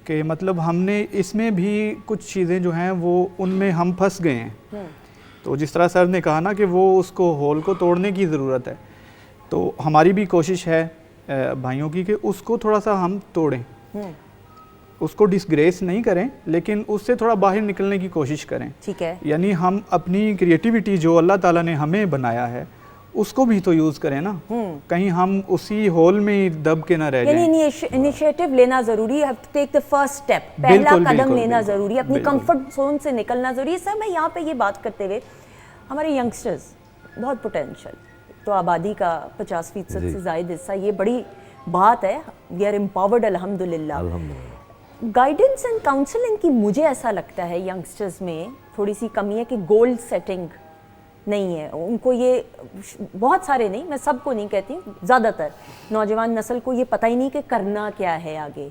कि मतलब हमने इसमें भी कुछ चीज़ें जो हैं वो उनमें हम फंस गए हैं। तो जिस तरह सर ने कहा ना कि वो उसको होल को तोड़ने की ज़रूरत है, तो हमारी भी कोशिश है भाइयों की कि उसको थोड़ा सा हम तोड़ें, उसको डिसग्रेस नहीं करें, लेकिन उससे थोड़ा बाहर निकलने की कोशिश करें। ठीक है। यानी हम अपनी क्रिएटिविटी जो अल्लाह ताला ने हमें बनाया है उसको भी तो यूज़ करें ना, कहीं हम उसी होल में ही दब के ना रह यानी जाएं। इनिशिएटिव लेना ज़रूरी है, टेक द फर्स्ट स्टेप, पहला बिल्कुल, कदम बिल्कुल, लेना बिल्कुल, ज़रूरी है, अपनी बिल्कुल। कंफर्ट जोन से निकलना ज़रूरी है। सर, मैं यहाँ पे ये बात करते हुए, हमारे यंगस्टर्स बहुत पोटेंशियल, तो आबादी का 50% जी। से ज़ायद हिस्सा, ये बड़ी बात है, वी आर एम्पावर्ड अल्हम्दुलिल्लाह। अल्हम्दुलिल्लाह। गाइडेंस एंड काउंसलिंग की मुझे ऐसा लगता है यंगस्टर्स में थोड़ी सी कमी है कि गोल सेटिंग नहीं है उनको। ये बहुत सारे नहीं, मैं सबको नहीं कहती, ज़्यादातर नौजवान नस्ल को ये पता ही नहीं कि करना क्या है आगे।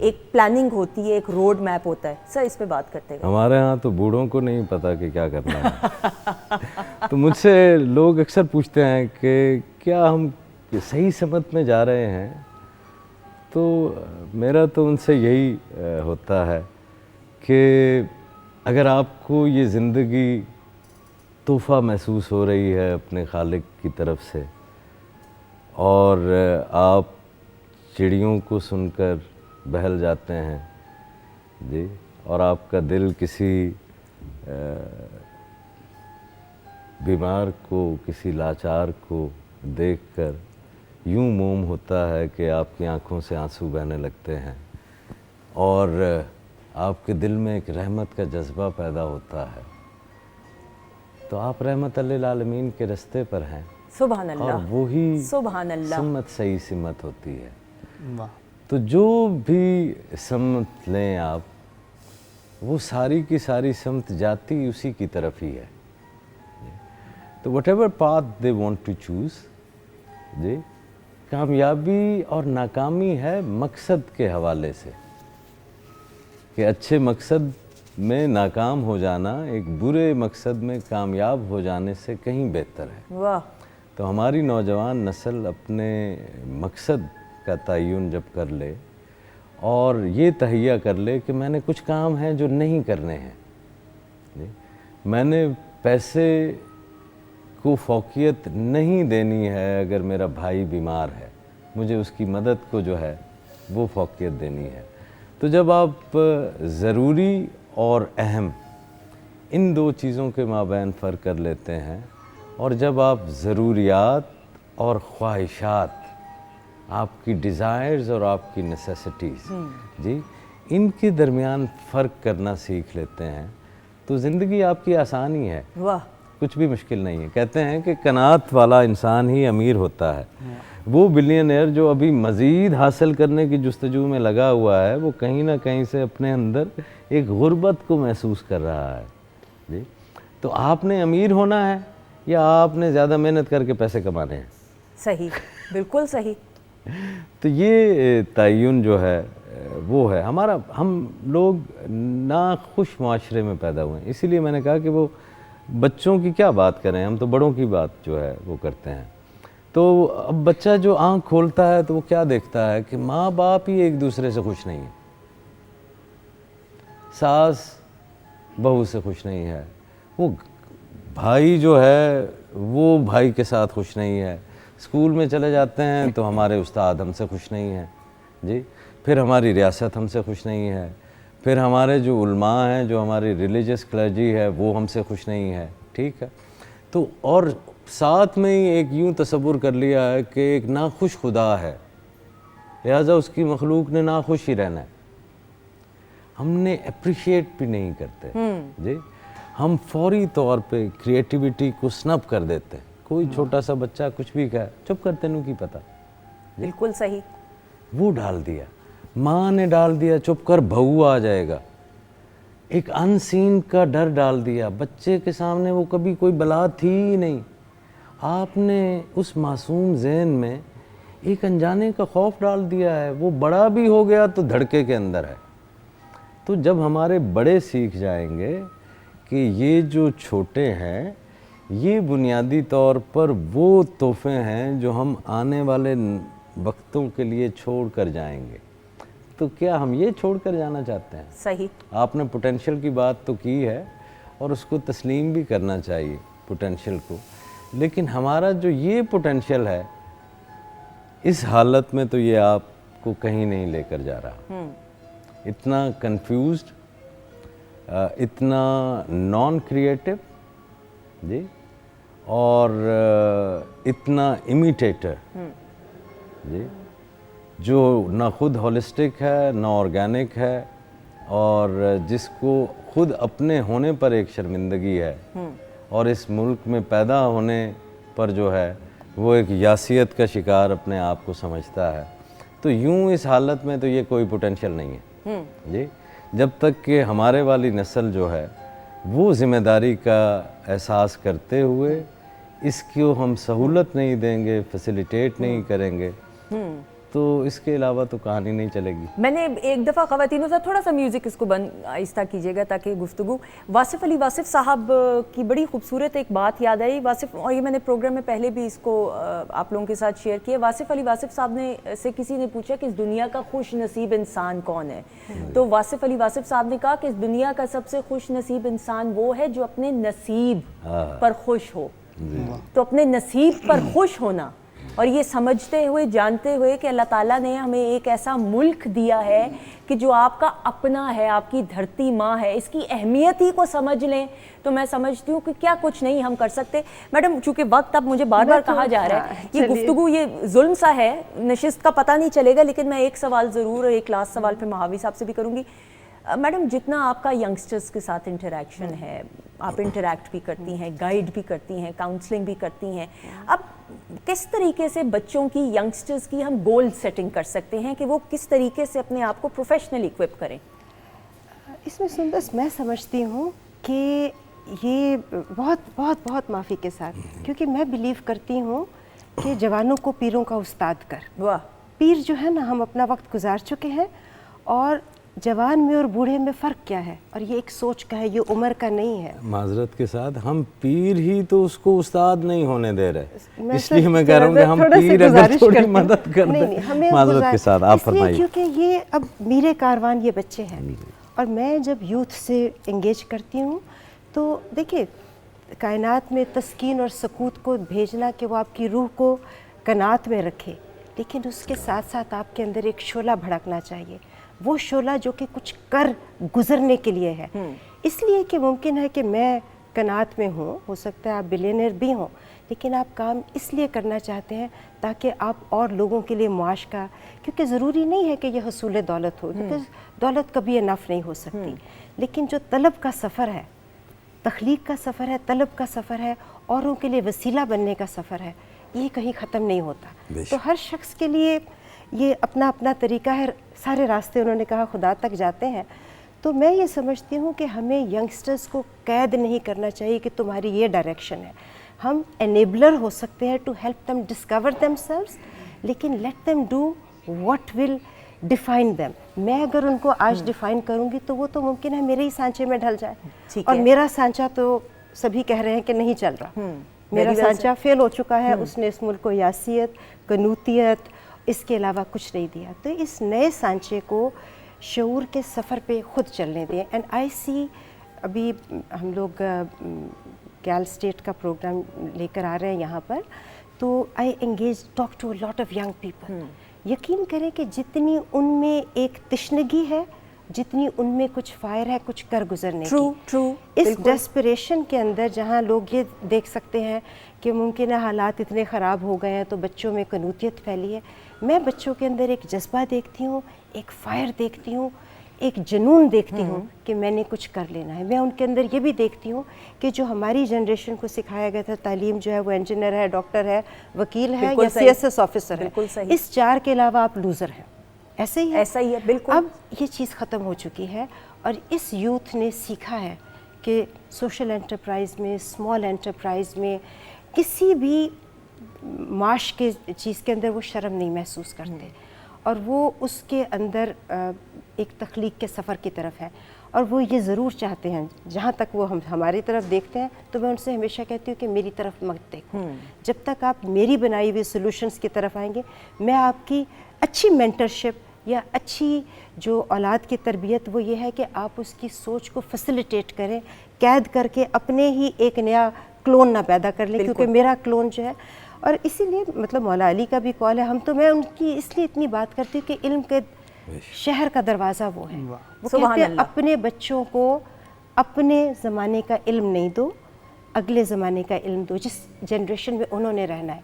एक प्लानिंग होती है, एक रोड मैप होता है। सर, इस पे बात करते हैं। हमारे यहाँ तो बूढ़ों को नहीं पता कि क्या करना है। तो मुझसे लोग अक्सर पूछते हैं कि क्या हम सही समत में जा रहे हैं, तो मेरा तो उनसे यही होता है कि अगर आपको ये ज़िंदगी तोहफ़ा महसूस हो रही है अपने खालिक की तरफ से, और आप चिड़ियों को सुनकर बहल जाते हैं जी, और आपका दिल किसी बीमार को, किसी लाचार को देखकर यूं मोम होता है कि आपकी आंखों से आंसू बहने लगते हैं, और आपके दिल में एक रहमत का जज्बा पैदा होता है, तो आप रहमत लिल आलमीन के रास्ते पर हैं। सुभान अल्लाह, और वही सुभान अल्लाह। सम्मत सही सिमत होती है। वाह। तो जो भी सम्मत लें आप, वो सारी की सारी सम्मत जाती उसी की तरफ ही है। तो whatever path they want to choose जी, कामयाबी और नाकामी है मकसद के हवाले से, कि अच्छे मकसद में नाकाम हो जाना एक बुरे मकसद में कामयाब हो जाने से कहीं बेहतर है। वाह। तो हमारी नौजवान नस्ल अपने मकसद का तयन जब कर ले और ये तहैया कर ले कि मैंने कुछ काम हैं जो नहीं करने हैं, मैंने पैसे को फ़ौक़ियत नहीं देनी है, अगर मेरा भाई बीमार है मुझे उसकी मदद को जो है वो फ़ौक़ियत देनी है। तो जब आप ज़रूरी और अहम, इन दो चीज़ों के माबैन फ़र्क कर लेते हैं। और जब आप ज़रूरियात और ख्वाहिशात, आपकी डिज़ायर्स और आपकी नेसेसिटीज़ जी, इनके दरमियान फ़र्क करना सीख लेते हैं तो ज़िंदगी आपकी आसान ही है। वाह, कुछ भी मुश्किल नहीं है। कहते हैं कि कनात वाला इंसान ही अमीर होता है। वो बिलियनियर जो अभी मज़ीद हासिल करने की जुस्तजू में लगा हुआ है, वो कहीं ना कहीं से अपने अंदर एक गुर्बत को महसूस कर रहा है जी। तो आपने अमीर होना है या आपने ज़्यादा मेहनत करके पैसे कमाने हैं? सही, बिल्कुल सही। तो ये तयन जो है वो है हमारा। हम लोग नाखुश माशरे में पैदा हुए हैं, इसीलिए मैंने कहा कि वो बच्चों की क्या बात करें, हम तो बड़ों की बात जो है वो करते हैं। तो अब बच्चा जो आँख खोलता है तो वो क्या देखता है कि माँ बाप ही एक दूसरे से खुश नहीं है, सास बहू से खुश नहीं है, वो भाई जो है वो भाई के साथ खुश नहीं है, स्कूल में चले जाते हैं तो हमारे उस्ताद हमसे खुश नहीं हैं जी, फिर हमारी रियासत हमसे खुश नहीं है, फिर हमारे जो उलमा हैं, जो हमारी रिलीजियस क्लर्जी है, वो हमसे खुश नहीं है। ठीक है, तो और साथ में ही एक यूँ तसव्वुर कर लिया है कि एक नाखुश खुदा है, लिहाजा उसकी मखलूक ने नाखुश ही रहना है। हमने अप्रिशिएट भी नहीं करते जी, हम फौरी तौर पे क्रिएटिविटी को स्नब कर देते हैं। कोई छोटा सा बच्चा कुछ भी कहे, चुप कर, तेनू की पता। बिल्कुल सही। वो डाल दिया, माँ ने डाल दिया, चुप कर बहू आ जाएगा। एक अनसीन का डर डाल दिया, बच्चे के सामने वो कभी कोई बला थी ही नहीं, आपने उस मासूम जहन में एक अनजाने का खौफ डाल दिया है। वो बड़ा भी हो गया तो धड़के के अंदर है। तो जब हमारे बड़े सीख जाएंगे कि ये जो छोटे हैं ये बुनियादी तौर पर वो तोहफे हैं जो हम आने वाले वक्तों के लिए छोड़ कर जाएंगे, तो क्या हम ये छोड़ कर जाना चाहते हैं? सही। आपने पोटेंशियल की बात तो की है और उसको तस्लीम भी करना चाहिए पोटेंशियल को, लेकिन हमारा जो ये पोटेंशियल है इस हालत में तो ये आपको कहीं नहीं लेकर जा रहा। इतना कंफ्यूज्ड, इतना नॉन क्रिएटिव जी, और इतना इमिटेटर जी, जो ना खुद होलिस्टिक है ना ऑर्गेनिक है, और जिसको खुद अपने होने पर एक शर्मिंदगी है और इस मुल्क में पैदा होने पर जो है वो एक यासियत का शिकार अपने आप को समझता है। तो यूं इस हालत में तो ये कोई पोटेंशियल नहीं है जी। जब तक कि हमारे वाली नस्ल जो है वो ज़िम्मेदारी का एहसास करते हुए इसको हम सहूलत नहीं देंगे, फैसिलिटेट नहीं करेंगे, तो इसके अलावा तो कहानी नहीं चलेगी। मैंने एक दफ़ा ख़वातीनों से थोड़ा सा म्यूज़िक इसको बंद आहिस्ता कीजिएगा ताकि गुफ्तगू। वासिफ़ अली वासिफ़ साहब की बड़ी खूबसूरत एक बात याद आई वासिफ़, और ये मैंने प्रोग्राम में पहले भी इसको आप लोगों के साथ शेयर किया। वासिफ़ अली वासिफ़ साहब ने से किसी ने पूछा कि इस दुनिया का खुश नसीब इंसान कौन है, तो वासिफ़ अली वासिफ़ साहब ने कहा कि इस दुनिया का सबसे खुश नसीब इंसान वो है जो अपने नसीब पर खुश हो। तो अपने नसीब पर खुश होना और ये समझते हुए, जानते हुए कि अल्लाह ताला ने हमें एक ऐसा मुल्क दिया है कि जो आपका अपना है, आपकी धरती माँ है, इसकी अहमियत ही को समझ लें तो मैं समझती हूँ कि क्या कुछ नहीं हम कर सकते। मैडम, चूँकि वक्त अब मुझे बार बार कहा जा रहा है, ये गुफ्तगू ये जुल्म सा है, नशिस्त का पता नहीं चलेगा, लेकिन मैं एक सवाल ज़रूर, एक लास्ट सवाल फिर महावी साहब से भी करूँगी। मैडम, जितना आपका यंगस्टर्स के साथ इंटरेक्शन है, आप इंटरेक्ट भी करती हैं, गाइड भी करती हैं, काउंसलिंग भी करती हैं, अब किस तरीके से बच्चों की, यंगस्टर्स की हम गोल सेटिंग कर सकते हैं कि वो किस तरीके से अपने आप को प्रोफेशनली इक्विप करें? इसमें सुंदस मैं समझती हूँ कि ये बहुत बहुत बहुत माफ़ी के साथ, क्योंकि मैं बिलीव करती हूँ कि जवानों को पीरों का उस्ताद कर। वाह। पीर जो है ना, हम अपना वक्त गुजार चुके हैं, और जवान में और बूढ़े में फ़र्क क्या है, और ये एक सोच का है, ये उम्र का नहीं है। माजरत के साथ हम पीर ही तो उसको उस्ताद नहीं होने दे रहे, इसलिए मैं कह रहा हूँ कि हम पीर अगर थोड़ी मदद कर दें। माजरत के साथ आप फरमाइए। क्योंकि ये अब मेरे कारवान ये बच्चे हैं, और मैं जब यूथ से इंगेज करती हूँ तो देखिए, कायनात में तस्कीन और सकूत को भेजना कि वो आपकी रूह को कनात में रखे, लेकिन उसके साथ साथ आपके अंदर एक शोला भड़कना चाहिए। वो शोला जो कि कुछ कर गुजरने के लिए है। इसलिए कि मुमकिन है कि मैं कनात में हूँ, हो सकता है आप बिलियनर भी हों, लेकिन आप काम इसलिए करना चाहते हैं ताकि आप और लोगों के लिए मुआश का, क्योंकि ज़रूरी नहीं है कि यह हसूल दौलत हो, क्योंकि दौलत कभी इनफ नहीं हो सकती, लेकिन जो तलब का सफ़र है, तख्लीक का सफ़र है, तलब का सफ़र है, औरों के लिए वसीला बनने का सफ़र है, ये कहीं ख़त्म नहीं होता। तो हर शख्स के लिए ये अपना अपना तरीका है, सारे रास्ते उन्होंने कहा खुदा तक जाते हैं। तो मैं ये समझती हूँ कि हमें यंगस्टर्स को कैद नहीं करना चाहिए कि तुम्हारी ये डायरेक्शन है। हम एनेबलर हो सकते हैं to help them discover themselves, लेकिन let them do what will define them. मैं अगर उनको आज डिफाइन करूँगी तो वो तो मुमकिन है मेरे ही सांचे में ढल जाए, और मेरा सांचा तो सभी कह रहे हैं कि नहीं चल रहा। मेरा सांचा फेल हो चुका है, उसने इस मुल्क को यासियत, कनूतियत, इसके अलावा कुछ नहीं दिया। तो इस नए सांचे को शऊर के सफ़र पे खुद चलने दें। एंड आई सी, अभी हम लोग गैल स्टेट का प्रोग्राम लेकर आ रहे हैं यहाँ पर, तो I engage talk to a lot of young people. यकीन करें कि जितनी उनमें एक तिश्नगी है, जितनी उनमें कुछ फायर है कुछ कर गुजरने की, इस डेस्परेशन के अंदर जहाँ लोग ये देख सकते हैं कि मुमकिन है हालात इतने ख़राब हो गए हैं तो बच्चों में कनूतियत फैली है, मैं बच्चों के अंदर एक जज्बा देखती हूँ, एक फायर देखती हूँ, एक जुनून देखती हूँ कि मैंने कुछ कर लेना है। मैं उनके अंदर ये भी देखती हूँ कि जो हमारी जनरेशन को सिखाया गया था तालीम जो है वो इंजीनियर है, डॉक्टर है, वकील है या CSS ऑफिसर है, इस चार के अलावा आप लूज़र हैं। ऐसा ही है बिल्कुल। अब ये चीज़ ख़त्म हो चुकी है और इस यूथ ने सीखा है कि सोशल एंटरप्राइज में, स्मॉल एंटरप्राइज में, किसी भी माश के चीज़ के अंदर वो शर्म नहीं महसूस करते, और वो उसके अंदर एक तख्लीक के सफ़र की तरफ है। और वो ये ज़रूर चाहते हैं, जहाँ तक वो हमारी तरफ देखते हैं तो मैं उनसे हमेशा कहती हूँ कि मेरी तरफ मत देखो, जब तक आप मेरी बनाई हुई सॉल्यूशंस की तरफ आएंगे, मैं आपकी अच्छी मेंटरशिप या अच्छी जो औलाद की तरबियत वो ये है कि आप उसकी सोच को फैसिलिटेट करें, कैद करके अपने ही एक नया क्लोन ना पैदा कर लें, क्योंकि मेरा क्लोन जो है, और इसीलिए मतलब मौला अली का भी कॉल है, हम तो मैं उनकी इसलिए इतनी बात करती हूँ कि इल्म के शहर का दरवाज़ा वो है। वो कहते हैं अपने बच्चों को अपने ज़माने का इल्म नहीं दो, अगले ज़माने का इल्म दो, जिस जनरेशन में उन्होंने रहना है।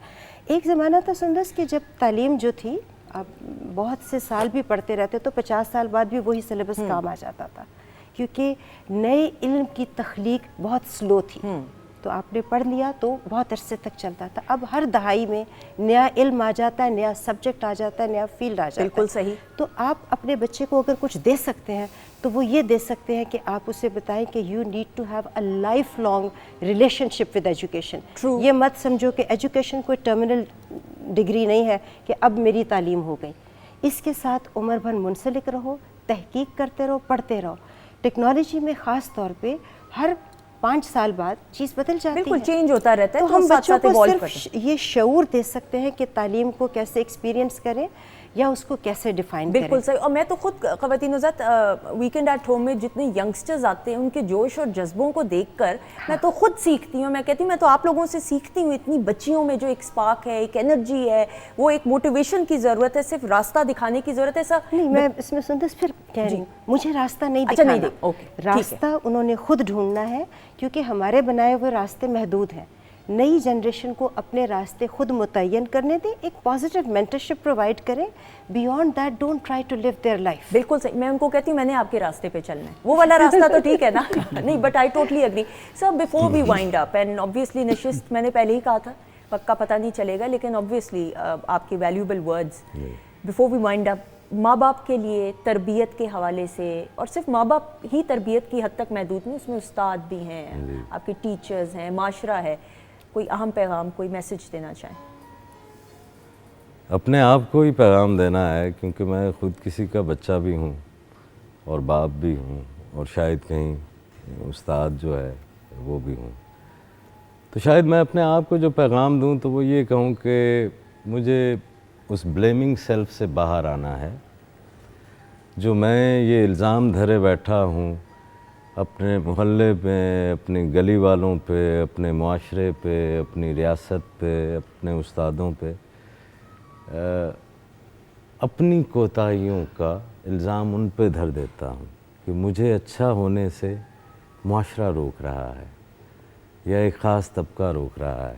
एक ज़माना था सुंदस कि जब तालीम जो थी, आप बहुत से साल भी पढ़ते रहते तो 50 साल बाद भी वही सिलेबस काम आ जाता था, क्योंकि नए इल्म की तख्लीक बहुत स्लो थी। तो आपने पढ़ लिया तो बहुत अरसे तक चलता था। अब हर दहाई में नया इल्म आ जाता है, नया सब्जेक्ट आ जाता है, नया फील्ड आ जाता है। बिल्कुल सही। तो आप अपने बच्चे को अगर कुछ दे सकते हैं तो वो ये दे सकते हैं कि आप उसे बताएं कि you need to have a life long relationship with education. ये मत समझो कि एजुकेशन कोई टर्मिनल डिग्री नहीं है कि अब मेरी तालीम हो गई। इसके साथ उम्र भर मुंसलिक रहो, तहकीक करते रहो, पढ़ते रहो। टेक्नोलॉजी में ख़ास तौर पे हर 5 साल बाद चीज़ बदल जाती है, बिल्कुल चेंज होता रहता है। तो हम बच्चों को सिर्फ ये शऊर दे सकते हैं कि तालीम को कैसे एक्सपीरियंस करें या उसको कैसे डिफाइन करें। बिल्कुल सही। और मैं तो खुद ख़वातीन हज़रात वीकेंड एट होम में जितने यंगस्टर्स आते हैं उनके जोश और जज्बों को देखकर मैं तो खुद सीखती हूँ। मैं कहती हूँ मैं तो आप लोगों से सीखती हूँ। इतनी बच्चियों में जो एक स्पार्क है, एक एनर्जी है, वो एक मोटिवेशन की ज़रूरत है, सिर्फ रास्ता दिखाने की ज़रूरत है। ऐसा नहीं, मैं इसमें सुंदर फिर कह रही हूँ, मुझे रास्ता नहीं दिखाना। नहीं ओके, रास्ता उन्होंने खुद ढूंढना है, क्योंकि हमारे बनाए हुए रास्ते महदूद हैं। नई जनरेशन को अपने रास्ते खुद मुतय्यन करने दें, एक पॉजिटिव मेंटरशिप प्रोवाइड करें। Beyond that don't try to live their life. बिल्कुल सही। मैं उनको कहती हूँ मैंने आपके रास्ते पे चलना है, वो वाला रास्ता तो ठीक है ना। नहीं, but I totally agree sir. Before we wind up, and obviously नशिस्त मैंने पहले ही कहा था, पक्का पता नहीं चलेगा, लेकिन ऑब्वियसली आपके valuable words before we wind up, माँ बाप के लिए तरबियत के हवाले से, और सिर्फ माँ बाप ही तरबियत की हद तक महदूद नहीं, उसमें उस्ताद भी हैं, आपके टीचर्स हैं, माशरा है, कोई अहम पैगाम, कोई मैसेज देना चाहें? अपने आप को ही पैगाम देना है, क्योंकि मैं खुद किसी का बच्चा भी हूँ और बाप भी हूँ, और शायद कहीं उस्ताद जो है वो भी हूँ। तो शायद मैं अपने आप को जो पैगाम दूँ तो वो ये कहूँ कि मुझे उस ब्लेमिंग सेल्फ से बाहर आना है, जो मैं ये इल्ज़ाम धरे बैठा हूँ अपने मोहल्ले पे, अपनी गली वालों पे, अपने माशरे पे, अपनी रियासत पे, अपने उस्तादों पे। अपनी कोताहियों का इल्ज़ाम उन पे धर देता हूँ कि मुझे अच्छा होने से मुआशरा रोक रहा है या एक ख़ास तबका रोक रहा है।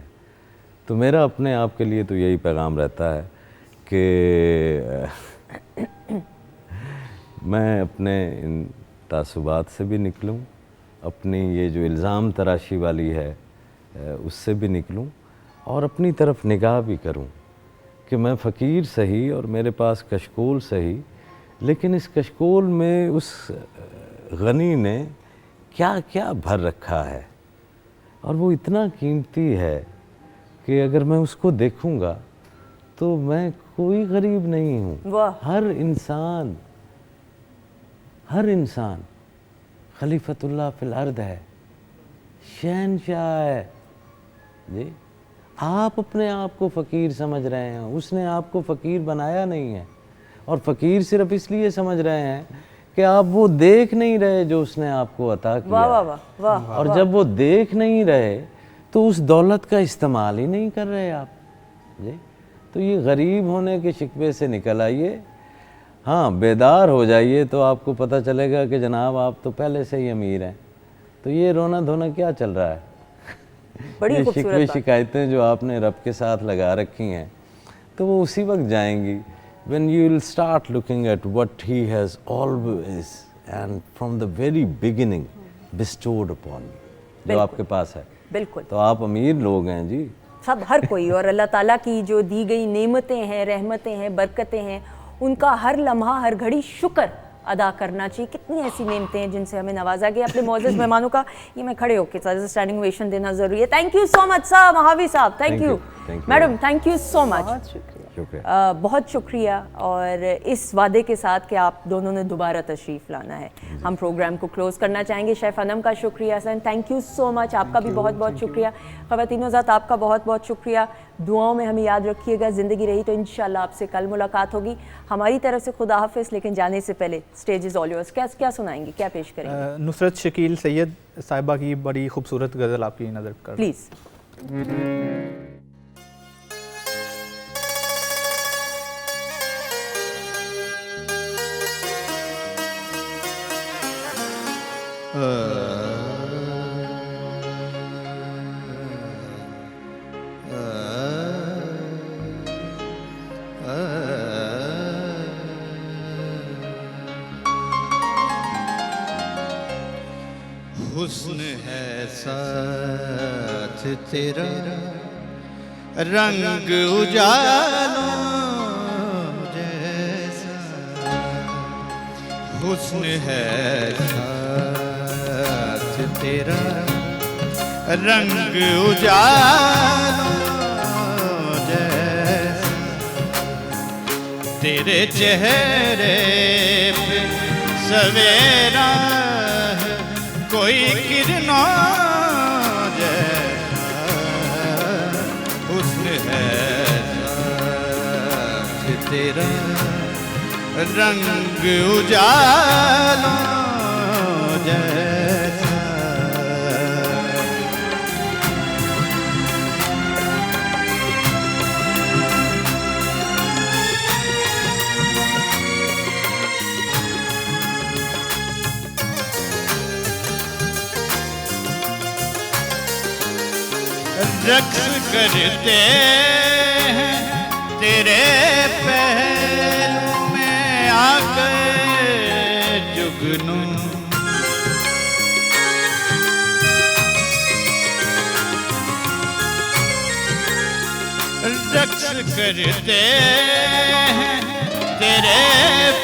तो मेरा अपने आप के लिए तो यही पैगाम रहता है कि मैं अपने इन तासुबात से भी निकलूं, अपनी ये जो इल्ज़ाम तराशी वाली है उससे भी निकलूं और अपनी तरफ निगाह भी करूं कि मैं फ़कीर सही और मेरे पास कशकोल सही, लेकिन इस कशकोल में उस गनी ने क्या क्या भर रखा है और वो इतना कीमती है कि अगर मैं उसको देखूंगा तो मैं कोई गरीब नहीं हूँ। हर इंसान खलीफतुल्लाह फिल अर्द है, शहनशाह है जी। आप अपने आप को फ़कीर समझ रहे हैं, उसने आपको फ़कीर बनाया नहीं है। और फ़कीर सिर्फ इसलिए समझ रहे हैं कि आप वो देख नहीं रहे जो उसने आपको अता किया। वाह वाह वाह वाह। और जब वो देख नहीं रहे तो उस दौलत का इस्तेमाल ही नहीं कर रहे आप जी। तो ये गरीब होने के शिकवे से निकल आइए, हाँ बेदार हो जाइए तो आपको पता चलेगा कि जनाब आप तो पहले से ही अमीर हैं। तो ये रोना धोना क्या चल रहा है? बड़ी ये खूबसूरत शिकवे बात। शिकायतें जो आपने रब के साथ लगा रखी हैं तो वो उसी वक्त जाएंगी when you will start looking at what he has always and from the very beginning bestowed upon you, जो आपके पास है। बिल्कुल। तो आप अमीर लोग हैं जी, सब हर कोई। और अल्लाह ताला की जो दी गई नेमतें हैं, रहमतें हैं, बरकतें हैं, उनका हर लम्हा हर घड़ी शुक्र अदा करना चाहिए। कितनी ऐसी नेमतें हैं जिनसे हमें नवाजा गया। अपने मोअज़्ज़ज़ मेहमानों का ये मैं खड़े होकर साथ स्टैंडिंग ओवेशन देना ज़रूरी है। Thank you so much sir, Mahavi साहब, thank you madam, thank you so much, शुक्रिया। बहुत शुक्रिया। और इस वादे के साथ कि आप दोनों ने दोबारा तशरीफ़ लाना है, हम प्रोग्राम को क्लोज़ करना चाहेंगे। शेफ़ अनम का शुक्रिया sir, thank you so much, आपका भी बहुत बहुत शुक्रिया। ख़वातीन ज़ात आपका बहुत बहुत शुक्रिया। दुआओं में हमें याद रखिएगा। ज़िंदगी रही तो इंशाल्लाह आपसे कल मुलाकात होगी। हमारी तरफ से खुदा हाफिज़। लेकिन जाने से पहले स्टेज इज़ ऑल योर्स। क्या सुनाएंगे, क्या पेश करेंगे? नुसरत शकील सैयद साहिबा की बड़ी खूबसूरत गज़ल आपकी नज़र कर प्लीज़। हुस्न है साथ तेरा, रंग उजालों जैसा। हुस्न है साथ तेरा, रंग उजालों जैसा। तेरे चेहरे पे सवेरा है कोई किरणों जैसा। हुस्न है साथ तेरा, रंग उजालों जैसा। रक्स करते हैं तेरे पहलू में आकर जुगनू। रक्स करते हैं तेरे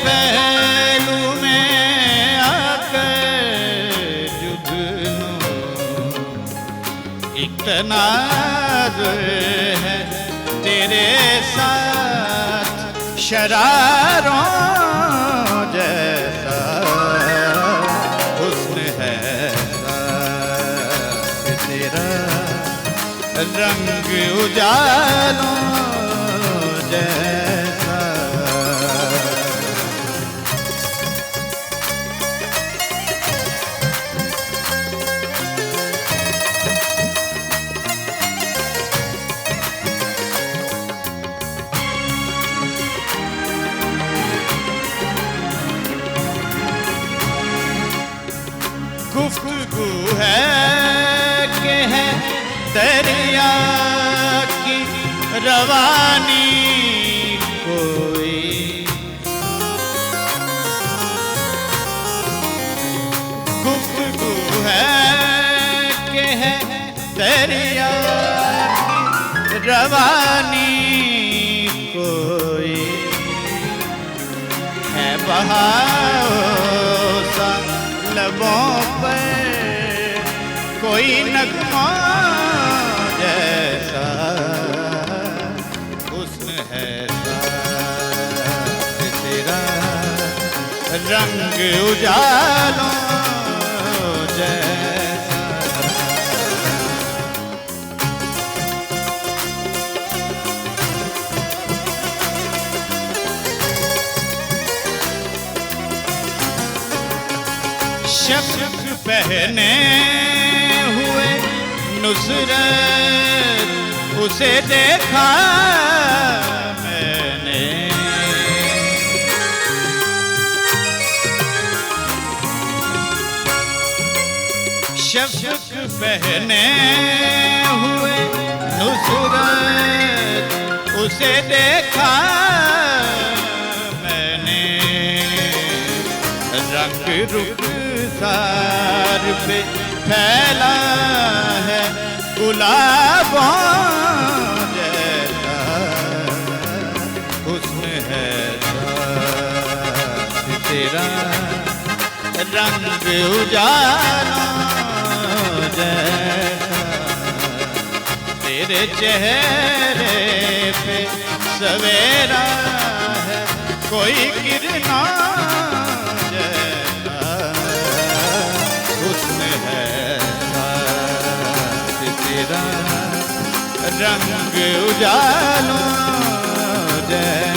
पहलू में आकर जुगनू। एक तनाज़ुर है तेरे साथ शरारों जैसा। हुस्न है साथ तेरा, रंग उजालों जैसा। है कि है दरिया की रवानी कोई, गुफ्तगू है कि है दरिया की रवानी कोई, है बहाव सा लबों पर कोई नगमा जैसा, हुस्न है साथ तेरा रंग उजालों जैसा। शफ़क़ पहने हुए नुसरत उसे देखा मैंने, शफ़क़ पहने हुए नुसरत उसे देखा मैंने, रंग रुख सार पे फैला है गुलाबों जैसा, हुस्न है साथ तेरा रंग उजालों जैसा, तेरे चेहरे पे सवेरा है कोई किरणों रंग उजालों जैसा।